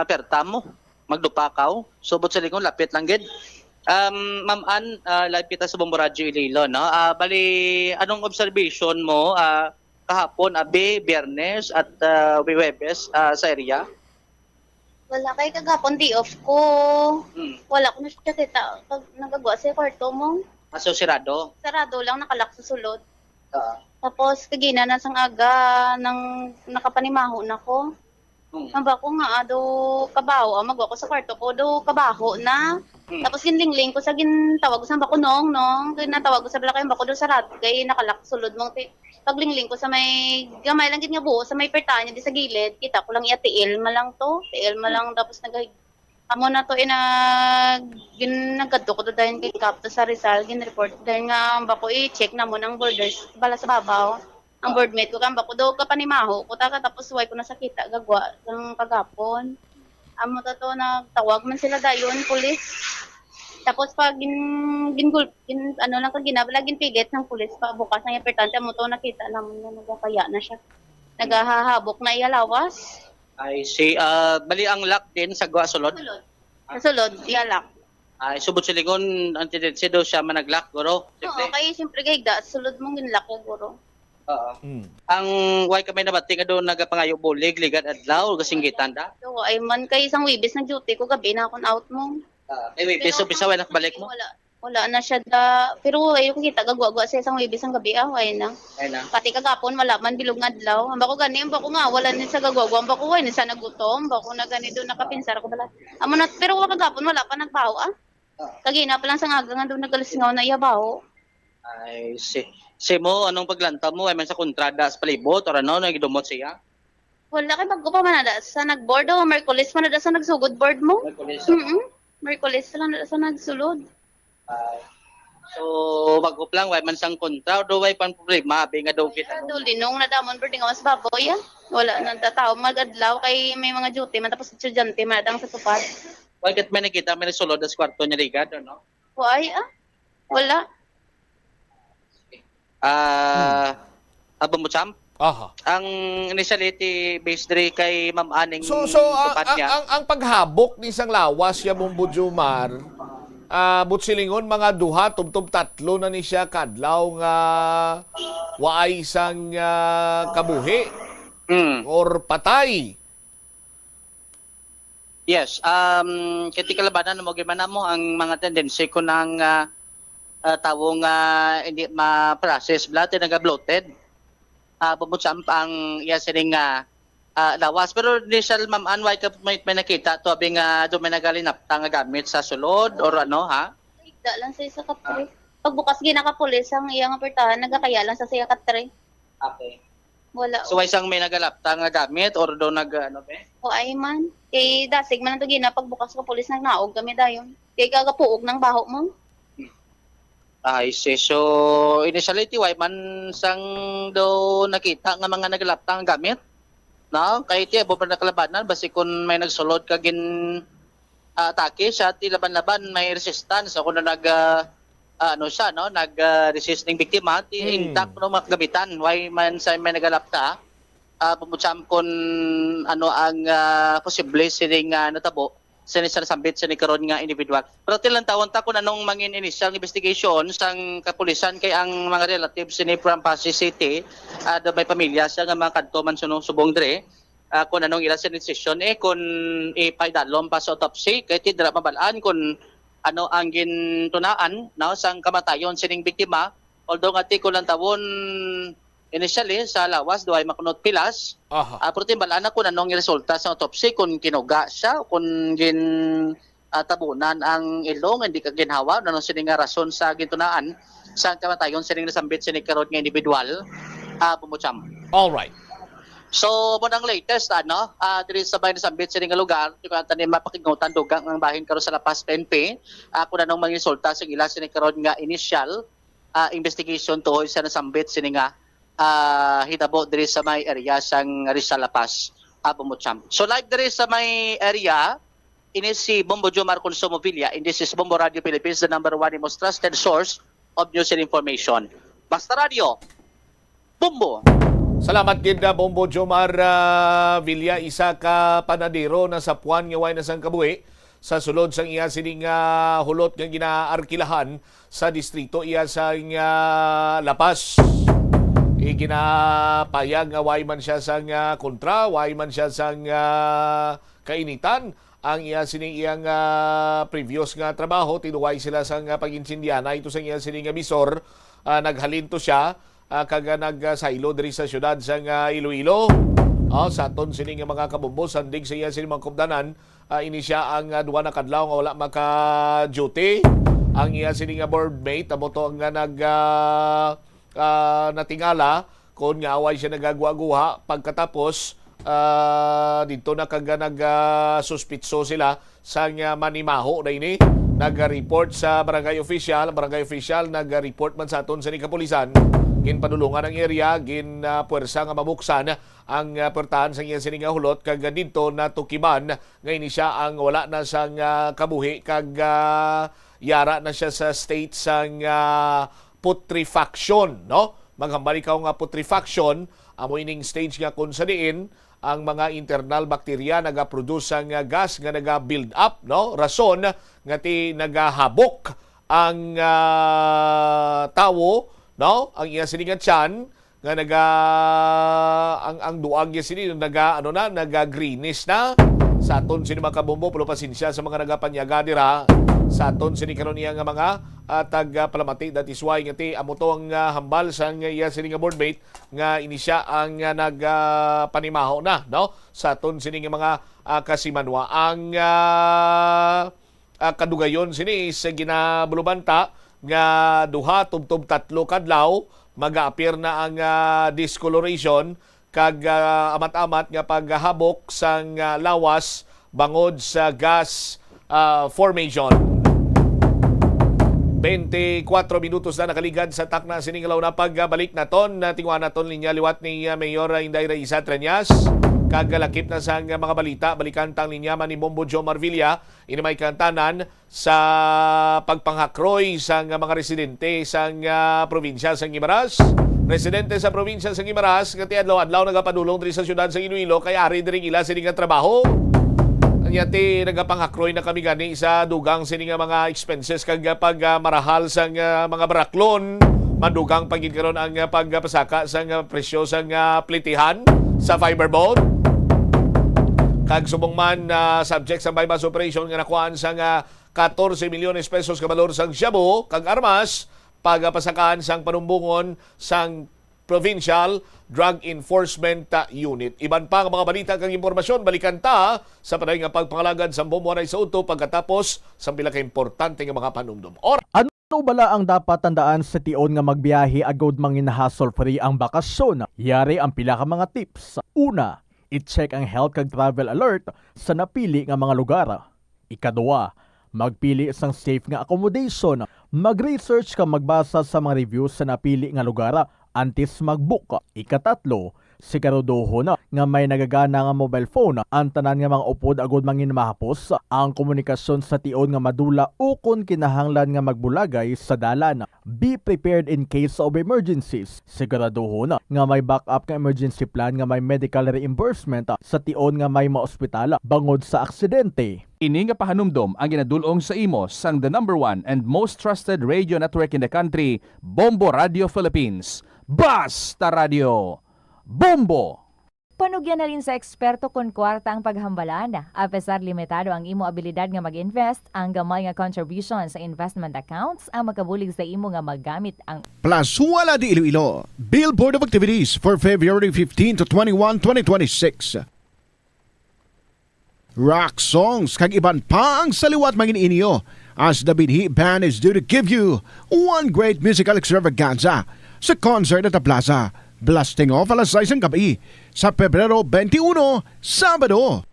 perta mo. Magdupakaw. Subot sa lingon lapit lang gid. Ma'am Ann, lapit sa Bomboradyo Iloilo, no? Bali anong observation mo kahapon, Biyernes at Huwebes sa area? Wala kay kagapon di off ko. Wala ko na siya kita pag nagagawa sa kwarto mo. So sirado? Sarado lang, nakalak sa sulod. Tapos kagina na sang aga nang nakapanimaho na ko. Aba ko nga do kabaho, magwa ko sa kwarto ko do kabaho na. Tapos ginlingling ko sa gintawag ko sa bako nong ginatawag ko sa balakay bako do sarado kay nakalak sulod mong paglingling ko sa may gamay lang gid nga buo sa may pertanya di sa gilid, kita ko lang tiil malang to, tapos amo na to naggadto ko do dahil kay Kapto sa Rizal gin-report dahil nga bako i-check na mo ng borders bala sa babaw. Ang boardmate ko kamba ko do kapanimaho ko tapos way ko na sakita gagwa ng kagapon. Amo to nagtawag man sila dayon pulis. Tapos pag ginabala ginpilit ng pulis pa bukas ng importante mo to nakita naman na nagkakaya na siya. Nagahahabok na ialawas. I see. Bali ang lock din sa sulod. Sulod, ialak. Ay subot sa lingon ang tendency daw siya managlock guro. Oo, kay siyempre gayda sulod mong ginlock guro. Ang way kami nabati nga doon nagapangayo bulig ligad adlaw gasinggitan da. So ay man kay isang Webes nag duty ko gabi na akong out mo. Webes so bisa way nakabalik mo. Wala na siya pero ay ko kita gagwa-gwa sa isang wibis ang gabi ay na. Ay na. Pati kagapon wala man bilog nga adlaw. Amba ko gani, amba ko nga wala ni sa gagwa-gwa, amba ko way ni sa nagutom, amba ko na gani do nakapinsar ko bala. Amo na pero wala kagapon wala pa nagbaho Kagina pa lang sa ngaga nga do nagalisngaw na iyabaho. Ay, si mo, anong paglanta mo? Ay man sa kontrada sa palibot or ano, nagidumot siya? Wala kay bago pa man na sa nagboard o Merkulis man na sa nagsugod board mo. Merkulis. Merkulis lang na sa nagsulod. So, mag-up lang, way man sang kontra, do way pan problema, abi nga daw kita. Do linong na damon bird nga mas baboy Wala nang tataw magadlaw kay may mga duty man tapos estudyante man dang sa tupad. Bakit may nakita, may nasulod sa kwarto niya rigad, no? Why Wala. Abang mo, Champ? Aha. Ang initiality based diri kay Ma'am Aning ang paghabok ni isang lawas ya Bombo Jomar, butsilingon mga duha tubtob tatlo na ni siya kadlaw nga waay isang kabuhi or patay. Yes, kiti kalabanan mo gimana mo ang mga tendency ko ng tawong hindi ma-process blood naga-bloated. Bumutsam ang sining lawas. Pero initial Ma'am Ann, why ka may nakita to abing doon may nagalinapta nga gamit sa sulod or ano ha? Igda lang sa isa kapre. Pagbukas ginakapulis ang iyang apertahan nagakaya lang sa siya katre. Okay. Wala. So isang may nagalapta nga gamit or doon ano be? O ay man. Kay dasig man ito gina pagbukas ka pulis nagnaog kami dayon. Kay kagapuog ng baho mo. Ay, so initially why man sang do nakita nga mga nagalapta nga gamit? No, kay tiya bo pa nakalabanan basi kun may nagsulod ka gin atake siya ti laban-laban may resistance so kun nag ano siya no nag-resist ning biktima ti intact no makagamitan why man sa may nagalapta pumutsam kun ano ang posible sining natabo sa nasambit sa karon nga individual. Pero tilang tawon ta kun anong mangin initial investigation sang kapulisan kay ang mga relatives ni from Pasig City do may pamilya sa nga mga kadto man sunong subong dire kun anong ila sa decision kun ipaidalom pa sa autopsy kay ti dira mabalaan kun ano ang gintunaan no sang kamatayon sining biktima although nga ti kun lang tawon initially sa lawas do ay makunot pilas. Pero timbalaan na kung anong resulta sa autopsy kung kinuga siya kung gin tabunan ang ilong hindi ka ginhawa ano sining nga rason sa gintunaan sa kamatayon sining nasambit sining karon nga individual bumutsam. All right. So mo ang latest diri sa bahin nasambit sining nga lugar yung tanim mapakigutan dugang ang bahin karon sa Lapas PNP kung anong mga resulta sa ila sining karon nga initial investigation to sa nasambit sining nga hitabo diri sa may area sang Rizal Lapas Bumutsam. So live diri sa may area ini si Bombo Jomar Consumo Villa and this is Bombo Radio Philippines, the number one most trusted source of news and information. Basta Radio Bombo. Salamat gid Bombo Jomar Villa, isa ka panadero na sa Puan nga way na sang kabuhi sa sulod sang iya sining hulot nga ginaarkilahan sa distrito iya sang Lapas. Iginapayag nga way man siya sang kontra, way man siya sang kainitan ang iya sining iyang previous nga trabaho, tinuway sila sang pag-insindiana ito sang iya sining bisor, naghalinto siya kaga nagsaylo diri sa syudad sang Iloilo. Sa aton sining mga kabombo sandig sa iya sining mga kubdanan, ini siya ang duwa na kadlaw nga wala maka-duty. Ang iya sining board mate amo to nga natingala kung nga away siya nagagwa-guha pagkatapos dito na kaga nag-suspitso sila sa manimaho na ini nag-report sa barangay official nag-report man sa aton sa kapulisan ginpadulungan ang area puwersa nga mabuksan ang pertahan sa iya sining hulot kag dito natukiman nga ini siya ang wala na sang kabuhi kag yara na siya sa state sang putrefaction, no? Maghambal ikaw nga putrefaction, amo ining stage nga kung sa diin ang mga internal bacteria nagaproduce ang gas nga naga-build up, no? Rason nga ti nagahabok ang tawo, no? Ang iya sini nga tiyan nga ang duang iya sini naga greenish na sa aton sini mga kabombo, pero pasensya sa mga nagapanyaga dira sa aton sini karon niya nga mga tag-palamati that is why ngati amo to ang hambal sang iya sini nga boardmate nga inisya ang nagpanimaho na no sa aton sini nga mga kasimanwa ang kadugayon sini sa ginabulubanta nga duha tubtob tatlo kadlaw mag-appear na ang discoloration kag amat-amat nga paghabok sang lawas bangod sa gas formation. 24 minutos na nakaligad sa takna siningalaw na pagbalik naton tingwa naton linya liwat ni Mayor Inday Raisa Treñas kagalakip na sa mga balita balikan tang linya man ni Bombo Joe Marvilla inimay kantanan sa pagpanghakroy sa mga residente sa probinsya sa Guimaras. Residente sa probinsya sa Guimaras ngati adlaw nagapadulong diri sa syudad sa Iloilo kay ari diri ila sini nga trabaho. Anyati nagapanghakroy na kami gani sa dugang sini nga mga expenses kag pag marahal sa mga baraklon madugang pagid karon ang pagpasaka sa presyo sa plitihan sa fiberboard kag subong man subject sa bypass operation nga nakuhaan sa 14 milyones pesos ka valor sang shabu kag armas pagpasakaan sang panumbungon sang Provincial Drug Enforcement Unit. Iban pa ang mga balita kang impormasyon, balikan ta sa panay nga pagpangalagad sa Bomboray sa Uto pagkatapos sa pila ka importante nga mga panumdum. Ano bala ang dapat tandaan sa tion nga magbiyahe agod mangin hassle-free ang bakasyon? Yari ang pila ka mga tips. Una, i-check ang health kag travel alert sa napili nga mga lugar. Ikaduwa, magpili isang safe nga accommodation. Mag-research ka magbasa sa mga reviews sa napili nga lugar antes mag-book. Ikatatlo, siguraduho na nga may nagagana nga mobile phone ang tanan nga mga upod agod mangin mahapos ang komunikasyon sa tion nga madula o kung kinahanglan nga magbulagay sa dalan. Be prepared in case of emergencies. Siguraduho na nga may backup nga emergency plan nga may medical reimbursement sa tion nga may maospitala bangod sa aksidente. Ini nga pahanumdom ang ginadulong sa imo sang the #1 and most trusted radio network in the country, Bombo Radio Philippines. Basta Radio! Bombo! Panugyan na rin sa eksperto kung kwarta ang paghambalan. Apesar limitado ang imo abilidad nga mag-invest, ang gamay nga contribution sa investment accounts ang makabulig sa imo nga maggamit ang Plasuala de Iloilo, Billboard of Activities for February 15 to 21, 2026. Rock songs kag iban pa ang saliwat mangin inyo as the Binhi Band is due to give you one great musical extravaganza sa concert at the Plaza, blasting off alas 6 ng gabi sa Pebrero 21, Sabado.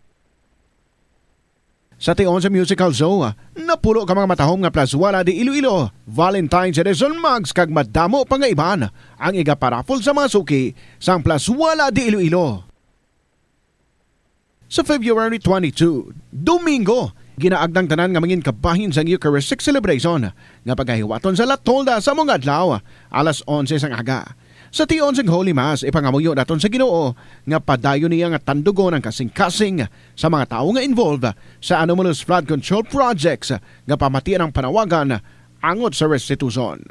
Sa tion sa musical show, napulo ka mga matahom nga Plasuala de Iloilo, Valentine's Edition mugs kag madamo pa nga iban ang igaparafol sa mga suki sang Plasuala de Iloilo. Sa February 22, Domingo, ginaagdang tanan nga mangin kabahin sa Eucharistic celebration nga paghahiwaton sa Latolda sa mga adlaw alas 11 sang aga. Sa tion sang Holy Mass ipangamuyo naton sa Ginoo nga padayon niya nga tandugon ang kasing-kasing sa mga tawo nga involved sa anomalous flood control projects nga pamatian ang panawagan angot sa restitution.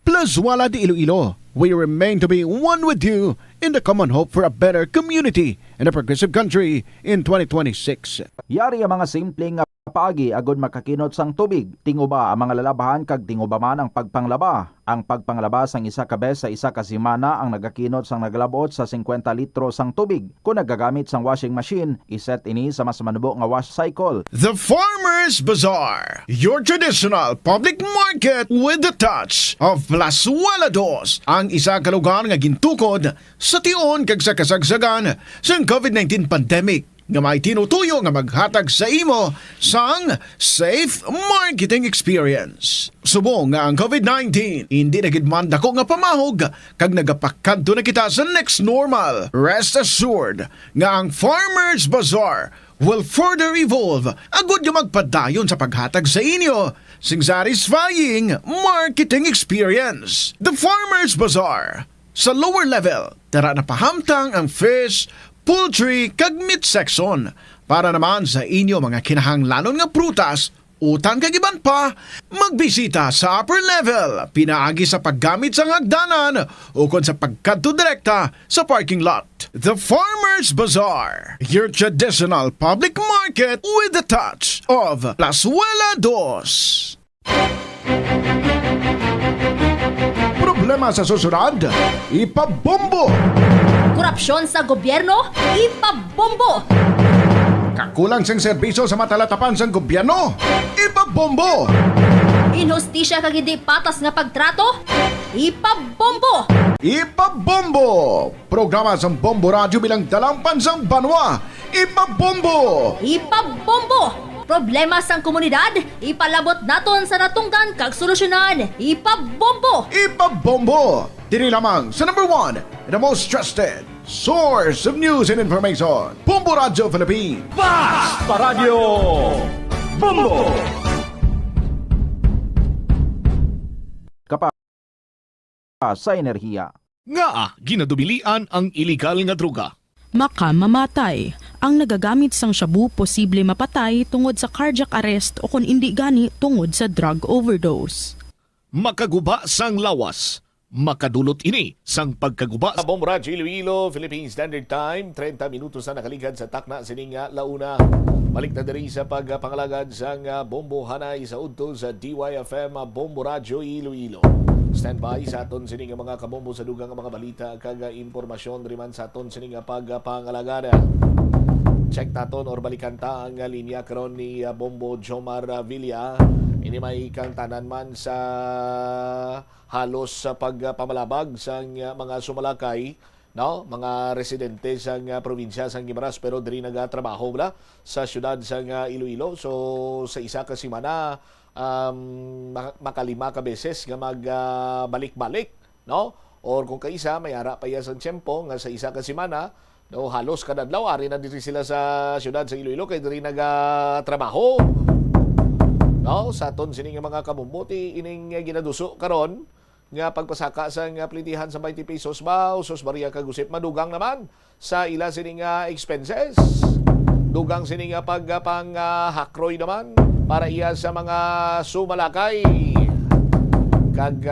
Plasuala de Iloilo, we remain to be one with you in the common hope for a better community and a progressive country in 2026. Yari ang mga simpleng paagi agod makakinot sang tubig. Tinguba ang mga lalabahan kag tinguba man ang pagpanglaba. Ang pagpanglaba sang isa ka bes sa isa ka semana ang nagakinot sang naglabot sa 50 litro sang tubig. Kung nagagamit sang washing machine, iset ini sa mas manubo nga wash cycle. The Farmers Bazaar, your traditional public market with the touch of Plasuala Dos, ang isa ka lugar nga gintukod sa tion kag sa kasagsagan sang COVID-19 pandemic nga may tinutuyo nga maghatag sa imo sang safe marketing experience. Subong nga ang COVID-19 hindi nagidman dako nga pamahog kag nagapakadto na kita sa next normal. Rest assured nga ang Farmers Bazaar will further evolve agud nga magpadayon sa paghatag sa inyo sing satisfying marketing experience. The Farmers Bazaar. Sa lower level, tara na pahamtang ang fish, poultry kag meat section para naman sa inyo mga kinahanglanon nga prutas Utan kagiban pa, magbisita sa upper level, pinaagi sa paggamit sa hagdanan o kon sa pagkadto direkta sa parking lot. The Farmers Bazaar, your traditional public market with a touch of Plazuela 2. Problema sa susunod, ipabombo! Korupsyon sa gobyerno, ipabombo! Kakulang sang serbisyo sa matalatapan sang gobyerno, ipabombo! Inhustisya kag hindi patas nga pagtrato, ipabombo! Ipabombo! Programa sang Bombo Radio bilang dalampan sang banwa, ipabombo! Ipabombo! Problema sang komunidad, ipalabot naton sa natungdan kag solusyonan, ipabombo! Ipabombo! Diri lamang sa number 1 and the most trusted source of news and information, Bombo Radio Philippines. Basta Radio Bombo! Sa enerhiya. Nga ginadubilian ang iligal nga droga. Makamamatay. Ang nagagamit sang shabu posible mapatay tungod sa cardiac arrest o kung hindi gani tungod sa drug overdose. Makaguba sang lawas. Makadulot ini sang pagkaguba sa Bombo Radio Iloilo, Philippine Standard Time, 30 minutos na nakaligad sa takna sining launa. Balik na diri sa pagpangalagad sang Bombo Hanay sa udto sa DYFM Bombo Radio Iloilo. Standby sa aton sining mga kabombo sa dugang mga balita kag impormasyon riman sa aton sining pagpangalagada. Check naton or balikan ta ang linya karon ni Bombo Jomar Villa. Ini may kang tanan man sa halos sa pagpamalabag sa mga sumalakay, no, mga residente sa probinsya sa Guimaras pero diri nagatrabaho bla sa syudad sa Iloilo. So sa isa ka semana makalima ka beses nga magbalik-balik, no? Or kung kaisa may ara pa ya sa tiyempo nga sa isa ka semana, no, halos kada adlaw ari na diri sila sa syudad sa Iloilo kay diri nagatrabaho. No, sa aton sining mga kabumbuti ining ginaduso karon nga pagpasaka sa plitihan sa 20 pesos ba usos Maria kagusip madugang naman sa ila sining expenses. Dugang sining pagpang hakroy naman para iya sa mga sumalakay. Kag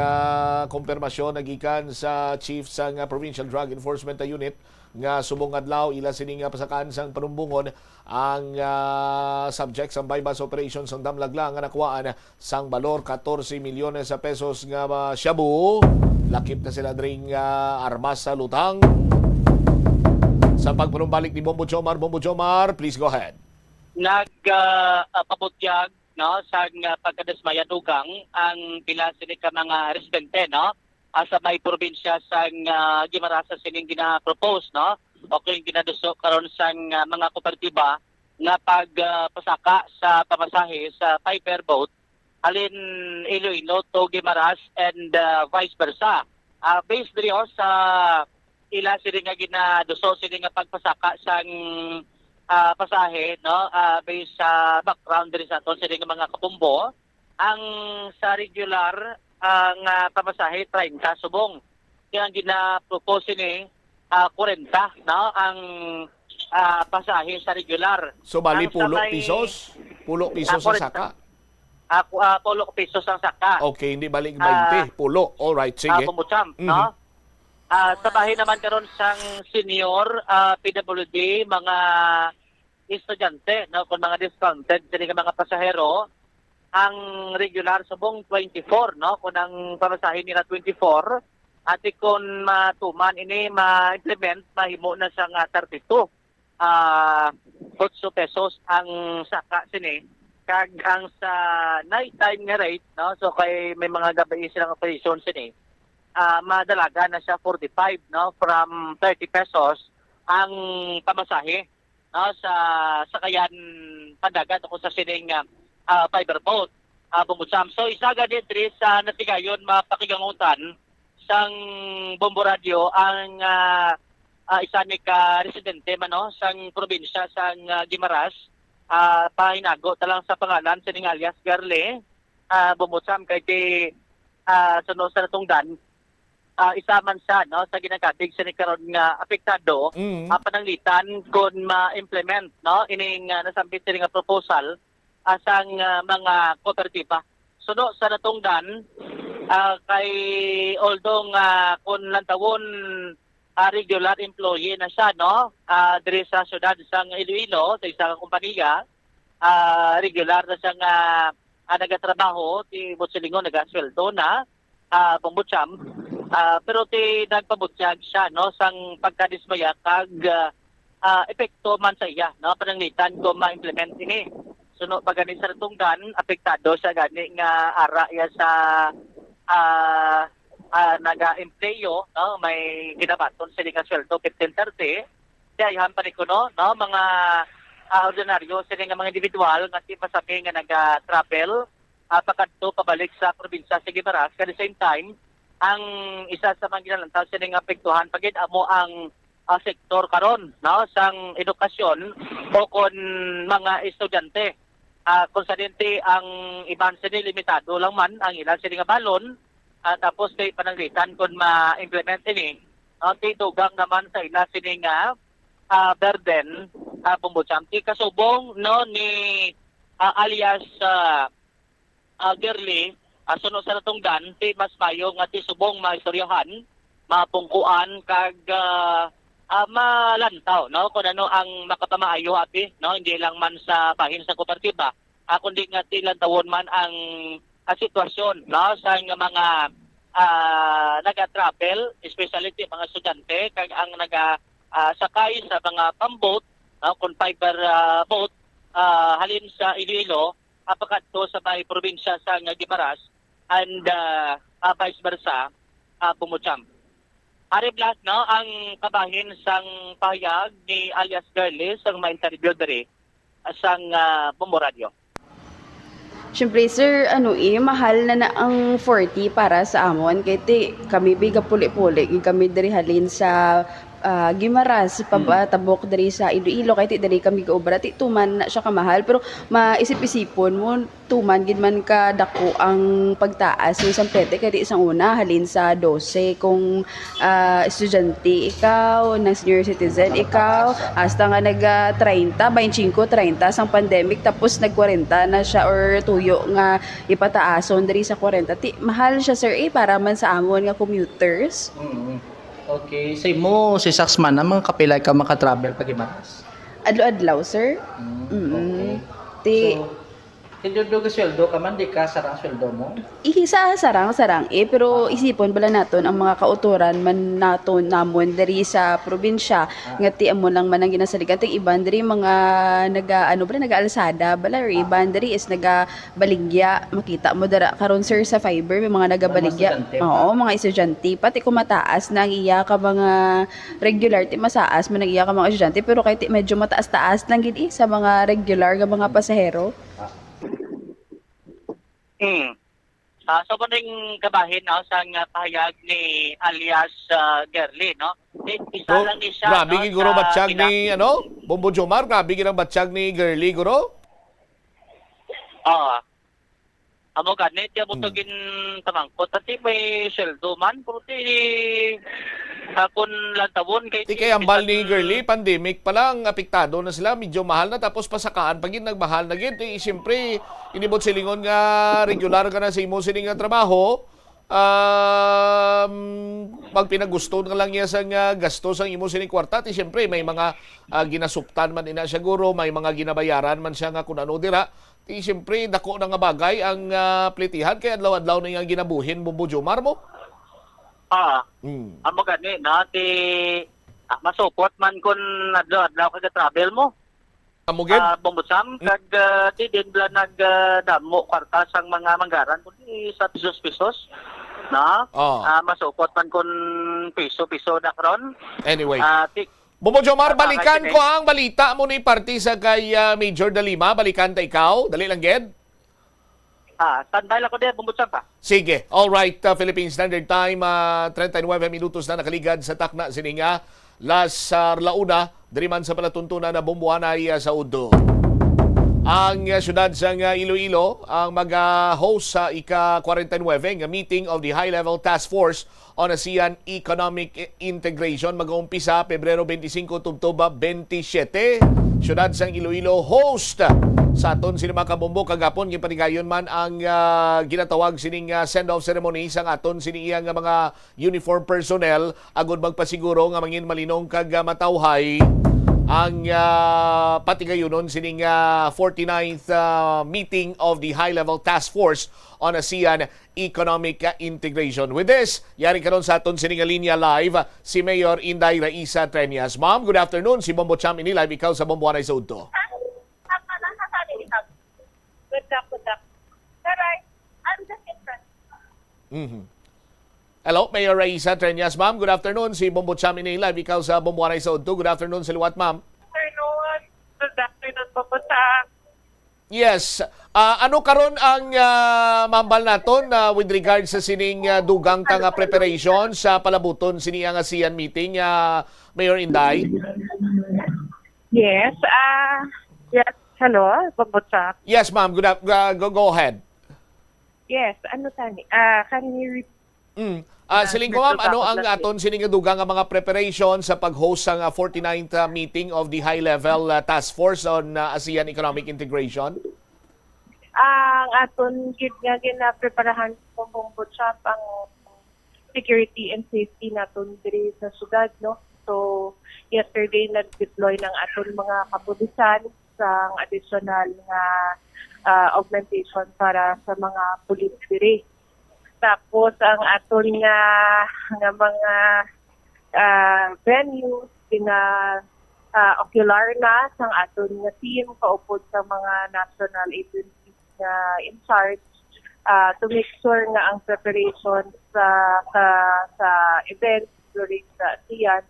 konfirmasyon nagikan sa chief sa Provincial Drug Enforcement Unit nga subong adlaw ila sining pasakaan sang panumbungon ang subject sa bypass operations ng Damlagla nga nakuhaan sang balor 14 milyones sa pesos nga shabu. Lakip na sila dring armas sa lutang. Sa pagpanumbalik ni Bombo Jomar, please go ahead. Pabutyag no sa pagkadismaya dugang ang pila sini ka mga residente no sa may probinsya sa Guimaras sa sining gina-propose no o kung ginaduso karon sa mga kooperatiba nga pagpasaka sa pamasahe sa Piper boat alin Iloilo to Guimaras and vice versa. Based diri sa ila sini nga ginaduso sini nga pagpasaka sang pasahe no based sa background diri sa aton sini nga mga kabumbo ang sa regular ang pamasahe 30 subong kaya ang gina-propose ni 40 no ang pasahe sa regular. So bali pulo pesos sa saka. Pulo pesos ang saka. Okay, hindi balik 20, pulo. All right, sige. Pumutsam, no? Sa bahay naman karon sang senior PWD mga estudyante no kung mga discounted sini mga pasahero ang regular subong 24 no kung ang pamasahe nila 24 at kung matuman ini ma-implement mahimo na sa 32 8 pesos ang saka sini kag ang sa night time nga rate no so kay may mga gabi silang operation sini madalaga na siya 45 no from 30 pesos ang pamasahe no sa sakayan padagat o sa sining fiber boat bumutsam. So isa gani diri sa natigayon mapakigangutan sang Bombo Radio ang isa ni ka residente man no sang probinsya sang Guimaras pahinago talang sa pangalan sining alias Garle bumutsam kay suno sa natungdan isa man siya no sa ginagatig sa karon nga apektado pananglitan kung ma-implement no ining nasambit sila nga proposal asang mga kooperatiba. Suno sa natungdan kay although kung lantawon regular employee na siya no diri sa syudad sang Iloilo sa isang kompanya, regular na siyang nagatrabaho ti Butsilingon, nagasweldo na pambutyam, pero ti nagpabutyag siya no sang pagkadismaya kag epekto man sa iya no pananglitan ko ma-implement ini. Suno pag gani sa tungdan apektado sa gani nga ara ya sa naga-empleyo no may ginabaton sila nga sweldo 15-30 diayhan pa ko no mga ordinaryo sila nga mga individual nga si pasabi nga naga-travel pakadto pabalik sa probinsya sa Gimaras. At the same time ang isa sa mga ginalantaw sila nga apektuhan pagid amo ang sektor karon no sang edukasyon o kon mga estudyante. Kung sa dinti ang iban sila limitado lang man ang ilan sila nga balon tapos kay pananglitan kung ma-implement ini titugang naman sa ila sila nga burden pumbutsam ti kasubong no ni alias Girly suno sa natungdan ti mas mayo nga ti subong maistoryahan mapungkuan kag malantaw no kung ano ang makapamaayo api no hindi lang man sa bahin sa kooperatiba kundi nga tilantawon man ang sitwasyon no sa mga naga-travel especially ti mga estudyante kag ang sakay sa mga pamboat no kung fiber boat halin sa Iloilo pakadto sa may probinsya sa Gimaras and vice versa Pumutsam. Ari Blas, no, ang kabahin sang pahayag ni alias Girly sang ma-interview diri sang Bombo Radio. Siyempre sir, mahal na ang 40 para sa amon kay kami biga puli-puli kami diri halin sa Gimaras pabatabok dari sa Iloilo kay dari kami gaobra tuman na siya kamahal pero maisip-isipon mo tuman gid man ka dako ang pagtaas ng isang pete kay di isang una halin sa 12 kung estudyante ikaw na senior citizen ikaw hasta nga naga 30 25 30 sang pandemic tapos nag 40 na siya or tuyo nga ipataason dari sa 40 mahal siya sir para man sa amon nga commuters. Okay, say mo si Saxman na mga kapilay ka maka-travel pag Gimaras. Adlaw-adlaw, sir. So, Tindudo ka sweldo ka man, di ka sarang sweldo mo? Ihisa sarang pero isipon bala naton ang mga kauturan man naton namon dari sa probinsya nga ti amo lang man ang ginasaligan ting iban diri mga nagaalsada bala or iban diri is nagabaligya makita mo dara karon sir sa fiber may mga nagabaligya mga estudyante pati kumataas nang iya ka mga regular ti masaas man iya ka mga estudyante pero kay ti medyo mataas-taas lang gid sa mga regular nga mga pasahero. So maning kabahin sa pahayag ni alias Girly, no? Isa lang ni siya, grabe guro batsyag ni Bombo Jomar, grabe ginang batsyag ni Girly guro. Amo ganit ya butogin tamangkot tati may sweldo man pero ti kun lantawon kay ti kay ambal ni Girly pandemic pa lang apektado na sila medyo mahal na tapos pasakaan pagin nagmahal na gid siyempre inibot silingon nga regular ka na sa imo siling nga trabaho pag pinagusto nga lang niya sa gasto sa imo sining kwarta ti siyempre may mga ginasuptan man ina siguro may mga ginabayaran man siya nga kun ano dira ti siyempre dako na nga bagay ang plitihan kay adlaw-adlaw na nga ginabuhin Bombo Jomar mo. Amo gani na ti masupot man kun adlaw ka travel mo. Amo gid Bombosam kag ti din bla nagdamo kwarta sang mga manggaran kundi sa pesos na masupot man kun piso na karon. Anyway. Bombo Jomar, balikan ko ang balita mo ni party sa kay Major Dalima. Balikan ta ikaw. Dali lang, Ged. Standby lang ko din. Bumbutsan pa. Sige. Alright, Philippine Standard Time. 39 minutos na nakaligad sa takna sininga. Las Launa, diriman sa palatuntunan na bumbuhan ay sa Udo. Ang syudad sa Iloilo ang mag-host sa ika-49 nga meeting of the High-Level Task Force on ASEAN Economic Integration mag-uumpisa Pebrero 25 tubtoba 27. Syudad sa Iloilo host sa aton sini mga kabombo kagapon gipanigayon man ang ginatawag sining send-off ceremony sa aton sini iyang mga uniform personnel agud magpasiguro nga mangin malinong kag matawhay ang patigayonon sining 49th meeting of the High-Level Task Force on ASEAN Economic Integration. With this, yari karon sa aton sining linya live si Mayor Inday Raisa Treñas. Ma'am, good afternoon. Si Bombo Cham ini live ikaw sa Bomboanay sa Udto. Hello, Mayor Raisa Treñas. Ma'am, good afternoon. Si Bombo Cham ini live ikaw sa Bomboanay sa Udto. Good afternoon sa liwat, ma'am. Good afternoon, Bombo Cham. Yes. Ano karon ang mambal naton with regard sa sining dugang tanga preparation sa palabuton sini ang ASEAN meeting, Mayor Inday? Yes. Yes. Hello, Bombo Cham. Yes, ma'am. Go ahead. Yes. Ano tani? Can you repeat? Siling ko, ma'am, ano ang aton sining dugang nga mga preparation sa pag-host sang 49th meeting of the High-Level Task Force on ASEAN Economic Integration? Ang aton gid nga ginapreparahan sa Bombo Cham ang security and safety naton diri sa syudad, no? So, yesterday nag-deploy ng aton mga kapulisan sa additional nga augmentation para sa mga pulis diri. Tapos ang aton nga mga venues ocular na sang aton nga team kaupod sa mga national agencies nga in charge to make sure nga ang preparation sa events during the ASEAN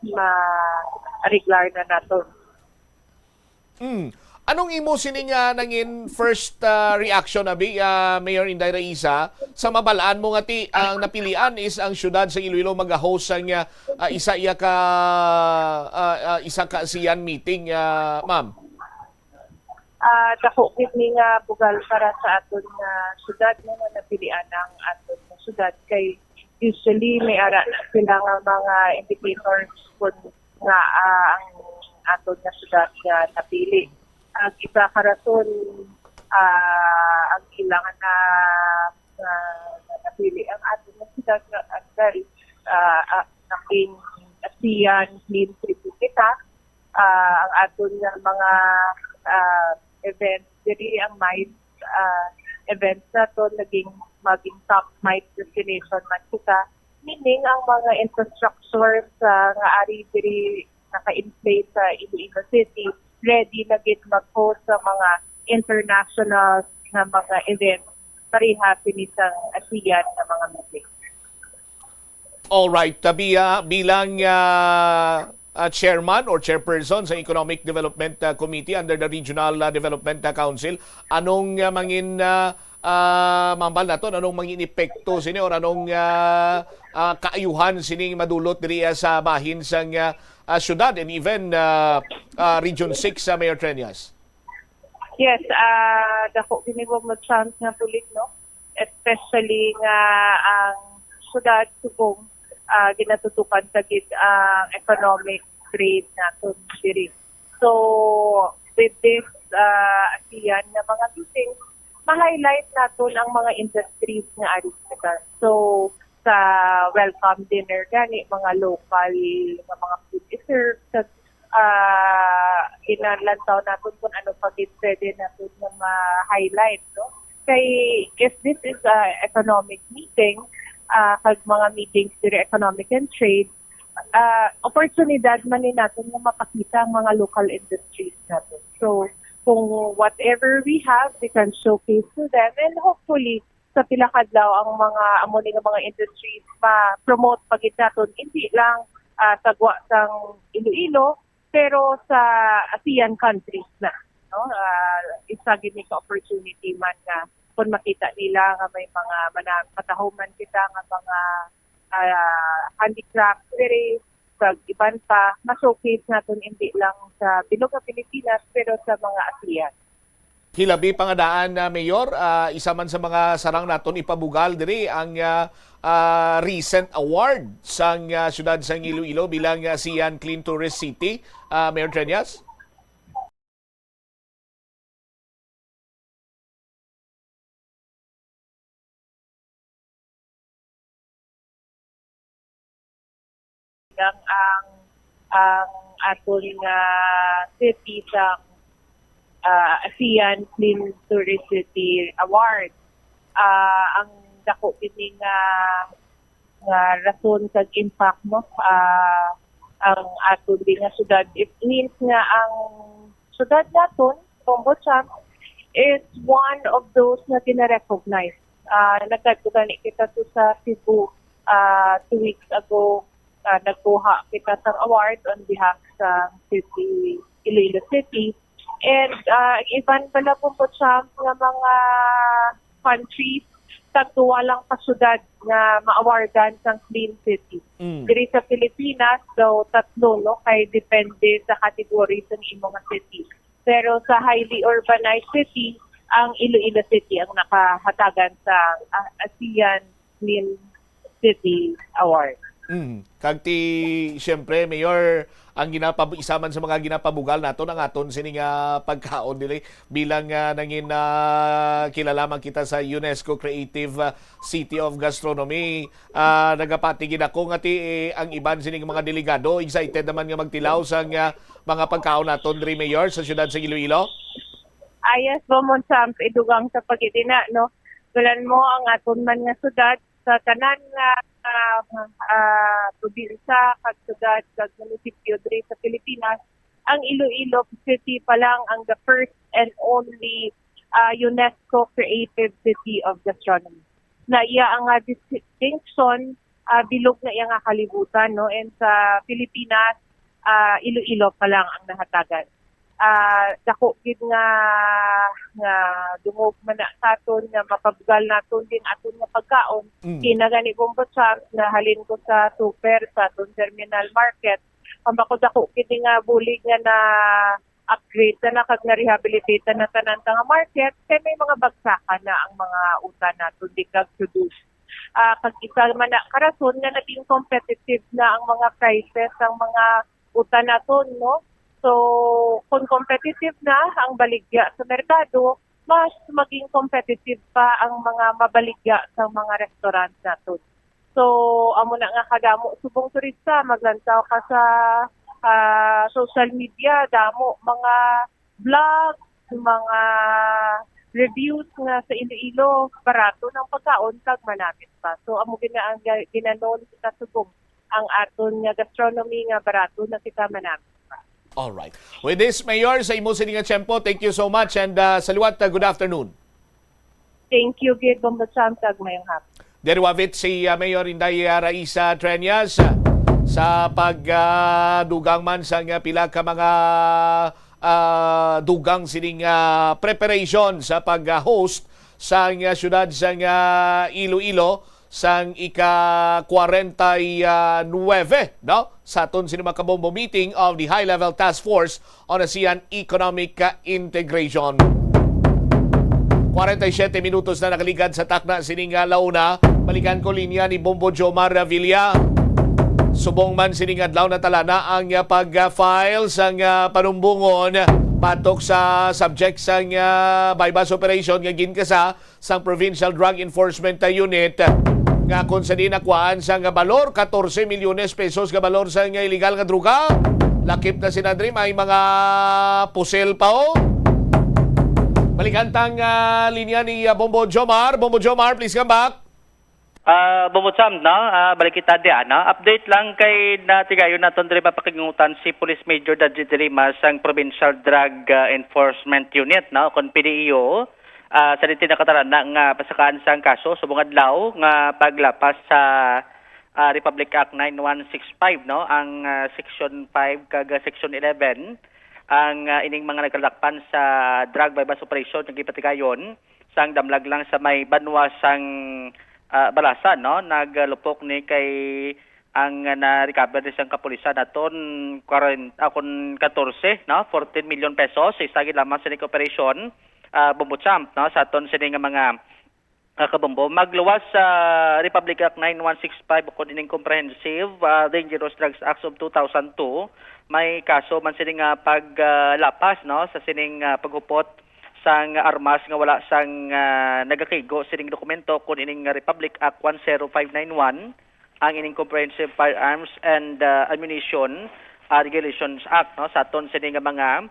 ma-regular na naton. Anong imo sining nangin first reaction abi Mayor Inday Raisa sa mabalaan mo nga ti ang napilian is ang syudad sa Iloilo mag-host sang isa ka ASEAN meeting, ma'am? Dako gid ni nga bugal para sa aton nga syudad nga napilian ang aton nga syudad kay usually may ara sila nga mga indicators kun nga ang aton nga syudad nga napili. Ang isa karaton ang ilangan na napili ang ating syudad at dahil naking ASEAN Clean City kita ang aton nga mga events diri ang MICE events na to maging top MICE destination man kita, meaning ang mga infrastructure nga ari diri naka-in-place sa Iloilo City ready na gid mag-host sa mga international na mga events pareha sinisang ASEAN na mga meeting. All right, bilang chairman or chairperson sa Economic Development Committee under the Regional Development Council, anong mangin mambal naton, anong mangin epekto sini or anong kaayuhan sining madulot diri sa bahin sang syudad and even Region 6 sa Mayor Treñas? Yes, dako ginibo mo chance nga tulig, no? Especially nga ang syudad subong ginatutukan sa gid ang economic trade naton diri. So with this ASEAN na mga meetings, ma-highlight naton ang mga industries nga ari sa. So sa welcome dinner gani mga local nga mga food serve sa inalantaw natin kung ano pa pwede natin na ma-highlight, no? Kay if this is economic meeting, kag mga meetings diri economic and trade, oportunidad man ni natin na mapakita ang mga local industries natin. So kung whatever we have, we can showcase to them and hopefully sa pila kadlaw ang mga amo ni nga mga industries ma-promote pagid naton hindi lang sa sang Iloilo pero sa ASEAN countries na, no? Isa gid ni ka opportunity man nga kung makita nila nga may mga patahoman kita nga mga handicraft diri sa iban pa ma-showcase naton hindi lang sa bilog nga Pilipinas pero sa mga ASEAN. Hilabi pangadaan na Mayor, isa man sa mga sarang naton ipabugal diri ang recent award sang syudad sang Iloilo bilang ASEAN Clean Tourist City, Mayor Treñas. lang ang aton nga city sa ASEAN Clean Touristy Award. Ang dako kini nga rason kag impact mo ang aton nga syudad. It means nga ang syudad naton, Bombo-Champ, is one of those na tina-recognize. Nagkatugani kita to sa Cebu 2 weeks ago. Nagkuha kita sa award on behalf sa city, Iloilo City. And iban pala po siya nga mga countries tagtuwa lang pasyudad na ma-awardan sa Clean City. Diri sa Pilipinas, daw 3, no? Kay depende sa category sa imong city. Pero sa highly urbanized city, ang Iloilo City ang nakahatagan sa ASEAN Clean City Award. Kagti, siyempre, Mayor, ang isaman sa mga ginapabugal nato ang aton sining pagkaon dili bilang nangin kilalaman kita sa UNESCO Creative City of Gastronomy. Nagapatigin ako nga ang iban sining mga delegado excited naman nga magtilaw sa mga pagkaon naton diri, Mayor, sa siyudad sa Iloilo. Yes, Bombo-Champ, idugang sa pagidina, no? Tulan mo ang aton man nga syudad sa tanan nga probinsya, kag syudad, kag munisipyo diri sa Pilipinas, ang Iloilo City pa lang ang the first and only UNESCO Creative City of Gastronomy. Na iya ang distinction, bilog na iya nga kalibutan, no? And sa Pilipinas, Iloilo pa lang ang nahatagan. Dako gid nga dungog man na saton nga mapabugal naton din aton nga pagkaon. Kinagani Bombo-Champ na halin ko sa super sa aton terminal market. Pambako dako gid nga bulig nga na upgrade na kag na rehabilitate na tanan nga market kay may mga bagsakan na ang mga utan naton di kag produce. Kag isa man na karason nga naging competitive na ang mga prices ang mga utan naton, no? So, kung competitive na ang baligya sa merkado, mas maging competitive pa ang mga mabaligya sa mga restaurant natin. So, amo na nga kadamo subong turista, maglantaw ka sa social media, damo mga vlog, mga reviews nga sa Iloilo, barato ng pagkaon kag manapit pa. So, amo gina ang ginanon kita subong ang aton nga gastronomy nga barato na kita manapit. All right. With this, Mayor, sa imo sining tiyempo, thank you so much and saliwat, good afternoon. Thank you, Gid Bombo-Champ, kag mayong hapon. Derwavit si Mayor Inday Raisa Treñas sa pagdugang man sa pila ka mga dugang sining preparation sa pag-host sa syudad sa Iloilo sang ika-49 no? Sa aton sinumakabombo meeting of the High-Level Task Force on ASEAN Economic Integration. 47 minutos na nakaligad sa takna sining launa. Balikan ko linya ni Bombo Jomar Villa. Subong man sining adlaw na talana ang pag-file sang panumbungon patok sa subject sang bypass operation nga ginkasa sang Provincial Drug Enforcement Unit nga kung sa dinakwaan sa balor 14 milyones pesos nga balor sa illegal nga druga. Lakip na sinadri may mga pusel pa o. Balikantang linya ni Bombo Jomar. Bombo Jomar, please come back. Bombo-Champ, no? Balik kita diyan, no? Update lang kay natigayon naton diri mapakingutan si Police Major Dadji Dirima sang Provincial Drug Enforcement Unit, no? Kon PDEO. Sa dito nakatarana nga pasakaan sang kaso subong adlaw nga paglapas sa Republic Act 9165, no? Ang Section 5 kag Section 11 ang ining mga nagkalakpan sa drug bypass operation nga gipatigayon sang damlag lang sa may banwa sang balasan, no? Naglupok ni kay ang na-recover isang kapulisan naton 14, no? 14 million pesos sa isagi lamang sa operation. Bombo-Champ, no? Sa aton sini nga mga kabombo magluwas sa Republic Act 9165 ukon ining Comprehensive Dangerous Drugs Act of 2002 may kaso man sini nga paglapas, no? Sa sining paghupot sang armas nga wala sang nagakigo sining dokumento kun ining Republic Act 10591 ang ining Comprehensive Firearms and Ammunition Regulations Act, no, sa aton sini nga mga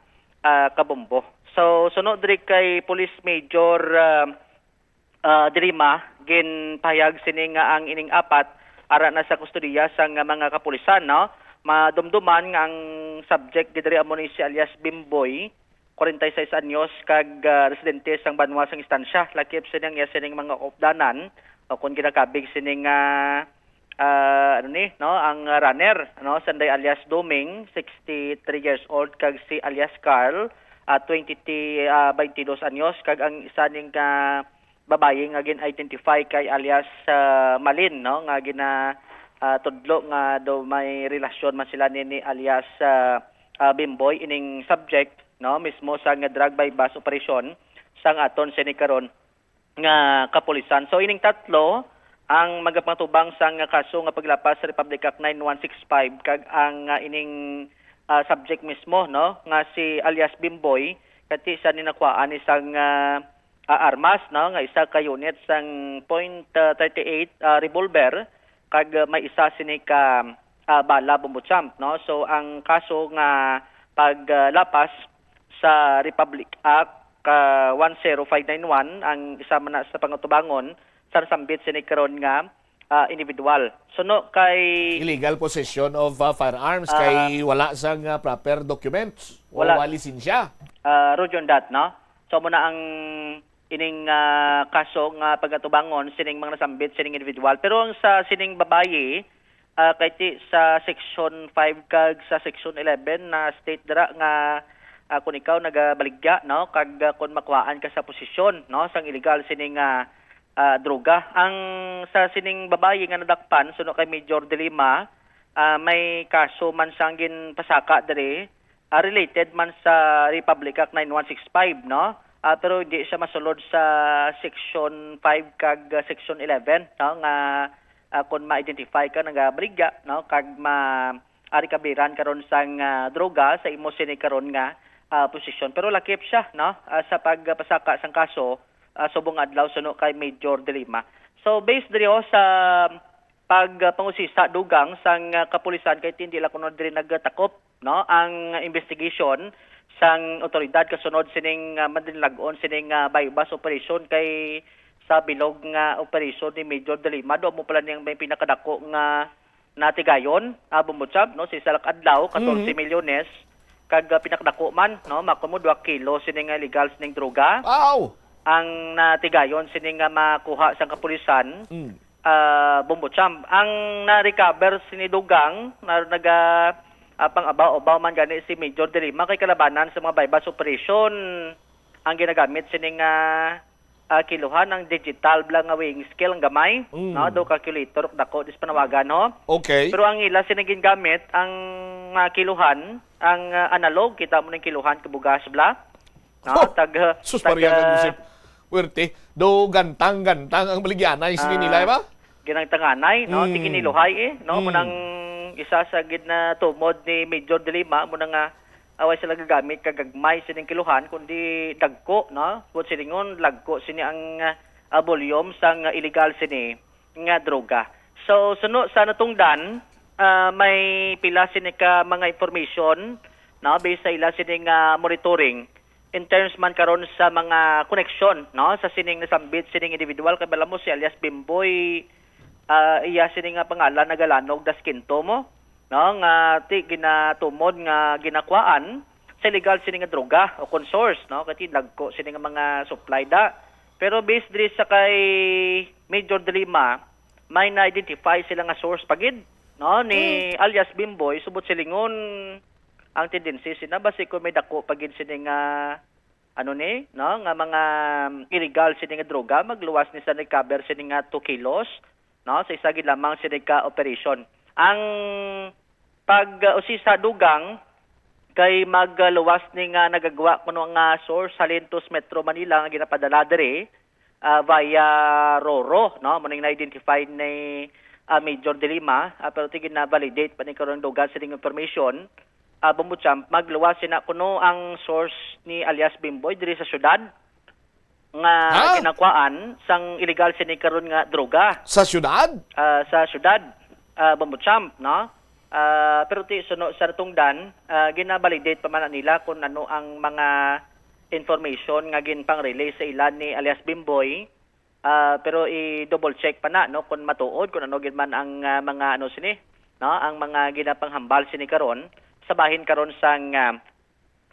kabombo. So sunod diri kay Police Major Dirima, ginpahayag sini nga ang ining apat ara na sa kustodiya sang mga kapulisan, no. Madumduman nga ang subject diri amo ni si alias Bimboy, 46 anyos, kag residente sang Banwa sang istansya. Lakip sining mga opdanan o kung ginakabig sining ang runner, no, sanday alias Doming, 63 years old, kag si alias Carl, 22 anyos, kag ang isa ning babae nga gin-identify kay alias Malin, no, nga tudlo nga do may relasyon man sila ni alias Bimboy, ining subject, no, mismo sa nga drug by bus operation sang aton sini karon nga kapulisan. So ining tatlo ang magapatubang sang kaso nga paglapas sa Republic Act 9165, kag ang ining subject mismo, no, nga si alias Bimboy, kati sa ninakuhaan isang armas, no, nga isa ka unit sang .38 revolver, kag may isa sini ka bala bumbuchamp, no. So ang kaso nga paglapas sa Republic Act 10591, ang isa man na sa pangutubangon sa sambit sini karon nga individual. Suno kay illegal possession of firearms kay wala sang proper documents, wala lisensya. Roger that, no. So muna ang ining kaso nga pagatubangon sining mga nasambit sining individual, pero ang sa sining babaye kay sa section 5 kag sa section 11 na state dira nga kung ikaw nagabaligya, no, kag kung makuhaan ka sa posisyon, no, sang illegal sining droga. Ang sa sining babaye nga nadakpan suno kay Major Delima, may kaso man sang ginpasaka diri related man sa Republic Act 9165, no. Pero hindi siya masulod sa section 5 kag section 11, no, nga kung ma-identify ka nagabaligya, no, kag ari kabiran karon sang droga sa imo sini karon nga posisyon. Pero lakip siya, no, sa pagpasaka sang kaso subong adlaw suno kay Major Delima. So based diri sa pagpangusisa dugang sang kapulisan kay hindi la kuno diri nagtakop, no, ang investigation sang otoridad kasunod sining madinlagon sining bypass operation kay sa bilog nga operation ni Major Delima. Do mo pala niyang may pinakadako nga natigayon bumutsa, no, si salak adlaw 14 milyones, kag pinakadako man, no, makumo 2 kilo sining illegal sining droga. Wow! Ang natigayon sining makuha sa kapulisan bumbutsam. Ang na-recover sinidugang na pang-abaw-abaw man gani si Major Delima kay kalabanan sa mga bypass operation ang ginagamit sining kiluhan ng digital blang nga weighing scale ang gamay, no, do calculator dako dis panawagan, no. Okay. Pero ang ila sinigin gamit ang kiluhan, ang analog, kita mo ng kiluhan kabugas bla, no, Puwerte, do gantang-gantang ang baligyanay sa nila, ba? Ginangtanganay, no, tiginiluhay no, munang isa sa gid na tumod ni Major Delima munang away sila gagamit kagagmay sining kiluhan kundi dagko, no, kung siningon lagko sini ang volume sang illegal sini nga droga. So suno sa natungdan may pila sini ka mga information, no, based sa ila sining monitoring in terms man karon sa mga connection, no, sa sining nasambit sining individual kay bala mo si alias Bimboy, iya sining pangalan nagalanog das kinto mo, no, nga ginatumod nga ginakwaan sa illegal sining nga droga o consource, no, kati lagko sining mga supply da. Pero based diri sa kay Major Delima, may na-identify sila nga source pagid, no, ni alias Bimboy, subot silingon ang tendency sina basi ko may dako pagid sining no, nga mga illegal sining nga droga magluwas ni sa recover sining nga 2 kilos, no, sa isa gid lamang sining ka operation. Ang pag-usisa dugang kay magluwas ni nga nagagawa kuno nga source sa Lentos Metro Manila nga ginapadala diri via Roro, no, muning na-identify ni Major Delima, pero tigin na validate pa ni karon dugang sining information. Bumutsamp, magluwas sina kuno ang source ni alias Bimboy diri sa syudad nga ginakwaan sang illegal sini karon nga droga. Sa syudad? Sa syudad. Bombochamp, no? Pero ti suno sa tungdan, ginabalidate pa man nila kung ano ang mga information nga ginpang-relay sa ilan ni alias Bimboy. Pero i-double check pa na, no, kung matuod kung ano gid man ang mga ano sini, no, ang mga ginapanghambal sini karon sa bahin karon sang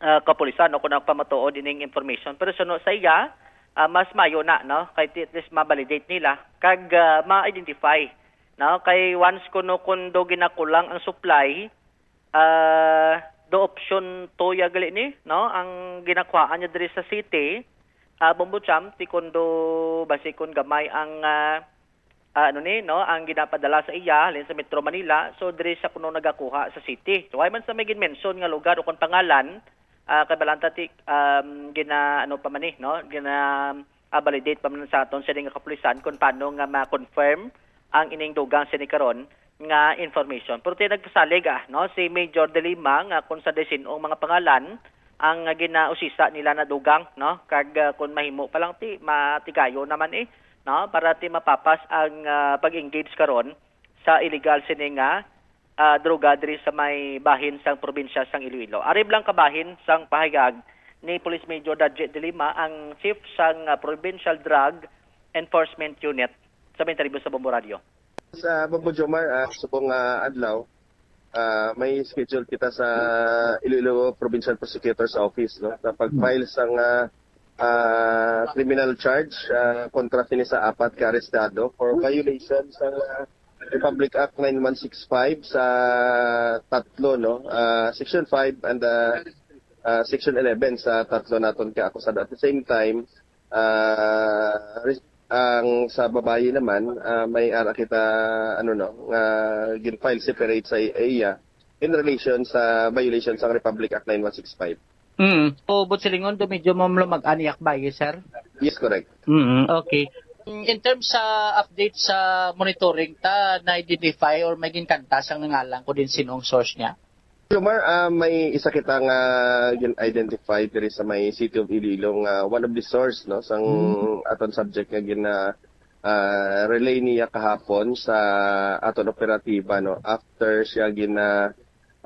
kapulisan, no, kung ano pa matuod ining information. Pero suno sa iya, mas mayo na, no, kay at least ma-validate nila kag ma-identify, no, kay once kuno do ginakulang ang supply, do option to ya gali ni, no, ang ginakuhaan niya diri sa city, Bombochamp ti kundo basi kun gamay ang ano ni, no, ang ginapadala sa iya halin sa Metro Manila, so diri sa kuno nagakuha sa city. So ay man sa may mention nga lugar o kon pangalan, kay balanta ti gina ano pa man ni, no, gina validate pa man sa aton sa nga kapulisan kung paano nga ma-confirm ang ining dugang sini karon nga information. Pero ti nagpasalig no, si Major De Lima nga kung sa desinong mga pangalan ang ginausisa nila na dugang, no, kag kung mahimo pa lang ti matigayo naman no, para ti mapapas ang pag-engage karon sa illegal sini nga droga diri sa may bahin sang probinsya sang Iloilo. Arib lang kabahin sang pahayag ni Police Major Dadje De Lima, ang chief sang Provincial Drug Enforcement Unit sa Mintaribus sa Bombo Radio. Sa Bombo Jomar, subong adlaw, may schedule kita sa Iloilo Provincial Prosecutor's Office, no, na pag-file sang criminal charge kontra sini sa apat ka arestado for violation sa Republic Act 9165 sa tatlo, no, Section 5 and Section 11 sa tatlo naton ka akusado. At the same time, ang sa babae naman, may ara kita gin-file separate sa iya in relation sa violation sa Republic Act 9165. So, Butsilingon, do medyo mag-aniyak ba, sir? Yes, correct. Okay. In terms sa update sa monitoring, na-identify or may ginkanta siyang nangalan ko din sinong source niya? Jomar, may isa kitang identify diri sa may City of Iloilo, one of the source, no, sang aton subject nga relay niya kahapon sa aton operatiba, no, after siya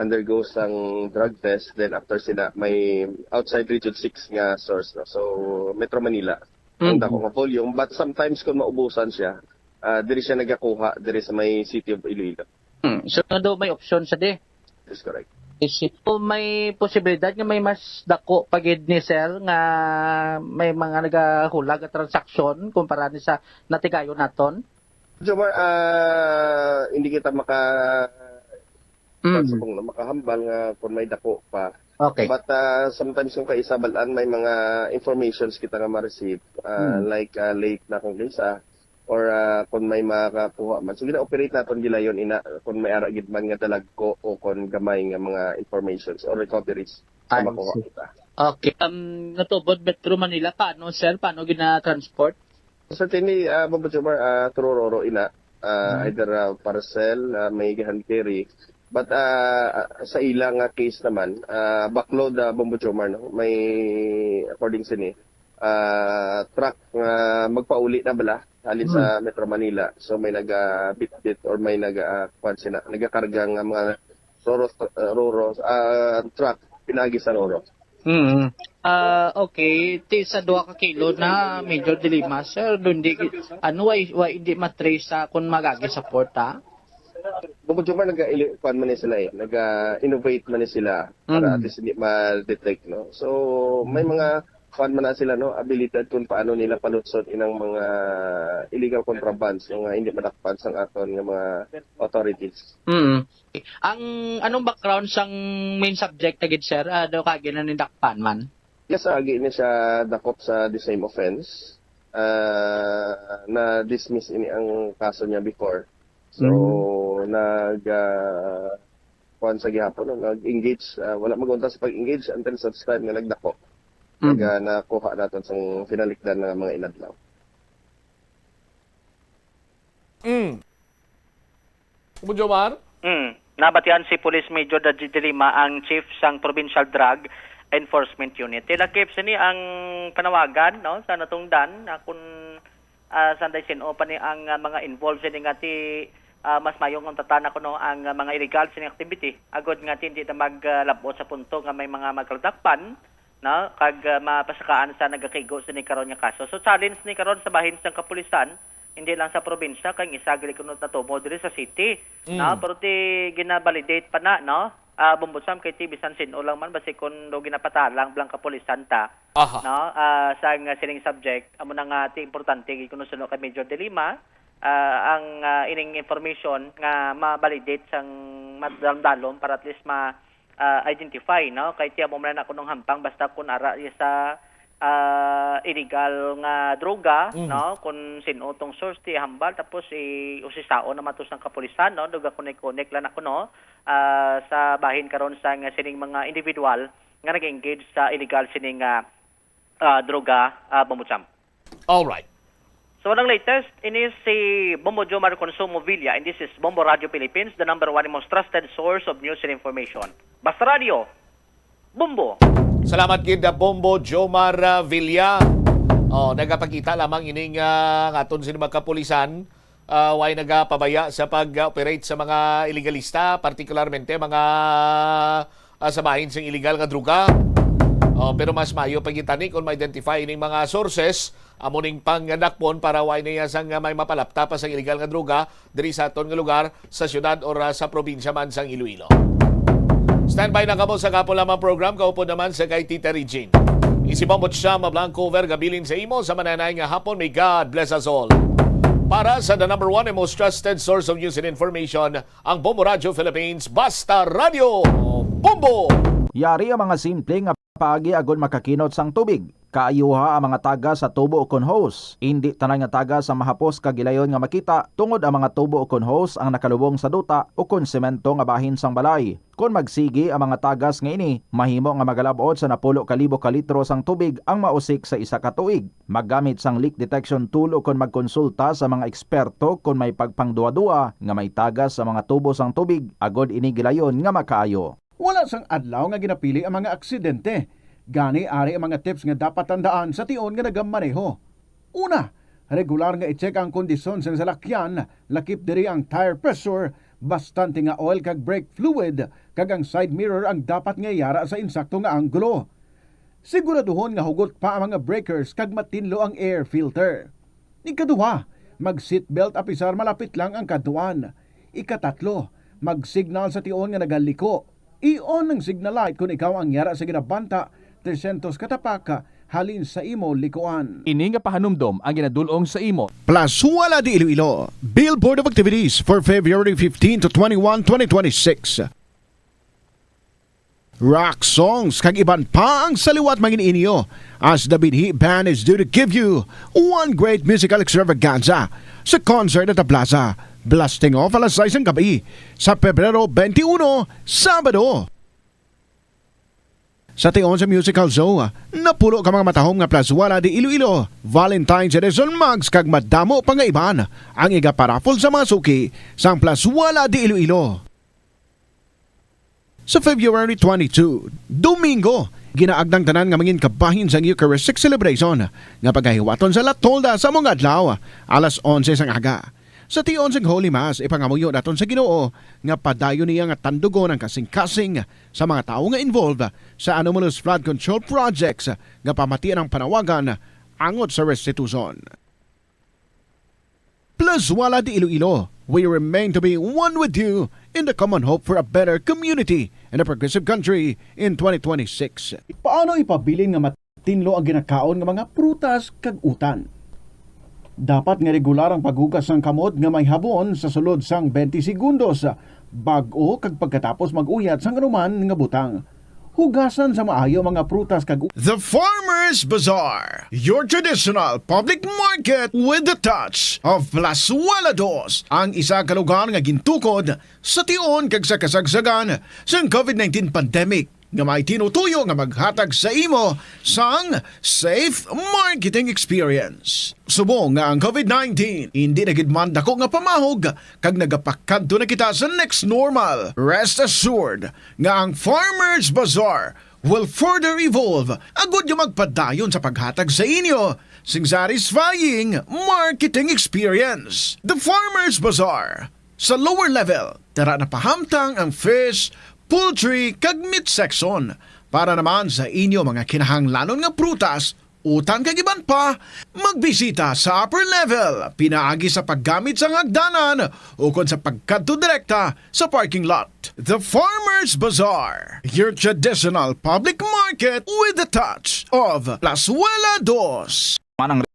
undergo sang drug test, then after sila may outside Region 6 nga source, no, so Metro Manila ang dako nga volume, but sometimes kung maubusan siya, diri siya nagakuha diri sa may City of Iloilo. So do may option sa di? That's correct. So, may posibilidad nga may mas dako pagid ni sir nga may mga nagahulag at transaksyon kumpara ni sa natigayo naton? Jomar, hindi kita makahambal nga kung may dako pa. Okay. But sometimes kung kaisabalan may mga informations kita nga ma-receive, like late na kung isa, or kung may makakuha man. So, gina-operate natin gilayon kung may aragid man nga dalagko o kung gamay nga mga informations or recoveries na makuha kita. Okay. Natubod Metro Manila, paano sir? Paano gina-transport? Certainly, Bombo Jomar, through Roro either parcel, may hand carry. But sa ilang case naman, backload Bombo Jomar, no? May, according sa truck magpauli na bala halin sa Metro Manila. So may naga-bit-bit or may nagakarga ng mga Roro truck pinagi sa Roro. Okay, ti sa 2 ka kilo na Major De Lima, sir, hindi hindi matrace sa kung magagi sa porta. Bukod yung nag-kuhan man sila nag-innovate man sila para at least hindi ma-detect, no. So may mga kuhan man na sila, no, abilidad kung paano nila palutsod inang mga illegal contrabands yung hindi madakpan sang aton ng mga authorities. Ang anong background sang main subject agad sir? Daw kagi na nindakpan man? Yes, agi niya siya dakop sa the same offense. Na dismiss ini ang kaso niya before. So kuhan sa gihapon, nag-engage, wala magunta sa pag-engage until such time nga nagdako. Nakuha natin sa finalikdan ng mga inadlaw. Jomar? Nabatian si Police Major Dadje De Lima, ang chief sang Provincial Drug Enforcement Unit. Tilakip sini ang panawagan, no, sa natungdan na kung sanday sino pa ni ang mga involved sini nga ti mas mayong untatan ako no ang mga illegal sining activity agod nga hindi na maglabot sa punto nga may mga magkaldakpan no kag mapasakaan sa nagakigo sa ni karon nga kaso. So challenge ni karon sa bahin sa kapulisan hindi lang sa probinsya kang isa gali kuno na tumo diri sa city no pero ti gina-validate pa na no Bombotsam kay ti bisan sino lang man basi kun do ginapatalang blang kapulisan ta no sa nga sining subject amo na nga ti importante kuno suno kay Major De Lima ang ining information nga ma-validate sang madaldalom para at least identify no kay tiya mo man ako nung hampang basta kun ara sa illegal nga droga no kun sino tong source ti hambal tapos usisao na matus ng kapulisan no duga connect lang ako no sa bahin karon sa nga sining mga individual nga nag-engage sa illegal sining droga Bombotsam. All right. So ang latest ini si Bombo Jomar Consumo Villa and this is Bombo Radio Philippines, the number one and most trusted source of news and information. Basta Radio, Bombo. Salamat gid Bombo Jomar Villa. Nagapakita lamang ining aton sini mga kapulisan way nagapabaya sa pag-operate sa mga illegalista, partikularmente mga samahin sa illegal nga droga. Pero mas mayo pagitani kung ma-identify ining mga sources amo ning panganakpon para way niya sang may mapalapta pa sa illegal nga droga diri sa aton nga lugar sa syudad or sa probinsya man sang Iloilo. Standby na kamo sa kapo lamang program kaupo naman sa kay Tita Regine. Isipang siya Blanco Vergabilin sa imo sa mananay nga hapon. May God bless us all. Para sa the number one and most trusted source of news and information, ang Bombo Radio Philippines, Basta Radio Bombo! Yari ang mga simple nga paagi agon makakinot sang tubig. Kaayuha ang mga taga sa tubo ukon hose. Hindi tanan nga taga sa mahapos kagilayon nga makita tungod ang mga tubo ukon hose ang nakalubong sa duta ukon semento nga bahin sang balay. Kung magsigi ang mga tagas nga ini, mahimo nga magalabot sa 10,000 ka litro sang tubig ang mausik sa isa ka tuig. Maggamit sang leak detection tool ukon magkonsulta sa mga eksperto kung may pagpangduwa-duwa nga may tagas sa mga tubo sang tubig agod ini gilayon nga makaayo. Wala sang adlaw nga ginapili ang mga aksidente. Gani ari ang mga tips nga dapat tandaan sa tion nga nagamaneho. Una, regular nga i-check ang kondisyon sa salakyan, lakip diri ang tire pressure, bastante nga oil kag brake fluid, kag ang side mirror ang dapat nga yara sa insakto nga anggulo. Siguraduhon nga hugot pa ang mga breakers kag matinlo ang air filter. Ikaduha, mag-seatbelt apisar malapit lang ang kaduan. Ikatatlo, mag-signal sa tion nga nagaliko. I-on ang signal light kung ikaw ang yara sa ginabanta 300 katapaka halin sa imo likuan. Ini nga pahanumdom ang ginadulong sa imo. Plus Wala di Iloilo, Billboard of Activities for February 15 to 21, 2026. Rock songs kag iban pa ang saliwat mangin inyo as the Binhi Band is due to give you one great musical extravaganza sa concert at the Plaza. Blasting off alas 6 ng gabi sa Pebrero 21, Sabado. Sa tion sa musical show, napulo ka mga matahong nga Plus Wala di Iloilo, Valentine's Edition Mugs kag madamo pa nga iban ang igaparapol sa mga suki sang Plus Wala di Iloilo. Sa February 22, Domingo, ginaagdang tanan nga mangin kabahin sang Eucharistic Celebration nga paghahiwaton sa Latolda sa mga adlaw alas 11 sang aga. Sa tion sang Holy Mass, ipangamuyo naton sa Ginoo nga padayon niya nga tandugon ang kasing-kasing sa mga tao nga involved sa anomalous flood control projects nga pamatian ang panawagan angot sa restitution. Plus Wala di Iloilo, we remain to be one with you in the common hope for a better community and a progressive country in 2026. Paano ipabilin nga matinlo ang ginakaon nga mga prutas kag utan? Dapat nga regular ang paghugas ng kamot nga may habon sa sulod sang 20 segundos bag-o kag pagkatapos mag-uyat sang anuman nga butang. Hugasan sa maayo mga prutas kag The Farmer's Bazaar, your traditional public market with the touch of Las Walados, ang isa ka lugar nga gintukod sa tion kag sa kasagsagan sa COVID-19 pandemic nga may tinutuyo nga maghatag sa imo sang safe marketing experience. Subong nga ang COVID-19 hindi nagidman dako nga pamahog kag nagapakadto na kita sa next normal. Rest assured nga ang Farmer's Bazaar will further evolve agud yung magpadayon sa paghatag sa inyo sing satisfying marketing experience. The Farmer's Bazaar, Sa lower level, tara na pahamtang ang fish, poultry, kag meat section. Para naman sa inyo mga kinahanglanon nga prutas, utang kag iban pa, magbisita sa upper level, pinaagi sa paggamit sa hagdanan o kon sa pagkadto direkta sa parking lot. The Farmers Bazaar, your traditional public market with a touch of Plazuela Dos. Manang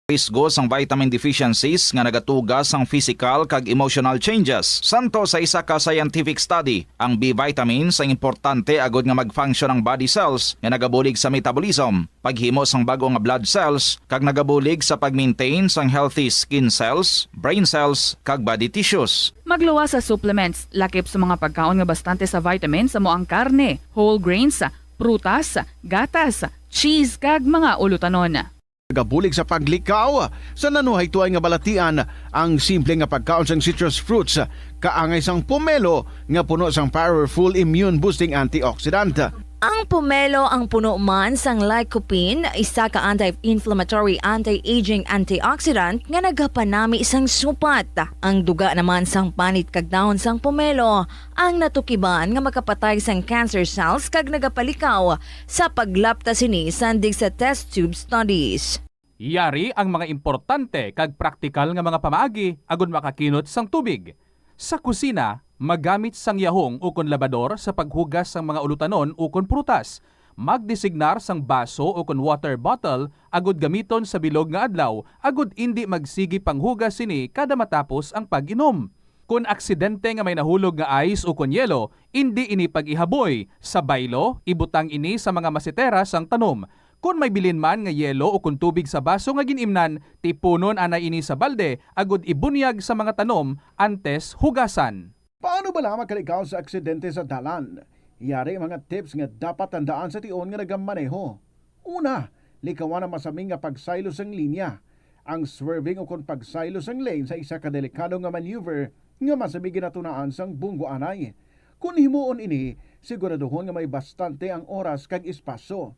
risgo sang vitamin deficiencies nga nagatugas ang physical kag emotional changes. Santo sa isa ka scientific study, ang B vitamins ang importante agod nga mag-function ang body cells nga nagabulig sa metabolism, paghimo sang bago nga blood cells kag nagabulig sa pag-maintain sang healthy skin cells, brain cells kag body tissues. Magluwas sa supplements, lakip sa mga pagkaon nga bastante sa vitamins sa moang karne, whole grains, prutas, gatas, cheese kag mga ulutanon. Nagabulig sa paglikaw sa nanuhay tuay nga balatian ang simple nga pagkaon sang citrus fruits kaangay sang pomelo nga puno sang powerful immune boosting antioxidant. Ang pomelo ang puno man sang lycopene, isa ka anti-inflammatory, anti-aging antioxidant nga nagapanami sang supat. Ang duga naman sang panit kag dahon sang pomelo ang natukiban nga makapatay sang cancer cells kag nagapalikaw sa paglapta sini sandig sa test tube studies. Yari ang mga importante kag praktikal nga mga pamaagi agud makakinot sang tubig. Sa kusina, magamit sang yahong o kon labador sa paghugas sang mga ulutanon o kon prutas. Magdesignar sang baso o kon water bottle agud gamiton sa bilog nga adlaw agud indi magsigi panghugas sini kada matapos ang pag-inom. Kung aksidente nga may nahulog nga ice o kon yelo, indi ini pag-ihaboy. Sa baylo, ibutang ini sa mga masitera sang tanom. Kung may bilin man nga yelo o kung tubig sa baso nga ginimnan, tipunon anay ini sa balde agud ibunyag sa mga tanom antes hugasan. Paano ba lang makalikaw sa aksidente sa dalan? Yari mga tips nga dapat tandaan sa tion nga nagamaneho. Una, likawan ang masaming nga pagsaylo sang linya. Ang swerving o kung pagsaylo sang lane sa isa ka delikado nga maneuver nga masamig ginatunaan sang bunggo anay. Kung himuon ini, siguraduhon nga may bastante ang oras kag espasyo.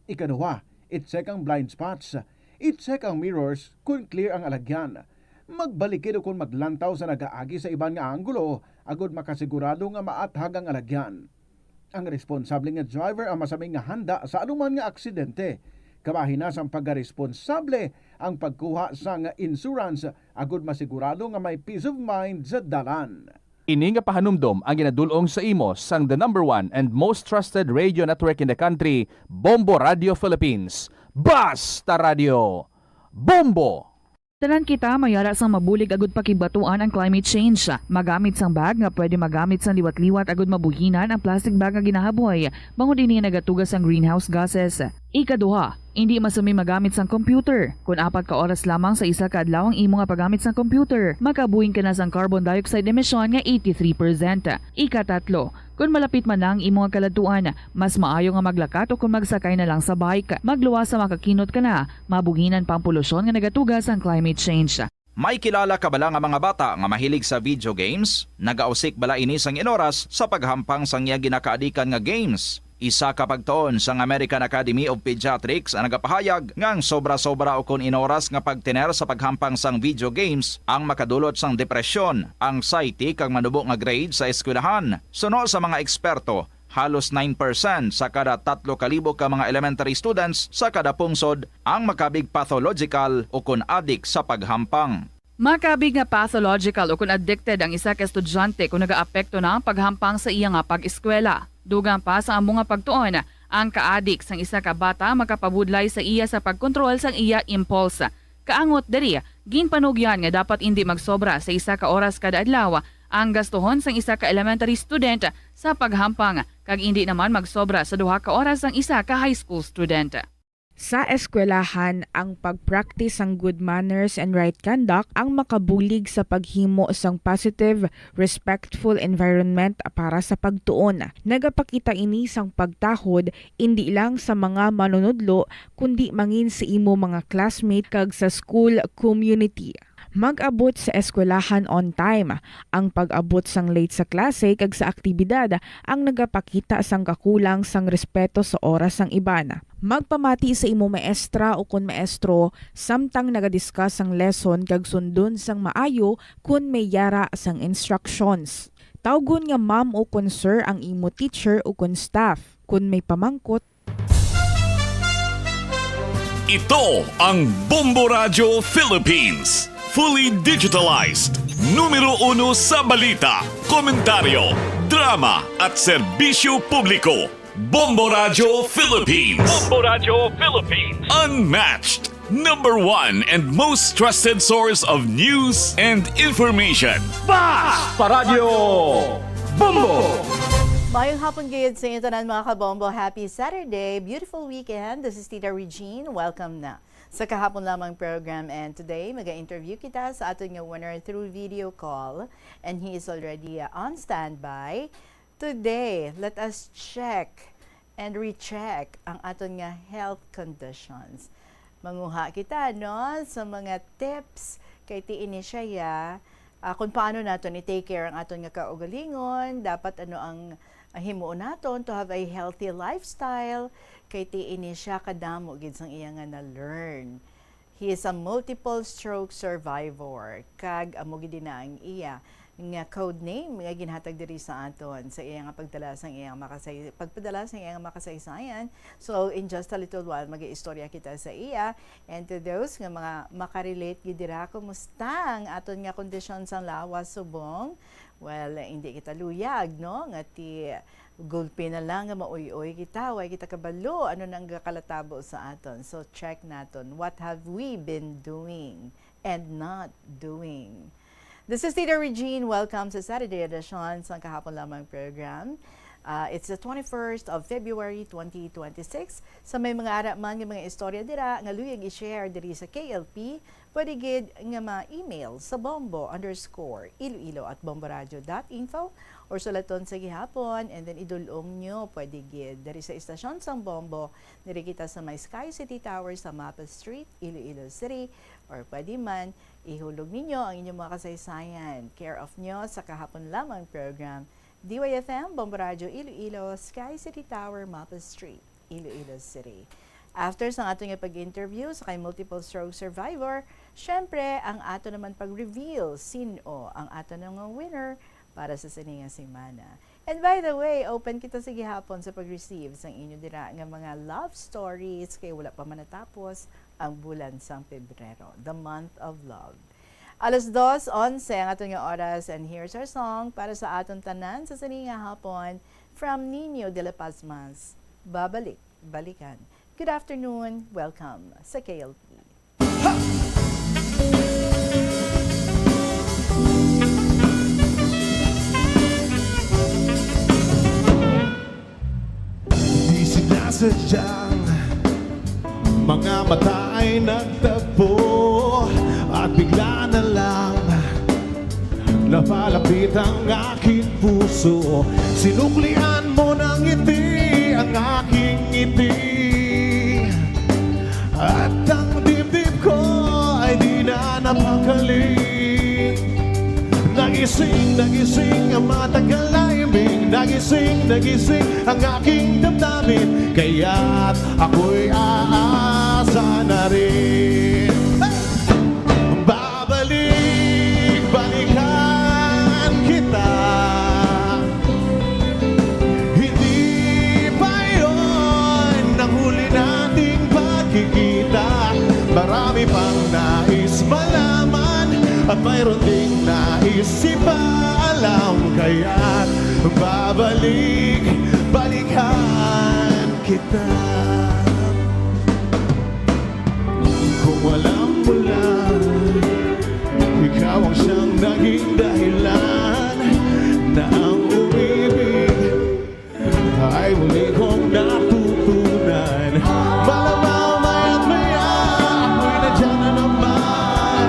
Ikaduha, i-check ang blind spots. I-check ang mirrors kung clear ang alagyan. Magbalikid o kung maglantaw sa nagaagi sa ibang nga anggulo agud makasigurado nga maathag ang alagyan. Ang responsable nga driver ang masaming nga handa sa anuman nga aksidente. Kabahin na sang pagkaresponsable ang pagkuha sa nga insurance agud masigurado nga may peace of mind sa dalan. Ini nga pahanumdom ang ginadulong sa imo sang the #1 and most trusted radio network in the country, Bombo Radio Philippines. Basta Radio! Bombo! Tanan kita mayara sang mabulig agud pakibatuan ang climate change. Magamit sang bag nga pwede magamit sang liwat-liwat agud mabuhinan ang plastic bag nga ginahaboy. Bangod ini nagatugas ang greenhouse gases. Ikaduha, hindi masumi magamit sang computer. Kung 4 ka oras lamang sa isa ka adlaw ang imo nga paggamit sang computer, makabuhing ka na sang carbon dioxide emission nga 83%. Ikatatlo, kung malapit man lang imo nga kaladuan, mas maayo nga maglakat o kung magsakay na lang sa bike. Magluwas sa makakinot ka na, mabuhinan pang polusyon nga nagatugas ang climate change. May kilala ka bala nga mga bata nga mahilig sa video games? Nagausik bala ini sang inoras sa paghampang sang iya ginakaadikan nga games. Isa ka pagtuon sang American Academy of Pediatrics ang nagapahayag ngang sobra-sobra o kun inoras nga pagtiner sa paghampang sang video games ang makadulot sang depresyon, anxiety kag manubo nga grade sa eskwelahan. Suno sa mga eksperto, halos 9% sa kada 3,000 ka mga elementary students sa kada pungsod ang makabig pathological o kun addict sa paghampang. Makabig nga pathological o kung addicted ang isa ka estudyante kung nagaapekto na ang paghampang sa iya nga pag-eskwela. Dugang pa sa among nga pagtuon, ang ka-addict sang isa ka bata makapabudlay sa iya sa pagkontrol sang iya impulse. Kaangot diri, ginpanugyan nga dapat hindi magsobra sa isa ka oras kada adlaw ang gastuhon sang isa ka elementary student sa paghampang kag hindi naman magsobra sa 2 ka oras ang isa ka high school student. Sa eskwelahan, ang pag-practice ng good manners and right conduct ang makabulig sa paghimo sang positive, respectful environment para sa pagtuon. Nagapakita ini sang pagtahod hindi lang sa mga manunudlo kundi mangin sa imo mga classmate kag sa school community. Mag-abot sa eskwelahan on time. Ang pag-abot sang late sa klase kag sa aktibidad ang nagapakita sang kakulang sang respeto sa oras sang iban. Magpamati sa imo maestra o kun maestro samtang nagadiscuss sang lesson kag sundon sang maayo kun may yara sang instructions. Tawgon nga ma'am o kun sir ang imo teacher o kun staff. Kun may pamangkot, Ito ang Bombo Radio Philippines. Fully digitalized. Numero 1 sa balita, komentaryo, drama at serbisyo publiko. Bombo Radio Philippines. Bombo Radio Philippines. Unmatched. Number 1 and most trusted source of news and information. Basta Radio Bombo. Mayong hapon gayud sa inyo tanan mga kabombo. Happy Saturday, beautiful weekend. This is Tita Regine. Welcome na sa kahapon lamang program, and today maga-interview kita sa ating winner through video call, and he is already on standby. Today, let us check and recheck ang aton nga health conditions. Manguha kita no sa mga tips kay tiini siya kung paano naton i-take care ang aton nga kaugalingon, dapat ano ang himuon naton to have a healthy lifestyle kay tiini siya kadamo gid sang iya nga na-learn. He is a multiple stroke survivor kag amo gid na ang iya nga code name nga ginhatag diri sa aton sa iya nga pagpadala sang iya nga makasaysayan. So in just a little while magi-istorya kita sa iya, and to those nga mga makarelate gid dira kumusta ang aton nga kondisyon sang lawas subong. Well, hindi kita luyag no nga ti gulpi na lang nga mauy-uy kita, way kita kabalo ano nang kalatabo sa aton. So check naton what have we been doing and not doing. This is Tita Regine. Welcome sa Saturday edition sa kahapon lamang program. It's the 21st of February 2026. Sa may mga ara man nga mga istorya dira nga luyag i-share diri sa KLP, pwede gid nga ma-email sa bombo_iloilo@bomboradio.info or sulaton sa gihapon, and then idulong nyo pwede gid diri sa istasyon sang Bombo diri kita sa may Sky City Tower sa Mapa Street, Iloilo City, or pwede man ihulog ninyo ang inyong mga kasaysayan. Care of nyo sa kahapon lamang program. DYFM, Bombo Radio Iloilo, Sky City Tower, Mapa Street, Iloilo City. After sa ato nga pag-interview sa kay multiple stroke survivor, syempre ang ato naman pag-reveal sino ang ato nga winner para sa sininga semana. And by the way, open kita sa gihapon sa pag-receive sa inyo dira nga mga love stories kay wala pa man natapos ang bulan sang Pebrero, the month of love. 2:11 ang aton nga oras, and here's our song para sa aton tanan sa sininga hapon from Nino de la Pazmas. Babalik, balikan. Good afternoon, welcome sa KLP. Di sinasadyang mga mata ay nagtagpo at bigla na lang napalapit ang aking puso. Sinuklian mo ng ngiti ang aking ngiti, at ang dibdib ko ay di na napakaling. Nagising ang matagal na ibig, nagising ang aking damdamin, kaya't ako'y aasa na rin. Balikan kita, hindi pa yun ang huli nating pagkikita. Marami pang nais malaman at mayroon ding nais ipaalam, kaya't balikan kita. Kung alam mo lang, ikaw ang siyang naging dahilan na ang umibig ay muli kong natutunan. Malamang maya't maya ako'y nandiyan na naman,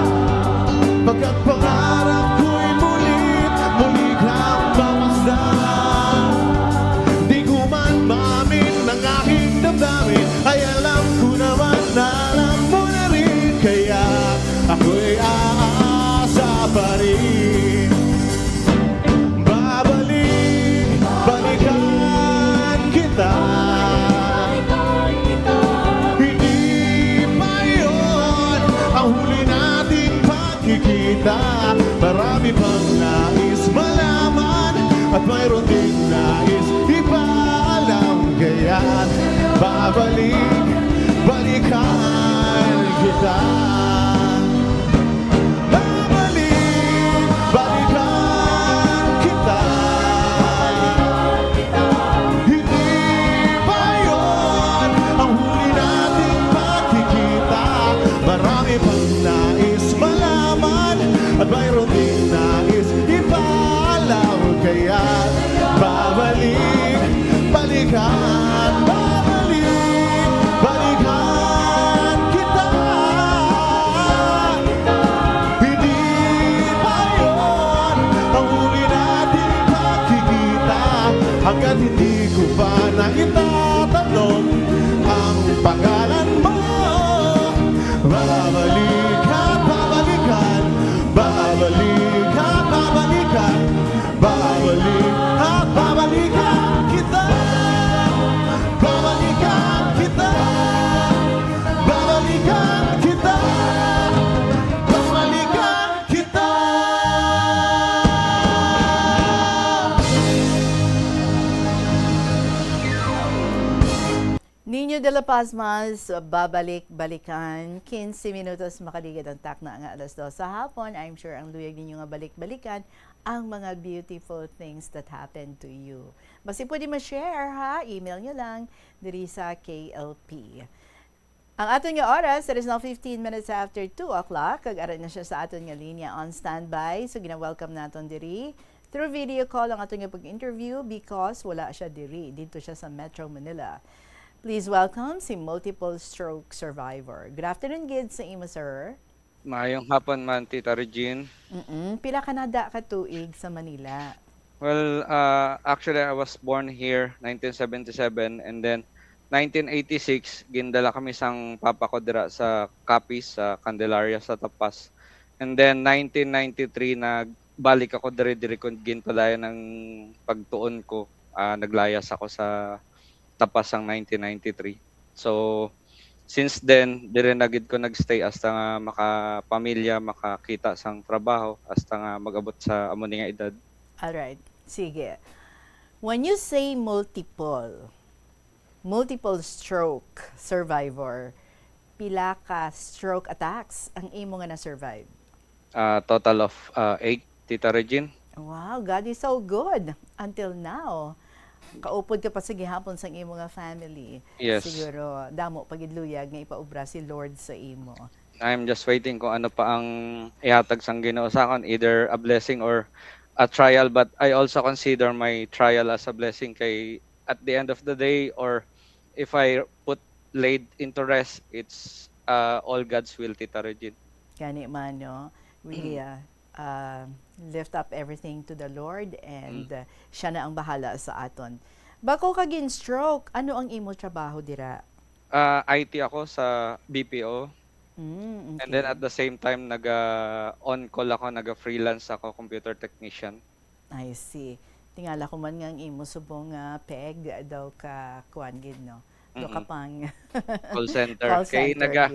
pagkat pangarap ko'y muli kang mamasdan. Di ko man maamin ng aking damdamin kita. Marami pang nais malaman at mayroon din nais ipaalam. Kaya't balikan kita. Balikan kita. Hindi pa yun ang huli nating pagkikita. Marami pang nais malaman at mayroon din nais ipaalam. Kaya't balikan kita. Hindi pa yun ang huli nating pagkikita. Hanggat hindi ko pa naitatanong ang pangalan mo. Babalik at babalikan kita. Babalikan kita. Nino de la Pazmas, babalik-balikan. 15 minutos makaligid ang takna nga alas 2 sa hapon. I'm sure ang luyag ninyo nga balik-balikan ang mga beautiful things that happened to you. Basta pwede ma-share ha, email nyo lang diri sa KLP. Ang aton nga oras, it is now 15 minutes after 2 o'clock. Kag-aral na siya sa aton nga linya on standby. So gina-welcome naton diri through video call ang aton nga pag-interview because wala siya diri. Dito siya sa Metro Manila. Please welcome si multiple stroke survivor. Good afternoon, Gid, sa imo, sir. Maayong hapon man, Tita Regine. Pila ka nada ka tuig sa Manila? Well, actually, I was born here 1977 and then 1986, gindala kami sang papa ko dira sa Capiz, sa Candelaria, sa Tapas. And then 1993, nagbalik ako diri kung ginpadayan ng pagtuon ko. Naglayas ako sa Tapas ang 1993. So, since then, dire na gid ko nagstay hasta nga makapamilya, makakita sang trabaho, hasta nga magabot sa amo ni nga edad. Alright, sige. When you say multiple stroke survivor, pila ka stroke attacks ang imo nga na-survive? Total of 8, Tita Regine. Wow, God is so good until now. Kaupod ka pa sa gihapon sa imo nga family. Yes. Siguro damo pagidluyag nga ipaubra si Lord sa imo. I'm just waiting kung ano pa ang ihatag sang Ginoo sa akin, either a blessing or a trial, but I also consider my trial as a blessing kay at the end of the day, or if I put laid into rest, it's all God's will, Tita Regine. Gani man, no? We lift up everything to the Lord and siya na ang bahala sa aton. Bako ka gin stroke, ano ang imo trabaho dira? IT ako sa BPO. Okay. And then at the same time, on-call ako, freelance ako, computer technician. I see. Tingala ko man nga ang imo subong peg daw ka kuan gid, no? Do ka pang call center. Call Kay center,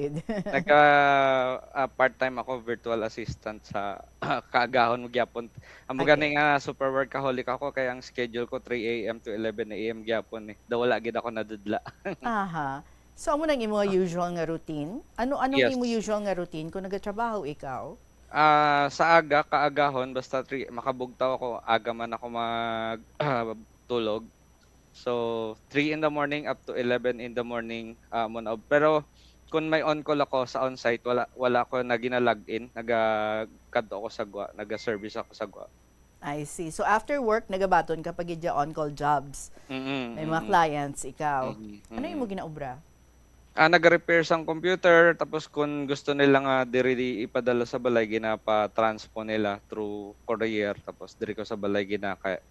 part-time ako virtual assistant sa kaagahon mo gyapon. Amo gani nga super workaholic ako kay ang schedule ko 3 AM to 11 AM gyapon eh. Daw wala gid ako nadudla. Aha. So amo nang imo usual nga routine? Anong Yes. imo usual nga routine kung nagatrabaho ikaw? Sa kaagahon basta makabugtaw ako, aga man ako tulog. So 3 in the morning up to 11 in the morning pero kung may on-call ako sa on-site, wala ako na gina-log-in, nagakadto ako sa GWA, naga-service ako sa GWA. I see. So after work, nagabaton ka pag on-call jobs. May mga clients, ikaw. Ano yung mo ginaubra? Nag-repair sang computer, tapos kung gusto nila nga diri ipadala sa balay, ginapa-transpo nila through courier, tapos diri ko sa balay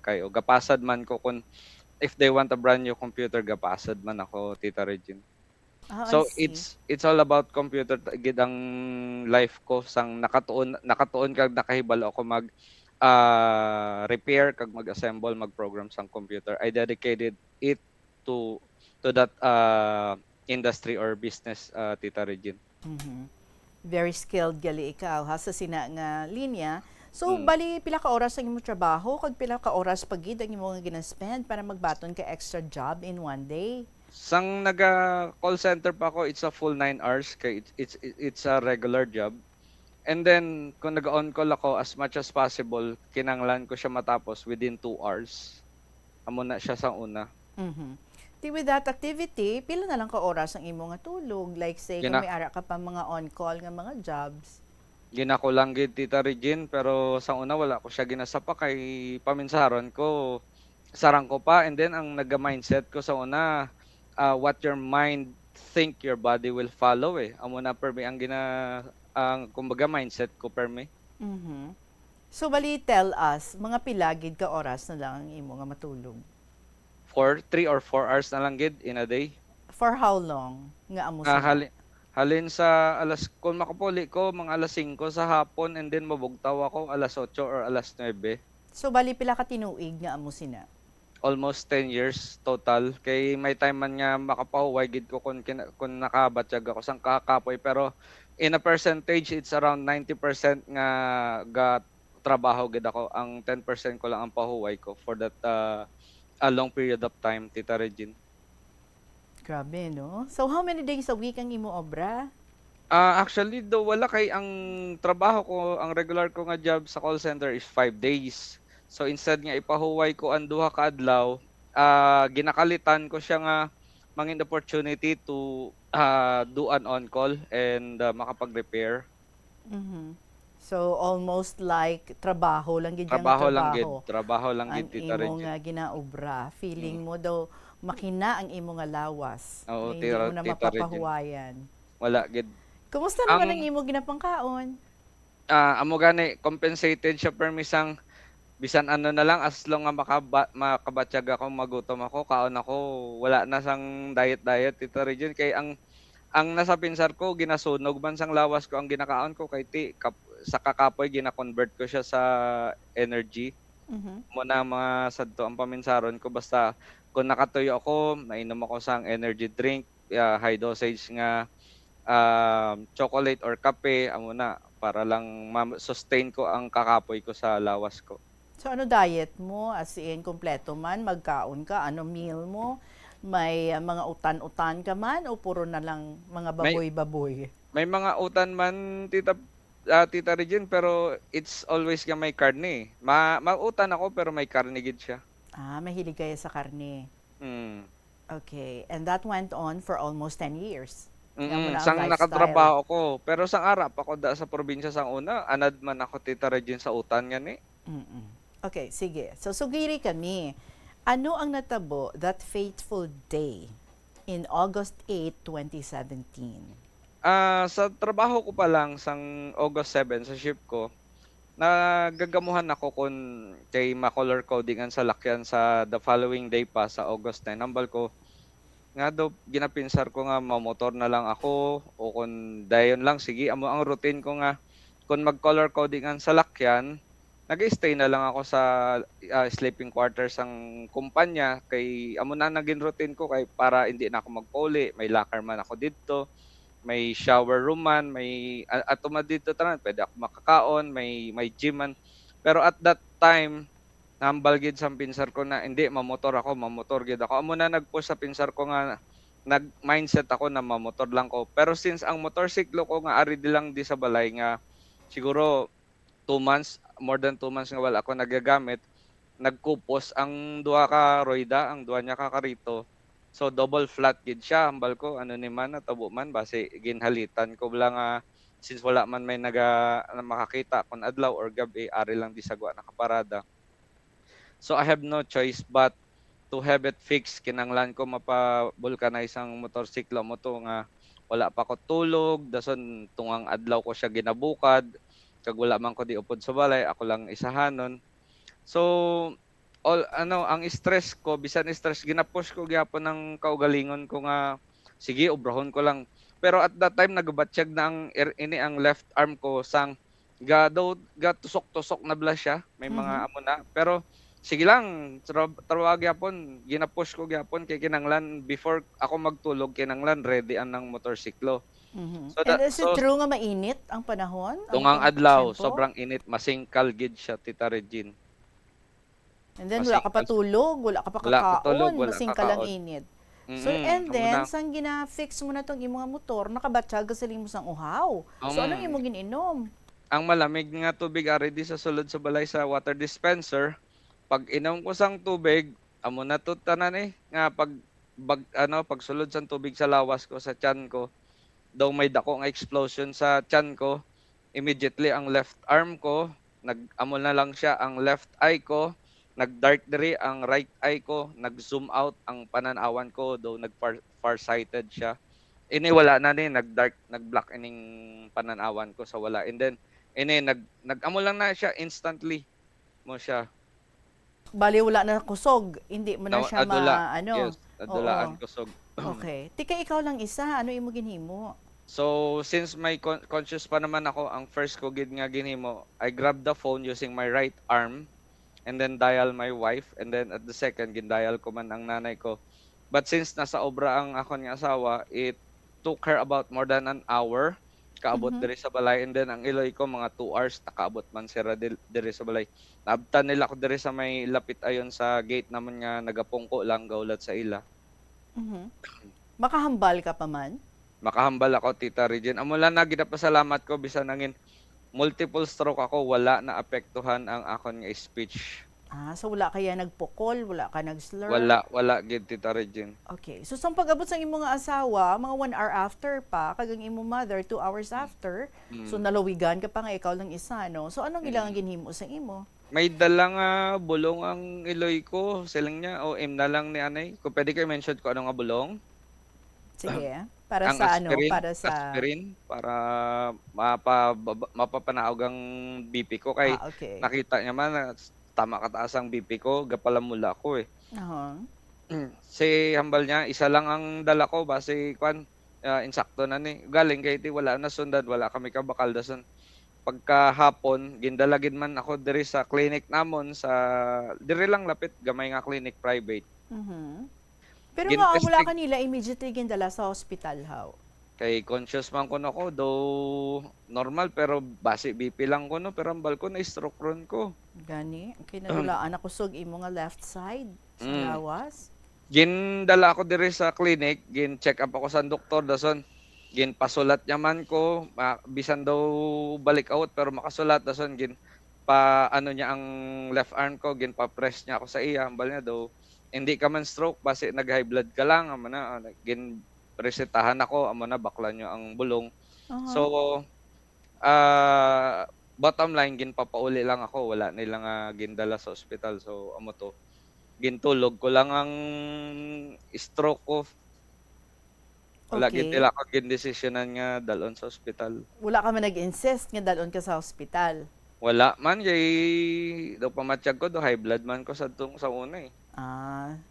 kayo. Gapasad man ko kung if they want a brand new computer, gapasad man ako, Tita Regine. So it's all about computer gid ang life ko sang nakatuon kag nakahibalo ako mag repair kag mag-assemble, mag-program sang computer. I dedicated it to that industry or business, Tita Regine. very skilled gali ikaw ha sa sina nga linya. So bali pila ka oras ang imong trabaho kag pila ka oras pagid ang imong gina-spend para magbaton ka extra job in one day? Sang naga-call center pa ako, it's a full 9 hours kay it's a regular job. And then kung nag-on call ako, as much as possible, kinanglan ko siya matapos within 2 hours. Amo na siya sa una. With that activity, pila na lang ka oras ang imo nga tulog? Like say, kung may ara ka pa mga on-call nga mga jobs. Ginako lang gid Tita Regine, pero sa una wala ko siya ginasapa kay paminsaron ko. Sarang ko pa, and then ang naga-mindset ko sa una, what your mind think your body will follow eh. Amo na per me ang kumbaga mindset ko per me. So bali tell us, mga pilagid ka oras na lang ang imo nga matulog? 3 or 4 hours na lang gid in a day. For how long nga amo sa? Halin sa kung makapuli ko, mga alas 5 sa hapon, and then mabugtaw ako alas 8 or alas 9. So bali pila ka tinuig nga amo sina? Almost 10 years total. Kay may time man nga makapahuway gid ko kung nakabatyag ako sang kakapoy, pero in a percentage it's around 90% nga trabaho gid ako. Ang 10% ko lang ang pahuway ko for that a long period of time, Tita Regine. Grabe, no? So how many days a week ang imo obra? Actually, wala kay ang trabaho ko, ang regular ko nga job sa call center is 5 days. So instead nga ipahuway ko ang duha ka adlaw, ginakalitan ko siya nga mangin opportunity to do an on-call and makapag-repair. So almost like trabaho lang gid Trabaho lang gid Tita Regine. Ang imo Regine. nga ginaobra, feeling mo daw makina ang imo nga lawas. Oo, Hindi mo na Tita Regine. mapapahuwayan. Wala gid. Kumusta naman ang imo ginapangkaon? Amo gani compensated siya per misang bisan ano na lang, as long nga makabatyag ako, magutom ako, kaon ako, wala na sang diet Tita Regine. Kay ang nasa pinsar ko, ginasunog man sang lawas ko, ang ginakaon ko kay sa kakapoy, gina-convert ko siya sa energy. Muna mga sadto ang paminsaron ko, basta kung nakatuyo ako, mainom ako sang energy drink, high dosage nga chocolate or kape, amo na, para lang sustain ko ang kakapoy ko sa lawas ko. So ano diet mo? As in, kompleto man? Magkaon ka? Ano meal mo? May mga utan-utan ka man? O puro na lang mga baboy-baboy? May mga utan man, Tita Regine, pero it's always nga may karne. Mautan ako, pero may karne gid siya. Mahilig kayo sa karne. Okay. And that went on for almost 10 years. Sang nakatrabaho ako. Pero sang arap ako sa probinsya sang una, anad man ako Tita Regine sa utan nga ni. Okay, sige. So sugiri kami. Ano ang natabo that fateful day in August 8, 2017? Sa trabaho ko pa lang sang August 7 sa shift ko, nagagamuhan ako kung kay ma-color codingan sa lakyan sa the following day pa sa August 9. Nambal ko nga daw ginapinsar ko nga mamotor na lang ako o kung dayon lang sige amo ang routine ko nga kung mag-color codingan sa lakyan, nag-stay na lang ako sa sleeping quarters ang kumpanya kay amo na naging routine ko kay para hindi na ako magpuli, may locker man ako dito. May shower room man, may atoma dito tanan, pwede ako makakaon, may gym man. Pero at that time, nambal gid sa pinsar ko na hindi mamotor gid ako. Amo na nag-push sa pinsar ko nga nag-mindset ako na mamotor lang ko. Pero since ang motorsiklo ko nga ari di lang di sa balay nga siguro 2 months, more than 2 months nga wala ako nagagamit, nagkupos ang duha ka roida, ang duha niya ka karito. So double flat gid siya, ambal ko ano ni man natabo man base ginhalitan ko lang since wala man may makakita kun adlaw or gabi ari lang di sagwa nakaparada. So I have no choice but to have it fixed. Kinanglan ko mapa-vulcanize ang motorsiklo mo to nga wala pa ko tulog, dason tungang adlaw ko siya ginabukad, kag wala man ko di upod sa balay, ako lang isahanon. So ang stress ko, bisan stress, ginapush ko gyapon ng kaugalingon ko nga sige, obrahon ko lang. Pero at that time nagabatsyag na ang left arm ko sang tusok-tusok na bla siya, may mga amo na. Pero sige lang, trawa gyapon, ginapush ko gyapon kay kinanglan before ako magtulog, kinanglan ready ang motorsiklo. Mhm. So, And is it true nga mainit ang panahon? tungang adlaw, tiyempo? sobrang init, masingkal gid siya, Tita Regine. And then wala ka pa tulog, wala ka pa Wala ka tulog, kakaon, wala masing ka lang kakaon. init. Mm-mm, So and amo then na. sang gina-fix mo na tong imong motor, nakabatsyag ka sa limos ng uhaw. So anong imong gininom? Ang malamig nga tubig ari di sa sulod sa balay sa water dispenser. Pag inom ko sang tubig, amo na to tanan nga pag sulod sang tubig sa lawas ko sa tiyan ko, daw may dako nga explosion sa tiyan ko. Immediately ang left arm ko nag-amo na lang siya, ang left eye ko nag-dark diri, ang right eye ko nag-zoom out ang pananawan ko, daw nag-farsighted siya. Ini wala na ni nag-black ining pananawan ko sa wala. And then ini nag-amo lang na siya instantly mo siya. Bali wala na kusog, hindi mo na siya Yes, adulaan kusog. Okay. Tika ikaw lang isa, ano imong ginhimo? So, since may conscious pa naman ako, ang first ko gid nga ginhimo, I grabbed the phone using my right arm and then dial my wife, and then at the second gin-dial ko man ang nanay ko. But since nasa obra ang akon nga asawa, it took her about more than an hour kaabot diri sa balay, and then ang iloy ko mga 2 hours nakaabot man sira diri sa balay. Naabtan nila ko diri sa may lapit ayon sa gate naman nga nagapungko lang gaulat sa ila. Makahambal ka pa man? Makahambal ako, Tita Regine. Amo lang na ginapasalamat ko bisan nangin multiple stroke ako, wala na apektuhan ang akon nga speech. So wala kaya nagpukol, wala ka nag-slur? Wala gid, Tita Regine. Okay. So sa pag-abot sa imong asawa, mga 1 hour after pa, kagang imong mother 2 hours after. So nalawigan ka pa nga ikaw lang isa, no? So anong ilang ginhimo sa imo? May dalang bulong ang iloy ko, silang niya o na lang ni anay. Kung pwede kayo mention ko ano nga bulong? Sige. Para Ang sa aspirin, Para sa aspirin para mapapanaog ang BP ko kay okay. nakita niya man na tama kataas ang BP ko, gapalamula ko Si hambal niya, isa lang ang dala ko base insakto na ni. Galing kay ti wala na sundan, wala kami kabakal dason. Pagkahapon, gindalagin man ako diri sa clinic namon sa diri lang lapit gamay nga clinic private. Pero nga wala kanila immediately gindala sa hospital how? Kay conscious man ko nako, though normal pero base BP lang ko no, pero ambal ko na stroke ron ko. Gani, kay nadulaan ako sug imo nga left side sa lawas. Gindala ako diri sa clinic, gin-check up ako sa doktor dason. Ginpasulat niya man ko, bisan daw balik out pero makasulat dason gin pa ano niya ang left arm ko, ginpa-press niya ako sa iya, ambal niya daw hindi ka man stroke base nag-high blood ka lang, amo na gin resetahan ako, amo na bakla nyo ang bulong. So bottom line ginpapauli lang ako, wala nilang gindala sa ospital. So amo to, gintulog ko lang ang stroke ko. Wala gid nila ko gindesisyonan nga dalon sa ospital. Wala ka man nag-insist nga dalon ka sa ospital? Wala man, jay daw pamatsyag ko, do high blood man ko sa una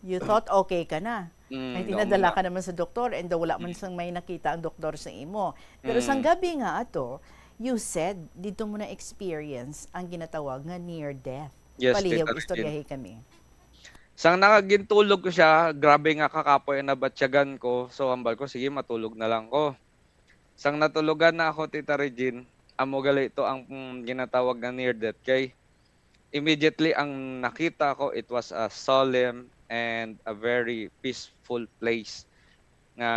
You thought okay ka na. Ay tinadala ka naman sa doktor and wala man sang may nakita ang doktor sa imo. Pero sang gabi nga ato, you said dito mo na experience ang ginatawag nga near death. Yes, Palihog istoryahe kami. Sang nakagintulog ko siya, grabe nga kakapoy na batsyagan ko. So ambal ko, sige matulog na lang ko. Sang natulugan na ako, Tita Regine, amo gali ito ang ginatawag na near death. Kay immediately ang nakita ko, it was a solemn and a very peaceful place nga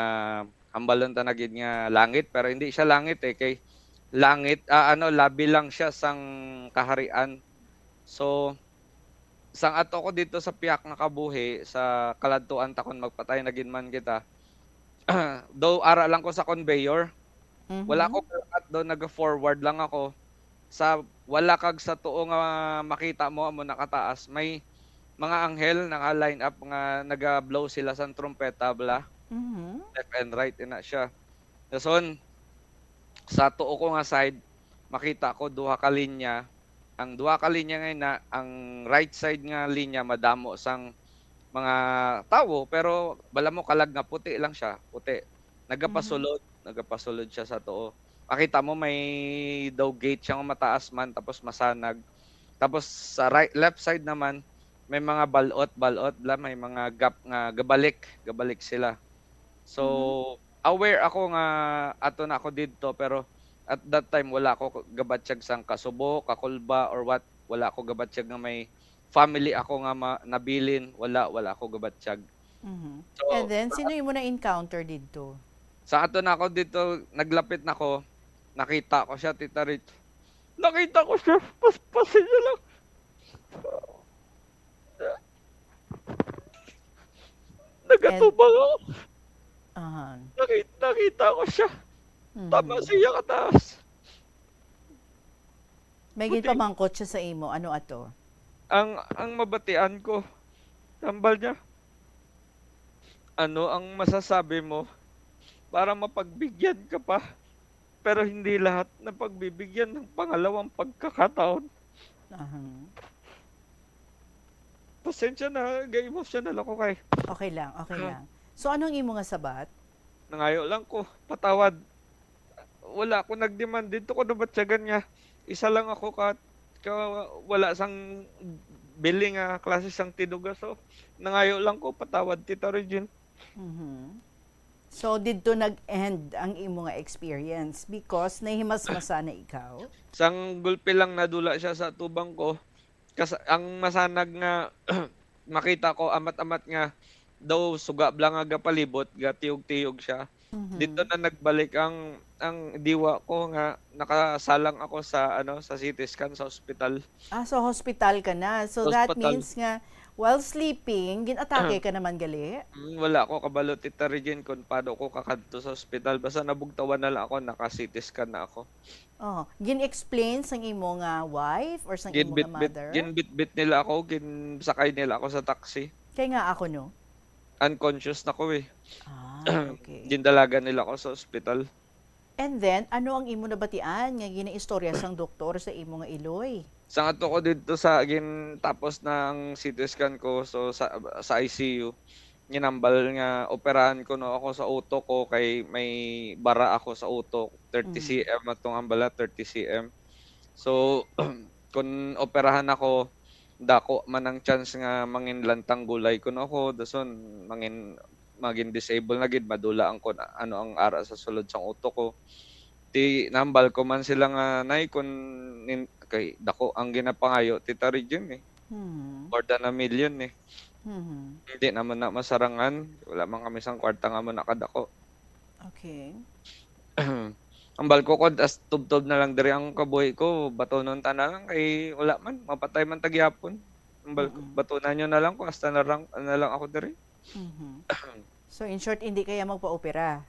hambalon ta na gid nga langit, pero hindi siya langit kay langit labi lang siya sang kaharian. So sang ato ko dito sa piyak nga kabuhi sa kaladtuan takon magpatay na gid man kita. Though ara lang ko sa conveyor, wala ko do naga-forward lang ako sa wala kag sa tuo nga makita mo amo nakataas, may mga anghel naka-line up nga naga-blow sila sa trumpeta bla. Left and right ina siya. Dason sa tuo ko nga side makita ko duha ka linya. Ang duha ka linya nga na ang right side nga linya madamo sang mga tawo, pero bala mo kalag nga puti lang siya, puti. Nagapasulod siya sa tuo. Makita mo may daw gate siyang mataas man tapos masanag. Tapos sa left side naman may mga balot bla, may mga gap nga gabalik sila. So aware ako nga ato na ako didto pero at that time wala ako gabatsyag sang kasubo, kakulba or what. Wala ako gabatsyag nga may family ako nga nabilin. Wala ako gabatsyag. So, And then, sino yung mo na-encounter dito? sa ato na ako dito, naglapit na ako, nakita ko siya, Tita Rich. Nakita ko siya, paspasin niya lang. Nagatubang ako. Nakita ko siya. Tama siya kataas. May ginpamangkot siya sa imo. Ano ato? Ang mabatian ko, tambal niya. Ano ang masasabi mo para mapagbigyan ka pa? Pero hindi lahat na pagbibigyan ng pangalawang pagkakataon. Pasensya na, ga-emotional ako kay. Okay lang. So, anong imo nga sabat? Nangayo lang ko, patawad. Wala ako nag-demand dito ko nabatyagan niya. Isa lang ako wala sang billing klase sang tinuga. So, nangayo lang ko, patawad, Tita Regine. So, dito nag-end ang imo nga experience because nahimas-masa na ikaw? Sang gulpi lang nadula siya sa tubang ko. Ang masanag nga makita ko amat-amat nga daw suga blang nga palibot, gatiyog-tiyog siya. Dito na nagbalik ang diwa ko nga nakasalang ako sa sa CT scan sa ospital. So hospital ka na. So that means nga while sleeping, ginatake ka naman gali? Wala ako kabalo, Tita Regine, kung paano ko kakadto sa ospital. Basta nabugtawan na lang ako, naka-CT scan na ako. Gin-explain sang imo nga wife or sang imo nga mother? Ginbit-bit nila ako, ginsakay nila ako sa taxi. Kaya nga ako, no? Unconscious na ko eh. Okay. Gindalagan nila ako sa ospital. And then, ano ang imo nabatian nga ginaistorya sang doktor sa imo nga iloy? Sang ato ko dito sa tapos ng CT scan ko, so sa ICU, ginambal nga operahan ko no ako sa utok ko kay may bara ako sa utok, 30 cm atong ambala, 30 cm. So kung operahan ako, dako man ang chance nga mangin lantang gulay ko no ako, dason magin disable na gid, madula ang kun ano ang ara sa sulod sang utok ko. Nambal ko man sila nga nay kun kay dako ang ginapangayo, Tita Regine eh. More than 1 million eh. Hindi naman na masarangan. Wala man kami sang kwarta nga mo nakadako. Okay. Ang balko ko as tubtob na lang diri ang kabuhi ko, batonon ta na lang kay wala man mapatay man tagyapon. Ang balko batunan nyo na lang ko hasta na lang ako diri. So in short, hindi kaya magpa-opera?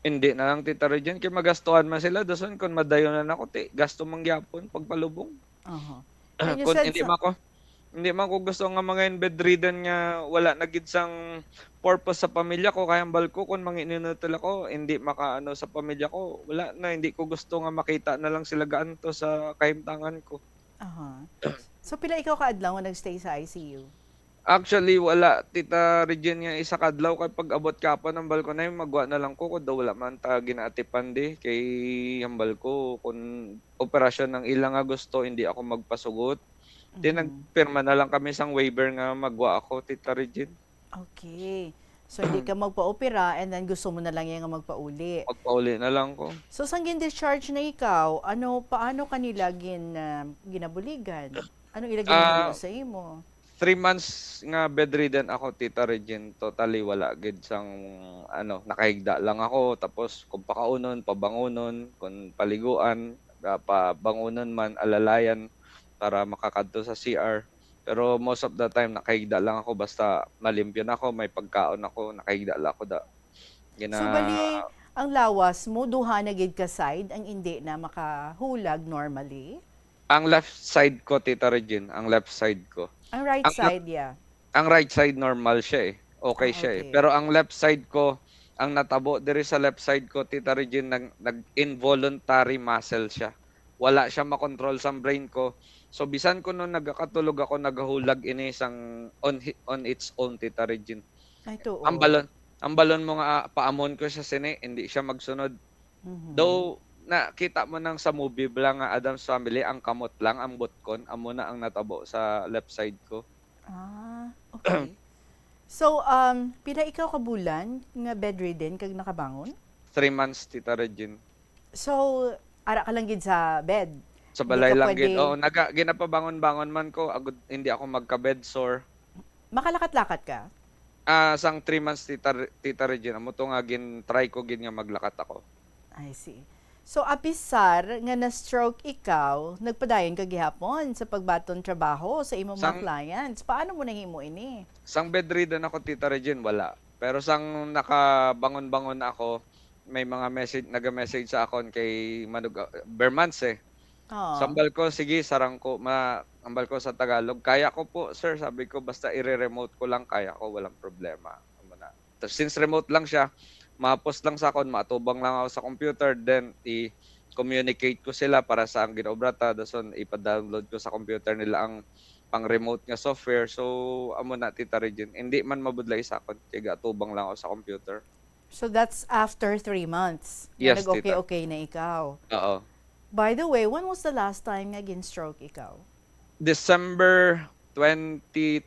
Hindi na lang, Tita Regine, kay magastuhan man sila dason kun madayonan ako gasto mangyapon pagpalubong. Kung hindi man ko gusto nga mga bedridden nga wala na gid sang purpose sa pamilya ko, kaya balko kun manginunutil ako hindi makaano sa pamilya ko, wala na, hindi ko gusto nga makita na lang sila gaanto sa kahimtangan ko. So pila ikaw kaadlaw nga nagstay sa ICU? Actually, wala, Tita Regine, nga isa kadlaw kay pag-abot ka pa ng balko na magwa na lang ko kung daw wala man ta ginaatipan di kay hambal ko kung operasyon ng ilang nga gusto hindi ako magpasugot. Di nagpirma na lang kami sang waiver nga magwa ako, Tita Regine. Okay. So hindi ka magpa-opera and then gusto mo na lang yung magpauli. Magpauli na lang ko. So sang gin-discharge na ikaw, paano kanila ginabuligan? Anong ilagay sa imo? 3 months nga bedridden ako, Tita Regine. Totally wala gid sang nakahigda lang ako, tapos kung pakaunon, pabangunon, kung paliguan, pabangunon man, alalayan para makakadto sa CR. Pero most of the time nakahigda lang ako, basta malimpyo na ako, may pagkaon ako, nakahigda lang ako So bali, ang lawas mo duha na gid ka side ang hindi na makahulag normally? Ang left side ko, Tita Regine, ang left side ko. Ang right side, yeah. Ang right side normal siya eh. Okay siya eh. Pero ang left side ko, ang natabo diri sa left side ko, Tita Regine, nag-involuntary muscle siya. Wala siya makontrol sa brain ko. So bisan ko nung nagkakatulog ako, naghulag ini sang on its own, Tita Regine. Ang balon mo nga paamon ko siya sini, hindi siya magsunod. Though nakita mo nang sa movie blang nga Addams Family, ang kamot lang, ang butkon, amo na ang natabo sa left side ko. Okay. So, pila ikaw ka bulan nga bedridden kag nakabangon? 3 months, Tita Regine. So, ara ka lang gid sa bed. Sa Hindi balay ka lang pwede- gid. Oo, ginapabangon-bangon man ko, agud hindi ako magka-bed sore. Makalakat-lakat ka? Sang 3 months, Tita Regine, amo to nga try ko gid nga maglakat ako. I see. So, apisar nga na-stroke ikaw, nagpadayon ka gihapon sa pagbaton trabaho sa imong mga Sang- clients. Paano mo nahimo ini? Sang bedridden ako, Tita Regine, wala. Pero sang nakabangon-bangon na ako, may mga naga-message sa akon kay Bermans eh. Oh. Sambal ko, sige, sarang ko, ambal ko sa Tagalog. Kaya ko po, sir, sabi ko, basta i-remote ko lang, kaya ko, walang problema. Since remote lang siya, ma-post lang sa akon, matubang lang ako sa computer, then i-communicate ko sila para sa ang ginobrata, dason ipa-download ko sa computer nila ang pang-remote nga software. So, amo na, Tita Regine. Hindi man mabudlay sa akon, kaya tubang lang ako sa computer. So, that's after 3 months. Yes, na tita. nag-okay-okay na ikaw. Oo. By the way, when was the last time nga gin-stroke ikaw? December 25,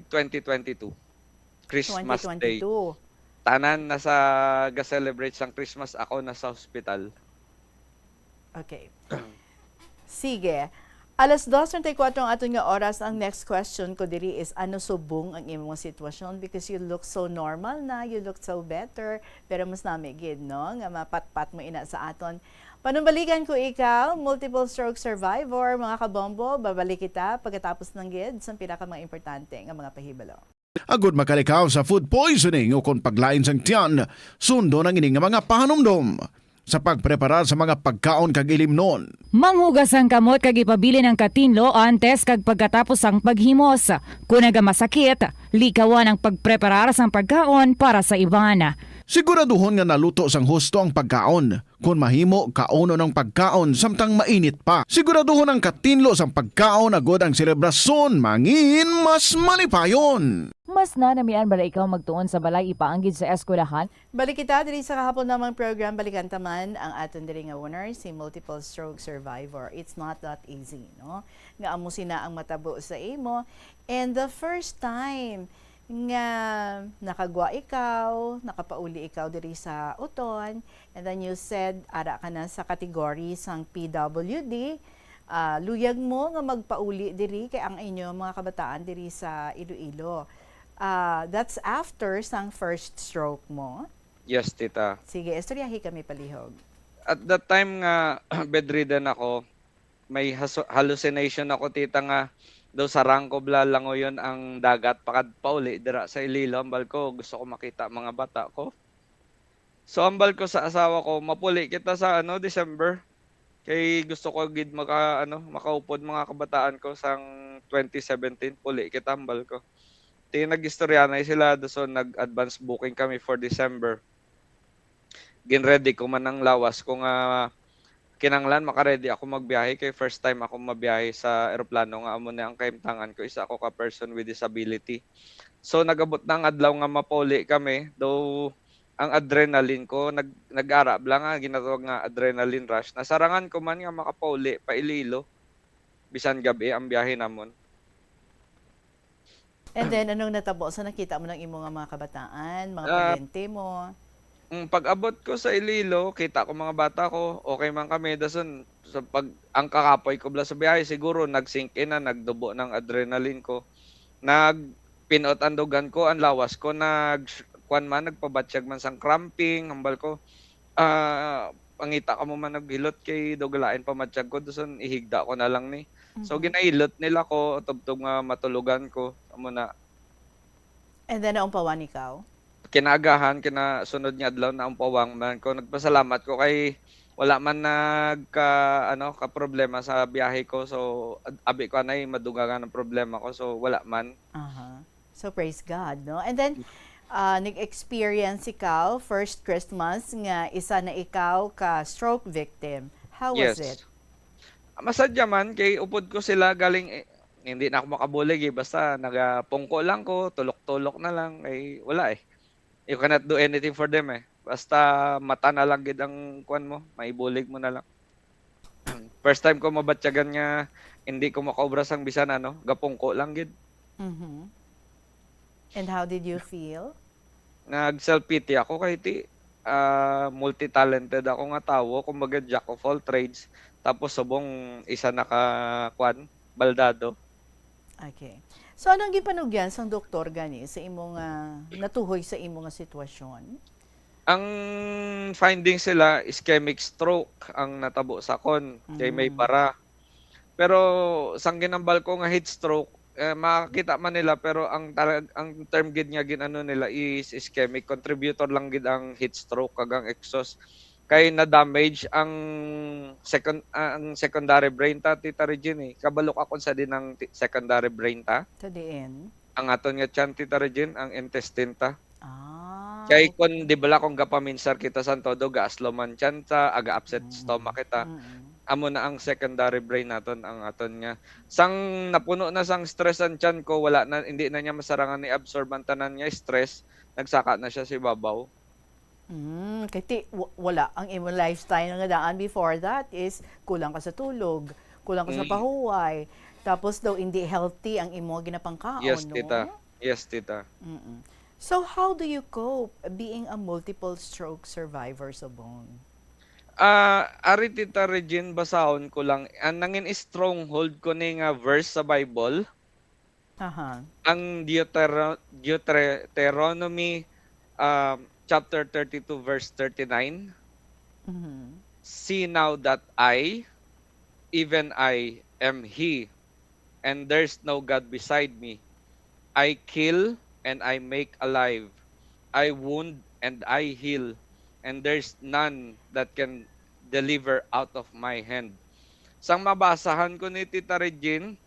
2022. Christmas Day. 2022. Tanan nasa ga-celebrate sang Christmas, ako nasa hospital. Okay. Sige. Alas 2:34 ang aton nga oras. Ang next question ko diri is ano subong ang imong sitwasyon because you look so normal na, you look so better, pero mas namigid no nga mapatpat mo ina sa aton. Panumbalikan ko ikaw, multiple stroke survivor, mga kabombo, babalik kita pagkatapos ng gid sa pinaka mga importante nga mga pahibalo. Agud makalikaw sa food poisoning o kung paglain sang tiyan, sundo ng ining nga mga pahanumdom sa pagpreparar sa mga pagkaon kag ilimnon. Manghugas ang kamot kag ipabili ng katinlo antes kag pagkatapos ang paghimos. Kung nagamasakit, likawan ang pagpreparar sang pagkaon para sa iban. Siguraduhon nga naluto sang husto ang pagkaon. Kung mahimo, kauno ng pagkaon samtang mainit pa. Siguraduhon ang katinlo sang pagkaon agod ang selebrasyon mangin mas malipayon. Mas na namian bala ikaw magtuon sa balay ipaanggid sa eskwelahan? Balik kita diri sa kahapon namang program Balikan Taman ang aton diri nga winner si multiple stroke survivor. It's not that easy, no? Nga amo sina ang matabo sa imo and the first time nga nakagwa ikaw, nakapauli ikaw diri sa uton, and then you said ara ka na sa category sang PWD, luyag mo nga magpauli diri kay ang inyo mga kabataan diri sa Iloilo. That's after sang first stroke mo. Yes, Tita. Sige, istoryahi kami palihog. At that time nga bedridden ako, may hallucination ako, Tita, nga daw sa Rangko Blalango yon ang dagat pakad pauli dira sa Iloilo. Ambal ko, gusto ko makita mga bata ko. So ambal ko sa asawa ko, mapuli kita sa December. Kay gusto ko gid makaupod mga kabataan ko sang 2017, puli kita ambal ko. Nag-istorya na sila, so nag-advance booking kami for December. Gin-ready ko man ang lawas kung kinanglan makaredy ako magbiyahe kay first time ako mabiyahe sa eroplano nga amo na ang kaimtangan ko, isa ako ka person with disability. So nagabot na ang adlaw nga mapuli kami, though ang adrenaline ko nag-arab lang nga ginatawag nga adrenaline rush. Nasarangan ko man nga makapauli pa Iloilo bisan gabi ang biyahe namon. And then anong natabo sa nakita mo ng imo nga mga kabataan, mga pasyente mo? Pag abot ko sa Iloilo, kita ko mga bata ko, okay man kami. Dason, pag ang kakapoy ko bla sa biyahe, siguro nag-sink in na, nagdubo ng adrenaline ko. Nagpinot ang dugan ko, ang lawas ko, nagpabatsyag man sang cramping, hambal ko. Pangita ka mo man naghilot kay dugalain pamatsyag ko, dason ihigda ko na lang ni. So ginailot nila ko, tubtog nga matulugan ko. Amo na. And then naumpawan ikaw? Kinagahan, kinasunod niya adlaw na umpawang man ko. Nagpasalamat ko kay wala man ka problema sa biyahe ko. So abi ko anay madugangan ang problema ko. So wala man. So praise God, no? And then nag-experience ikaw first Christmas nga isa na ikaw ka stroke victim. How was it? Masadya man kay upod ko sila galing hindi na ako makabulig basta nagapungko lang ko, tulok-tulok na lang wala You cannot do anything for them Basta mata na lang gid ang kuan mo, maibulig mo na lang. First time ko mabatyagan nga hindi ko makaobra sang bisan gapungko lang gid. And how did you feel? Nag self pity ako kay multi-talented ako nga tawo, kumbaga jack of all trades, tapos subong isa naka baldado. Okay. So anong gipanugyan sang doktor gani sa imong natuhoy sa imong sitwasyon? Ang finding sila ischemic stroke ang natabo sa kon, kay may bara. Pero sang ginambal ko nga heat stroke, makakita man nila pero ang term gid nga ginano nila is ischemic, contributor lang gid ang heat stroke kag ang exhaust kay na damage ang secondary brain ta, Tita Regine. Kabalok ako sa din ang secondary brain ta. Tadiin. Ang aton nga tiyan, Tita Regine, ang intestine ta. Kay kun di bala kung gapaminsar kita sa todo gaaslo man tiyan ta, aga upset stomach kita. Amo na ang secondary brain naton ang aton nga. Sang napuno na sang stress ang tiyan ko, wala na, hindi na niya masarangan ni absorb ang tanan niya stress, nagsaka na siya si babaw. Kaya wala ang imong lifestyle nga daan before that is kulang ka sa tulog, kulang ka sa pahuway, tapos daw hindi healthy ang imo ginapangkaon, Yes, no? tita. Yes, tita. So how do you cope being a multiple stroke survivor sa bone? Ari Tita Regine, basahon ko lang. Ang nangin stronghold ko ni nga verse sa Bible. Ang Deuteronomy chapter 32 verse 39. See now that I, even I, am He, and there's no God beside me. I kill and I make alive. I wound and I heal. And there's none that can deliver out of my hand. Sang mabasahan ko ni Tita Regine,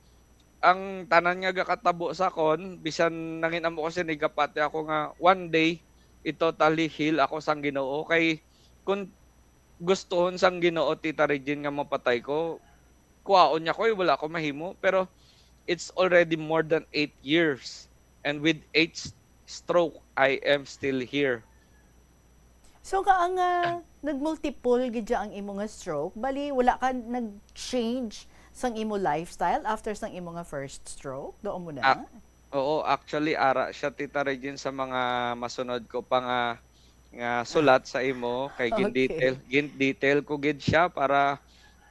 ang tanan nga gakatabo sa kon, bisan nangin amo kasi nigapati ako nga one day, totally heal ako sang Ginoo. Kay kung gustohon sang Ginoo, Tita Regine, nga mapatay ko, kuwaon niya ko, wala ko mahimo. Pero it's already more than 8 years. And with 8 stroke, I am still here. So kaang nagmultiple gidya ang imo nga stroke, bali wala ka nag-change sang imo lifestyle after sang imo nga first stroke? Doon mo na? Oo, actually ara siya, Tita Regine, sa mga masunod ko pa nga sulat sa imo kay detail ko gid siya para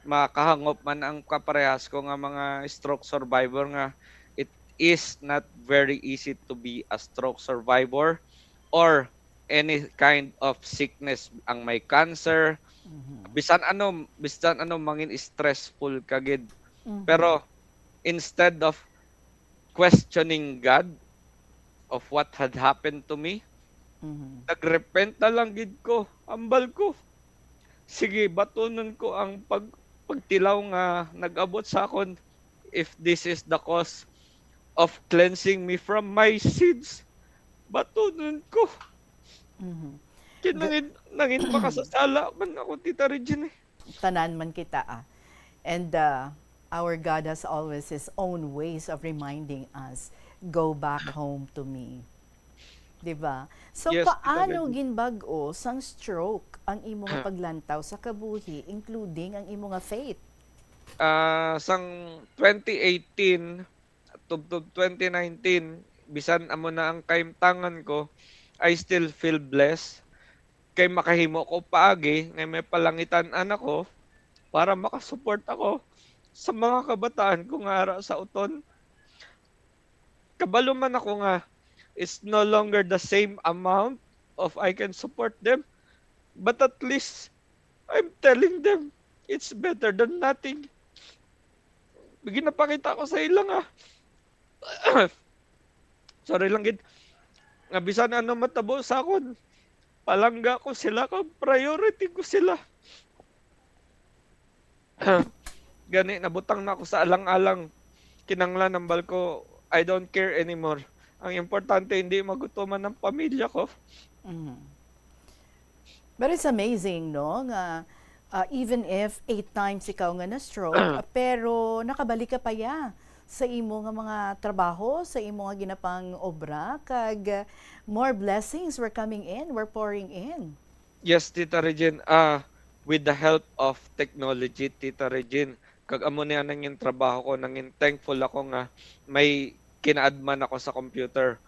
makahangop man ang kaparehas ko nga mga stroke survivor nga it is not very easy to be a stroke survivor or any kind of sickness, ang may cancer, bisan ano mangin stressful kagid. Pero instead of questioning God of what had happened to me, nagrepent na lang gid ko, ambal ko. Sige, batunon ko ang pagtilaw nga nag-abot sa akon, if this is the cause of cleansing me from my sins, batunon ko. Nangin makasasala man ako, Tita Regine. Tanan man kita And our God has always His own ways of reminding us, go back home to me. Diba? So Yes, paano ginbag-o sang stroke ang imo nga paglantaw sa kabuhi, including ang imo nga faith? Sang 2018 to 2019, bisan amo na ang kaimtangan ko, I still feel blessed kay makahimo ko paagi ngay may palangitan anak ko para makasupport ako sa mga kabataan ko nga ara sa uton. Kabalo man ako nga it's no longer the same amount of I can support them, but at least I'm telling them it's better than nothing. Bigyan na pakita ko sa ilang sorry lang gid. Nga bisan ano matabo sa akon, palangga ko sila, kag priority ko sila. Gani, nabutang na ako sa alang-alang. Kinanglan ng balko, I don't care anymore. Ang importante, hindi magutuman ng pamilya ko. But it's amazing, no? Nga, even if 8 times ikaw nga na-stroke, pero nakabalik ka pa ya sa imo nga mga trabaho, sa imo nga ginapang obra, kag more blessings were coming in, were pouring in. Yes, Tita Regine. With the help of technology, Tita Regine, kag amo niya nanging trabaho ko, nanging thankful ako nga may kinaadman ako sa computer.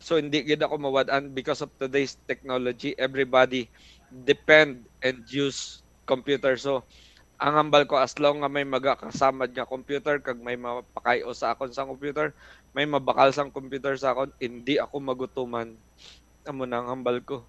So hindi gid ako mawad-an because of today's technology. Everybody depend and use computer. So ang hambal ko, as long nga may magakasamad nga computer, kag may mapakayo sa akon sa computer, may mabakal sang computer sa akon, hindi ako magutuman. Amo na ang hambal ko.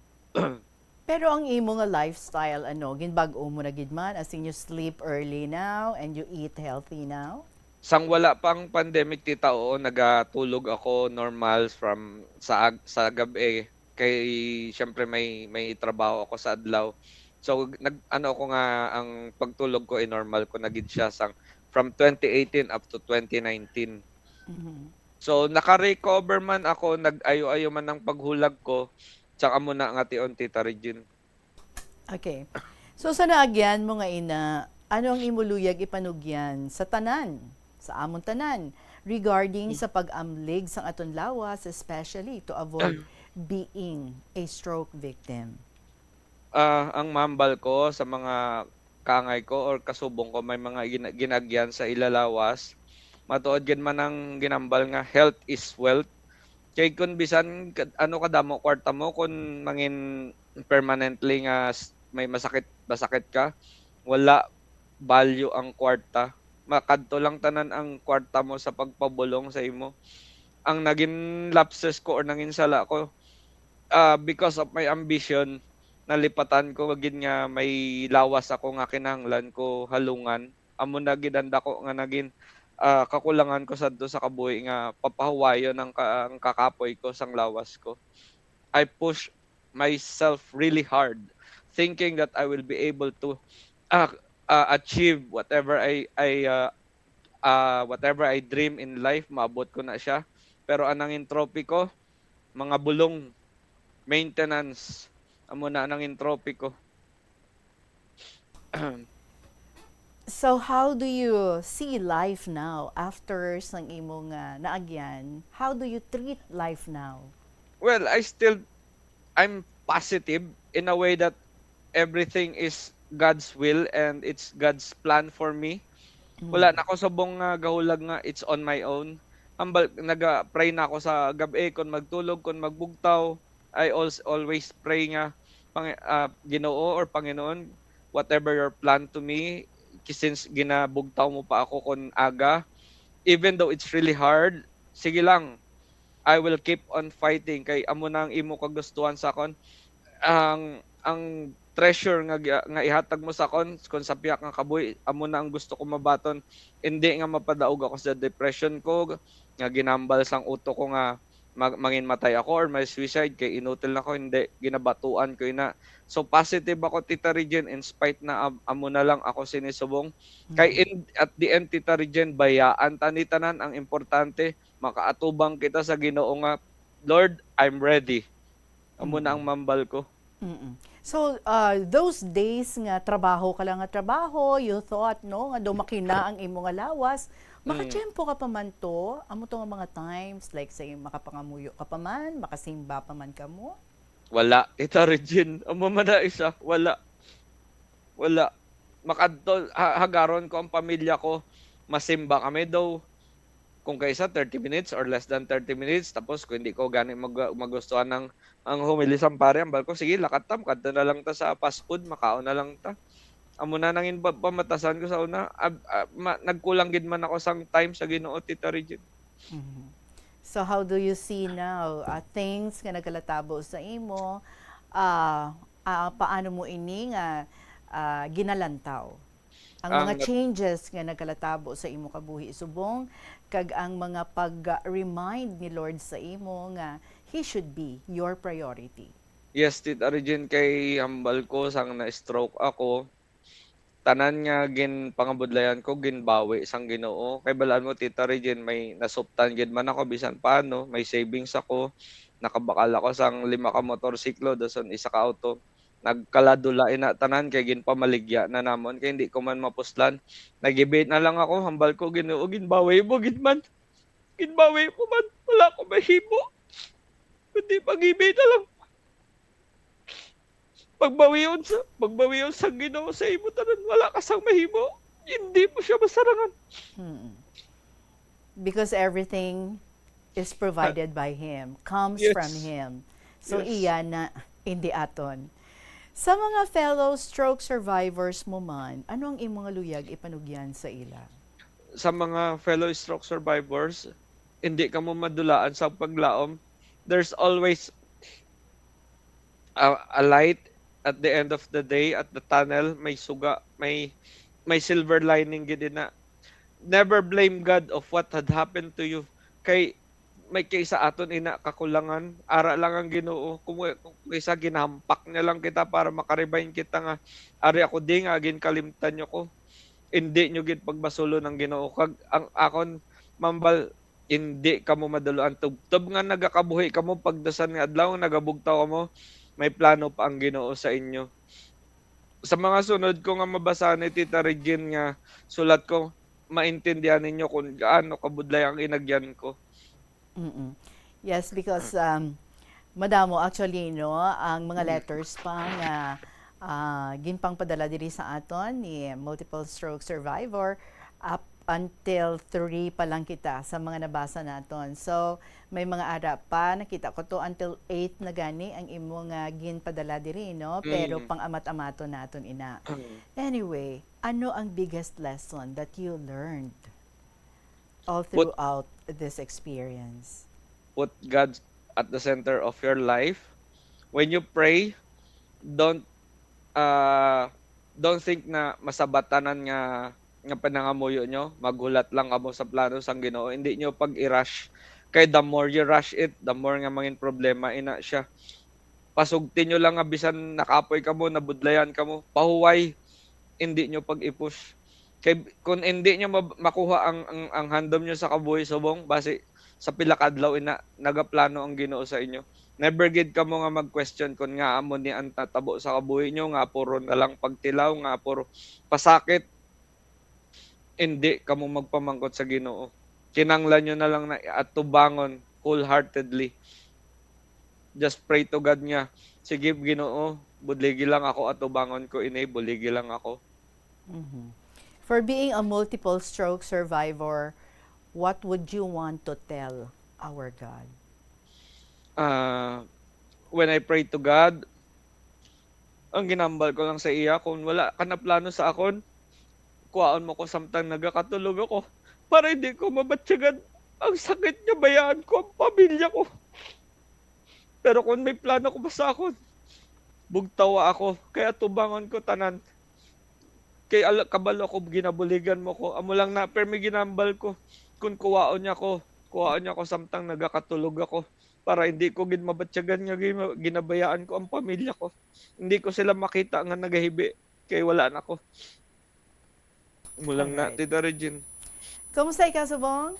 Pero ang imo nga lifestyle, ginbag-o mo na gid man, as in you sleep early now and you eat healthy now? Sang wala pang pandemic, tita, oo, nagatulog ako normal from sa gabi, kay syempre may trabaho ako sa adlaw. So ako nga ang pagtulog ko normal ko na gid siya from 2018 up to 2019. So naka-recover man ako, nag-ayo-ayo man ang paghulag ko, tsaka mo na nga tion, Tita Regine. Okay. So sa naagyan mo nga ina, ano ang imuluyag ipanugyan sa tanan, sa amon tanan, regarding sa pag-amlig sa aton lawas, especially to avoid being a stroke victim? Ang mambal ko sa mga kangay ko or kasubong ko, may mga ginagyan sa ilalawas. Matuod gid man ang ginambal nga health is wealth. Kay kun bisan kadamo kwarta mo, kun mangin permanently nga may masakit ka, wala value ang kwarta. Makadto lang tanan ang kwarta mo sa pagpabulong sa imo. Ang naging lapses ko or naging sala ko, because of my ambition, nalipatan ko gid nga may lawas ako nga kinahanglan ko halungan. Amo na gid anda ko nga naging kakulangan ko sadto sa kabuhi nga papahuwayon ang kakapoy ko sang lawas ko. I push myself really hard, thinking that I will be able to achieve whatever I dream in life, maabot ko na siya. Pero anang entropy ko, mga bulong, maintenance, amo na anang entropy ko. So how do you see life now after sang imong naagyan? How do you treat life now? Well, I'm positive in a way that everything is God's will and it's God's plan for me. Wala na ako sabong gahulag nga it's on my own. Naga-pray na ako sa gabi kon magtulog, kon magbugtaw. I always pray nga Ginoo or Panginoon, whatever your plan to me, since ginabugtaw mo pa ako kon aga, even though it's really hard, sige lang, I will keep on fighting kay amo na ang imo kagustuhan sa kon. Ang treasure nga ihatag mo sa kon sa piyak nga kaboy, amo na ang gusto ko mabaton. Hindi nga mapadaog ako sa depression ko, nga ginambal sang uto ko nga mangin matay ako or may suicide kay inutil na ko, hindi ginabatuan ko ina. So positive ako, Tita Regine, in spite na amo na lang ako sinisubong. Kay at the end, Tita Regine, bayaan tanitanan ang importante, makaatubang kita sa Ginoo nga, Lord, I'm ready. Amo na ang mambal ko. So, those days nga trabaho ka lang nga trabaho, you thought, no, nga dumakina ang imo nga lawas, makatiyempo ka pa man to, amo to nga mga times, like say, makapangamuyo ka pa man, makasimba pa man ka mo? Wala, Tita Regine, amo man na isa, wala. Makadto, hagaron ko ang pamilya ko, masimba kami daw, kung kaysa 30 minutes or less than 30 minutes, tapos kung hindi ko gani magustuhan ng ang humili sa pare, ang balko, sige, lakat tam, kadto na lang ta sa fast food, makaon na lang ta. Amo na nangin pamatasan ko sa una, nagkulang gid man ako sang time sa Ginoo, Tita Regine. So how do you see now things nga nagalatabo sa imo? Paano mo ini nga ginalantaw? Ang mga changes nga nagalatabo sa imo kabuhi subong, kag ang mga pag-remind ni Lord sa imo nga He should be your priority. Yes, Tita Regine, kay hambal ko sang na-stroke ako, tanan nga pangabudlayan ko ginbawi sang Ginoo. Kay balaan mo, Tita Regine, may nasuptan gid man ako bisan paano, may savings ako, nakabakal ako sang 5 ka motorsiklo, dason 1 ka auto. Nagkaladula ina tanan kay ginpamaligya na namon kay hindi ko man mapuslan. Nagibate na lang ako, hambal ko Ginoo, ginbawi mo gid man. Ginbawi mo man, wala ko mahimo. Kundi pag-ibig na lang. Pagbawiyon sa Ginoo sa imo tanan, wala ka sang mahimo. Hindi mo siya masarangan. Because everything is provided by Him, comes Yes. from Him. So Yes. iyan na hindi aton. Sa mga fellow stroke survivors mo man, ano ang imong luyag ipanugyan sa ila? Sa mga fellow stroke survivors, hindi ka mo madulaan sa paglaom. There's always a light at the end of the day, at the tunnel. May suga, may silver lining gid na. Never blame God of what had happened to you. Kay may kaysa aton ina kakulangan, ara lang ang Ginoo. Kung kaysa ginampak niya lang kita para makaribayin kita nga ari ako di nga gin kalimtan nyo ko. Hindi nyo gid pagbasulo ng Ginoo. Kag ang akon mambal, hindi ka mo maduluan tubtob nga nagakabuhi ka mo pagdasan nga adlaw nagabugtaw ka mo, may plano pa ang Ginoo sa inyo. Sa mga sunod ko nga mabasa ni Tita Regine nga sulat ko, maintindihan ninyo kung gaano kabudlay ang inagyan ko. Yes, because madamo actually no ang mga letters pa nga ginpang padala diri sa aton ni multiple stroke survivor up until 3 pa lang kita sa mga nabasa naton. So may mga ara pa nakita ko to until 8 na gani ang imo nga ginpadala diri no, pero pang amat-amaton naton ina. Anyway, ano ang biggest lesson that you learned all throughout this experience? Put God at the center of your life. When you pray, don't think na masabatanan nga panangamuyo nyo, maghulat lang kamo sa plano sang Ginoo. Hindi nyo pag i-rush. Kay the more you rush it, the more nga mangin problema ina siya. Pasugtin nyo lang nga bisan nakapoy ka mo, nabudlayan ka mo, pahuway, hindi nyo pag i-push. Kay kung hindi nyo makuha ang handom nyo sa kabuhi subong, base sa pila kadlaw ina nagaplano ang Ginoo sa inyo. Never gid ka mo nga mag-question kung nga amo ni ang tatabo sa kabuhi nyo, nga puro na lang pagtilaw, nga puro pasakit. Hindi ka mo magpamangkot sa Ginoo. Kinanglan nyo na lang na at tubangon wholeheartedly. Just pray to God nga, sige Ginoo, budligi lang ako at tubangon ko ini, buligi lang ako. For being a multiple stroke survivor, what would you want to tell our God? When I pray to God, ang ginambal ko lang sa iya, kung wala ka na plano sa akon, kuhaan mo ko samtang nagakatulog ako para hindi ko mabatyagan ang sakit niya, bayaan ko ang pamilya ko. Pero kung may plano ko pa sa akon, bugtawa ako, kaya tubangon ko tanan. Kay kabalo ko, ginabuligan mo ko. Amo lang na, pero may ginambal ko. Kung kuwaon niya ko samtang nagakatulog ako para hindi ko mabatyagan nga ginabayaan ko ang pamilya ko. Hindi ko sila makita nga nagahibi kay wala na ko. Mulang na, Tita Regine. Kumusta ka, Subong?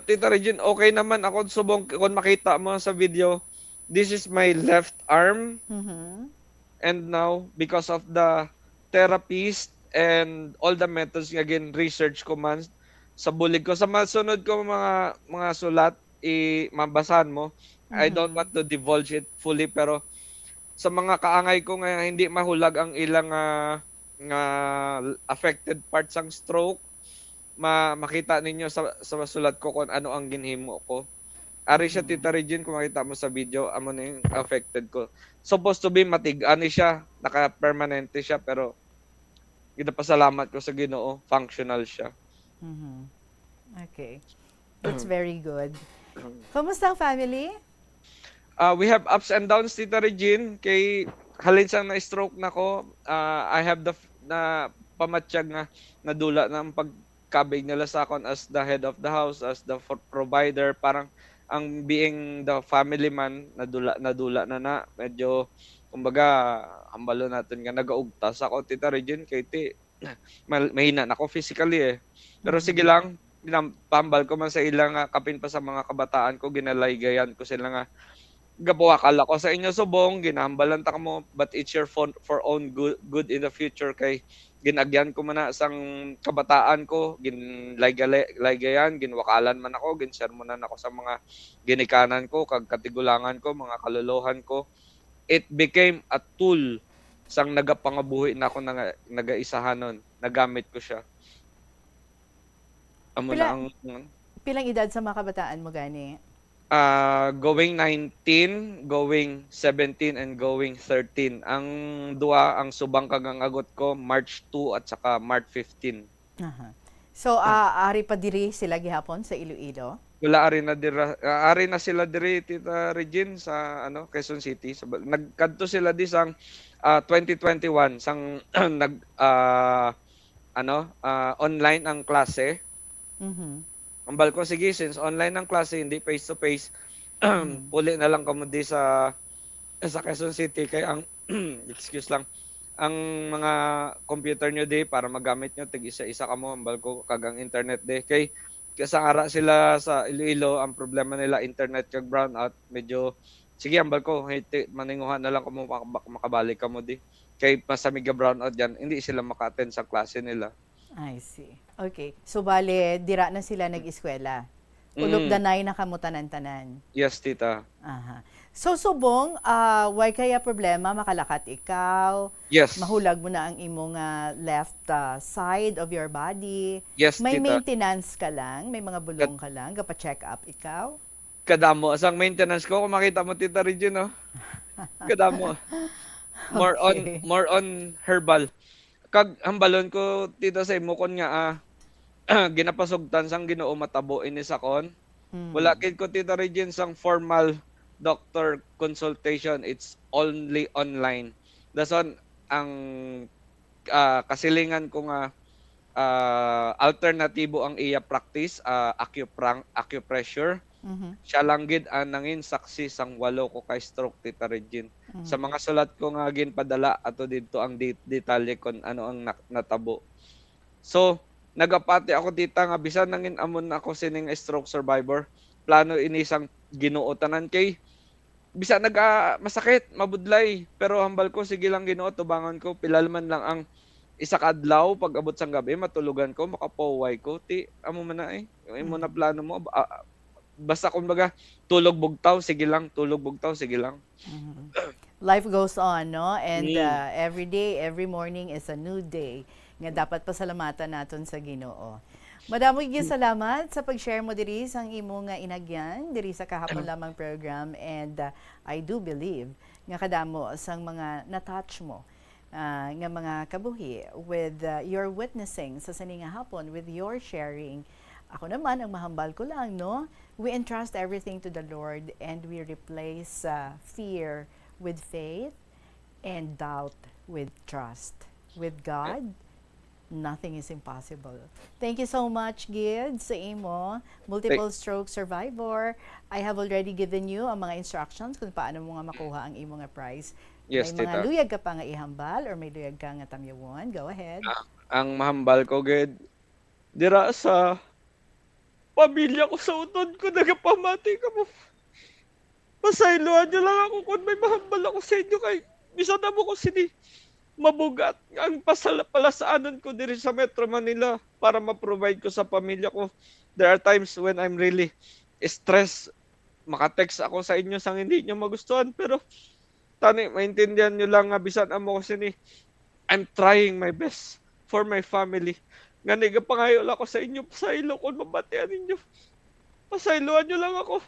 Tita Regine, okay naman ako, Subong. Kung makita mo sa video, this is my left arm. And now, because of the therapist and all the methods nga research ko man sa bulig ko, sa masunod ko mga sulat, mabasahan mo. I don't want to divulge it fully, pero sa mga kaangay ko nga hindi mahulag ang ilang nga affected parts ng stroke, makita ninyo sa sulat ko kung ano ang ginhimo ko. Ari siya, Tita Regine, kung makita mo sa video, amo na yung affected ko. Supposed to be matig-an siya, naka-permanente siya, pero ginapasalamat ko sa Ginoo, functional siya. Okay. That's very good. Kumusta ang family? We have ups and downs, Tita Regine. Kay halin sang na-stroke na ko, I have na pamatsyag nga nadula na ang pagkabig nila sa akin as the head of the house, as the provider. Parang ang being the family man, nadula na. Medyo, kumbaga, hambalo natin nga nagaugtas ako, Tita Regine, kay mahina na ako physically eh. Pero sige lang, pambal ko man sa ilang kapin pa sa mga kabataan ko, ginalaygayan ko sila nga gapawakala ko sa inyo Subong, ginahambalan ta mo, but it's your for own good in the future. Kay ginagyan ko man na sang kabataan ko, ginlaygayan, ginwakalan man ako, ginsermonan ako sa mga ginikanan ko, kag katigulangan ko, mga kaluluhan ko. It became a tool sang nagapangabuhi na ako nagaisahanon, nagamit ko siya. Amo na ang Pilang edad sa mga kabataan mo gani? Going 19, going 17, and going 13. Ang ang subang kagang agot ko, March 2 at saka March 15. Aha. So, ari pa diri sila gihapon sa Iloilo? Wala ari na sila diri Tita Regine sa Quezon City. Nagkadto sila di sang 2021 sang online ang klase. Ang balko, sige, since online ang klase, hindi face to face, puli na lang kamo di sa Quezon City kay ang excuse lang, ang mga computer nyo di para magamit nyo tig isa-isa kamo, ang balko kagang internet di kay kasangara sila sa Iloilo, ang problema nila internet kag brownout, medyo sige ang balko maninguhan na lang kamo makabalik kamo di kay pasamiga brownout diyan, hindi sila maka-attend sa klase nila. I see. Okay. So, bale, dira na sila nag-eskwela. Ulog danay na kamo tanan-tanan. Yes, tita. Aha. So, subong, why kaya problema makalakat ikaw? Yes. Mahulag mo na ang imong left side of your body. Yes, May tita. maintenance ka lang? May mga bulong ka lang? Gapa-check up ikaw? Kadamo. Asang maintenance ko, kung makita mo, Tita Regine, no? Kadamo. More on herbal. Kag hambalon ko tita sa imo kon nga ginapasugtan sang Ginoo matabo ini sakon. Wala kid ko Tita Regine sang formal doctor consultation, it's only online. Dason ang kasilingan ko nga alternatibo ang iya practice, acupressure. Siya lang gid ang nangin saksi sang 8 ko kay stroke Tita Regine. Sa mga sulat ko nga ginpadala ato dito ang detalye kon ano ang natabo. So, nagapati ako tita nga bisan nangin amon ako sining stroke survivor. Plano ini sang Ginoo tanan kay bisan masakit, mabudlay, pero hambal ko sige lang Ginoo tubangan ko pilalman lang ang isa ka adlaw pag abot sang gabi matulugan ko makapaway ko ti amo man na imo na plano mo. Basta kumbaga tulog bugtaw sige lang, tulog bugtaw sige lang. Life goes on, no? And every day, every morning is a new day nga dapat pasalamatan naton sa Ginoo. Madamo gyud salamat sa pag-share mo diri sang imo nga inagyan diri sa kahapon lamang program, and I do believe nga kadamo sang mga na-touch mo nga mga kabuhi with your witnessing sa sining hapon, with your sharing. Ako naman, ang mahambal ko lang, no? We entrust everything to the Lord and we replace fear with faith and doubt with trust. With God, nothing is impossible. Thank you so much, Gid, sa imo, multiple stroke survivor. I have already given you ang mga instructions kung paano mo nga makuha ang imo nga prize. Yes, may mga tita. luyag ka pa nga ihambal or may luyag ka nga tamyawon. Go ahead. Ang mahambal ko gid dira sa pamilya ko sa utod ko, nagapamati ka mo. Pasayloan niyo lang ako kung may mahambal ako sa inyo kay bisan na mo ko sini mabugat ang palasaanan ko diri sa Metro Manila para ma-provide ko sa pamilya ko. There are times when I'm really stressed. Makatext ako sa inyo sang hindi nyo magustuhan, pero tani maintindihan nyo lang nga bisan amo ko sini I'm trying my best for my family. Nga nagapangayo lang ako sa inyo, pasaylo kung mabatian ninyo. Pasayloan nyo lang ako.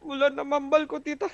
Mula na mambal ko, tita.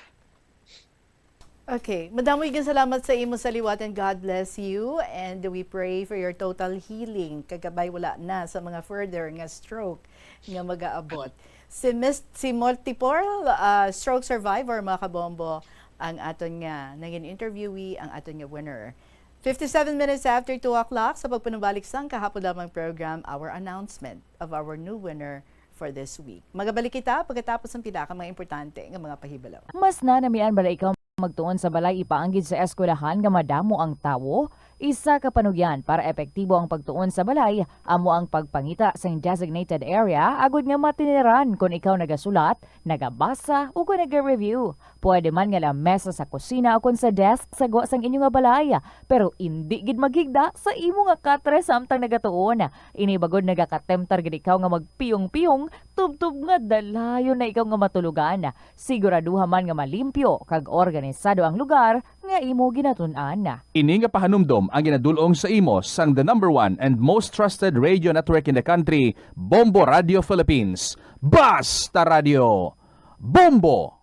Okay. Madamo yung salamat sa imo sa liwat, and God bless you. And we pray for your total healing. Kagabay wala na sa mga further nga stroke nga mag-aabot. Si multiple stroke survivor, mga kabombo, ang aton nga naging interviewee, ang aton nga winner. 57 minutes after 2 o'clock sa pagpanubalik sang kahapon lamang program, our announcement of our new winner for this week. Magabalik kita pagkatapos ng pinaka mga importante ng mga pahibalaw. Mas nanamian ba ikaw magtuon sa balay ipaanggid sa eskwelahan nga madamo ang tawo? Isa ka panugyan para epektibo ang pagtuon sa balay, amo ang pagpangita sa designated area agud nga matiniran kung ikaw nagasulat, nagabasa o kung nag-review. Pwede man nga lamesa sa kusina o kung sa desk sa sang inyo nga balay, pero hindi gid maghigda sa imo nga katre samtang nagatuon. Inibagod nagakatemtar gid ikaw nga magpiyong-piyong, tubtub nga dalayo na ikaw nga matulugan. Siguraduha man nga malimpyo kag organisado ang lugar nga imo ginatun-an. Ini nga pahanumdom ang ginadulong sa imo sang the number one and most trusted radio network in the country, Bombo Radio Philippines. Basta Radio! Bombo!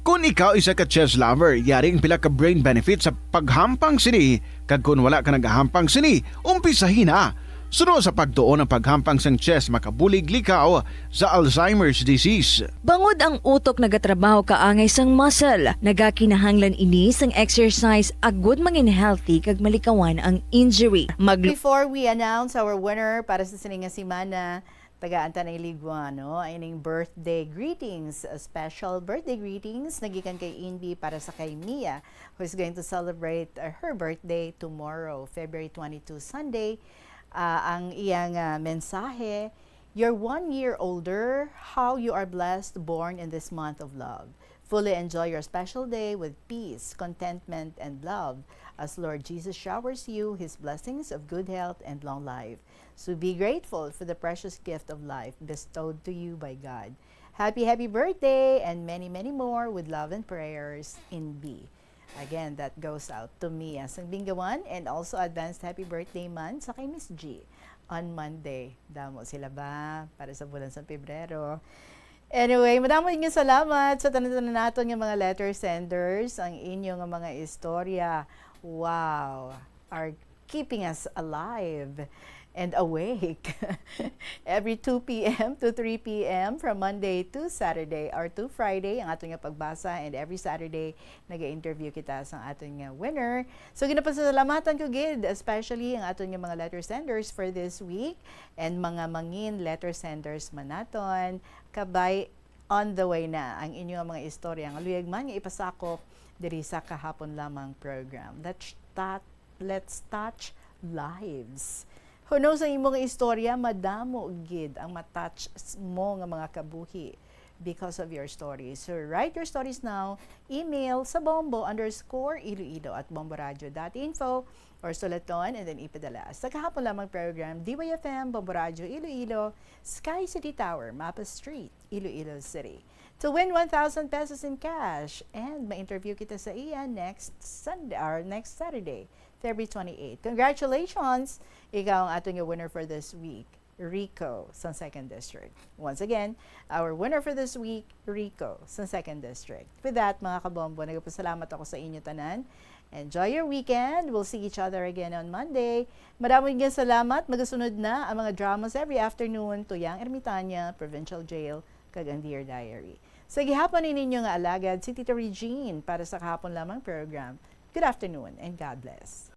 Kung ikaw isa ka chess lover, yari ang pila ka brain benefit sa paghampang sini. Kag kung wala ka nagahampang sini, umpisahin na. Sunod sa pagtuon ng paghampang sang chess makabulig likaw sa Alzheimer's disease. Bangod ang utok nagatrabaho kaangay sang muscle, nagakinahanglan ini sang exercise agud mangin healthy kag malikawan ang injury. Before we announce our winner para sa sininga simana, tagaan na iligwa, no? Ining birthday greetings, special birthday greetings nagikan kay Inbi para sa kay Mia, who is going to celebrate her birthday tomorrow, February 22, Sunday. Ang iyang mensahe, you're 1 year older, how you are blessed, born in this month of love. Fully enjoy your special day with peace, contentment, and love as Lord Jesus showers you His blessings of good health and long life. So be grateful for the precious gift of life bestowed to you by God. Happy birthday and many, many more with love and prayers in B. Again, that goes out to Mia Sangbingawan and also advanced happy birthday man sa kay Miss G on Monday. Damo sila ba para sa bulan sa Pebrero? Anyway, madamo inyong salamat sa tanan-tanan naton ng mga letter senders. Ang inyong mga istorya, wow, are keeping us alive and awake every 2 p.m. to 3 p.m. from Monday to Saturday or to Friday ang atong pagbasa, and every Saturday nag-interview kita sa atong winner. So ginapasalamatan ko gid especially ang atong mga letter senders for this week and mga mangin letter senders manaton kabay on the way na ang inyong mga istorya ang luyag man nga ipasakop diri sa kahapon lamang program. Let's touch lives. Huno sa imong istorya, madamo gid ang matouch mo nga mga kabuhi because of your stories. So write your stories now. Email sa bombo_iloilo@bomboradio.info or sulaton and then ipadala. Sa kahapon lamang program, DYFM, Bombo Radio Iloilo, Sky City Tower, Mapa Street, Iloilo City. To win 1,000 pesos in cash and ma-interview kita sa iya next Sunday or next Saturday, February 28. Congratulations! Ikaw ang ating winner for this week, Rico, sa 2nd District. Once again, our winner for this week, Rico, sa 2nd District. With that, mga kabombo, nagpasalamat ako sa inyo tanan. Enjoy your weekend. We'll see each other again on Monday. Maraming salamat. Magasunod na ang mga dramas every afternoon to Yang Ermitanya, Provincial Jail, kag ang Dear Diary. Sa gihapon ninyo nga alagad, si Tita Regine para sa kahapon lamang program. Good afternoon and God bless.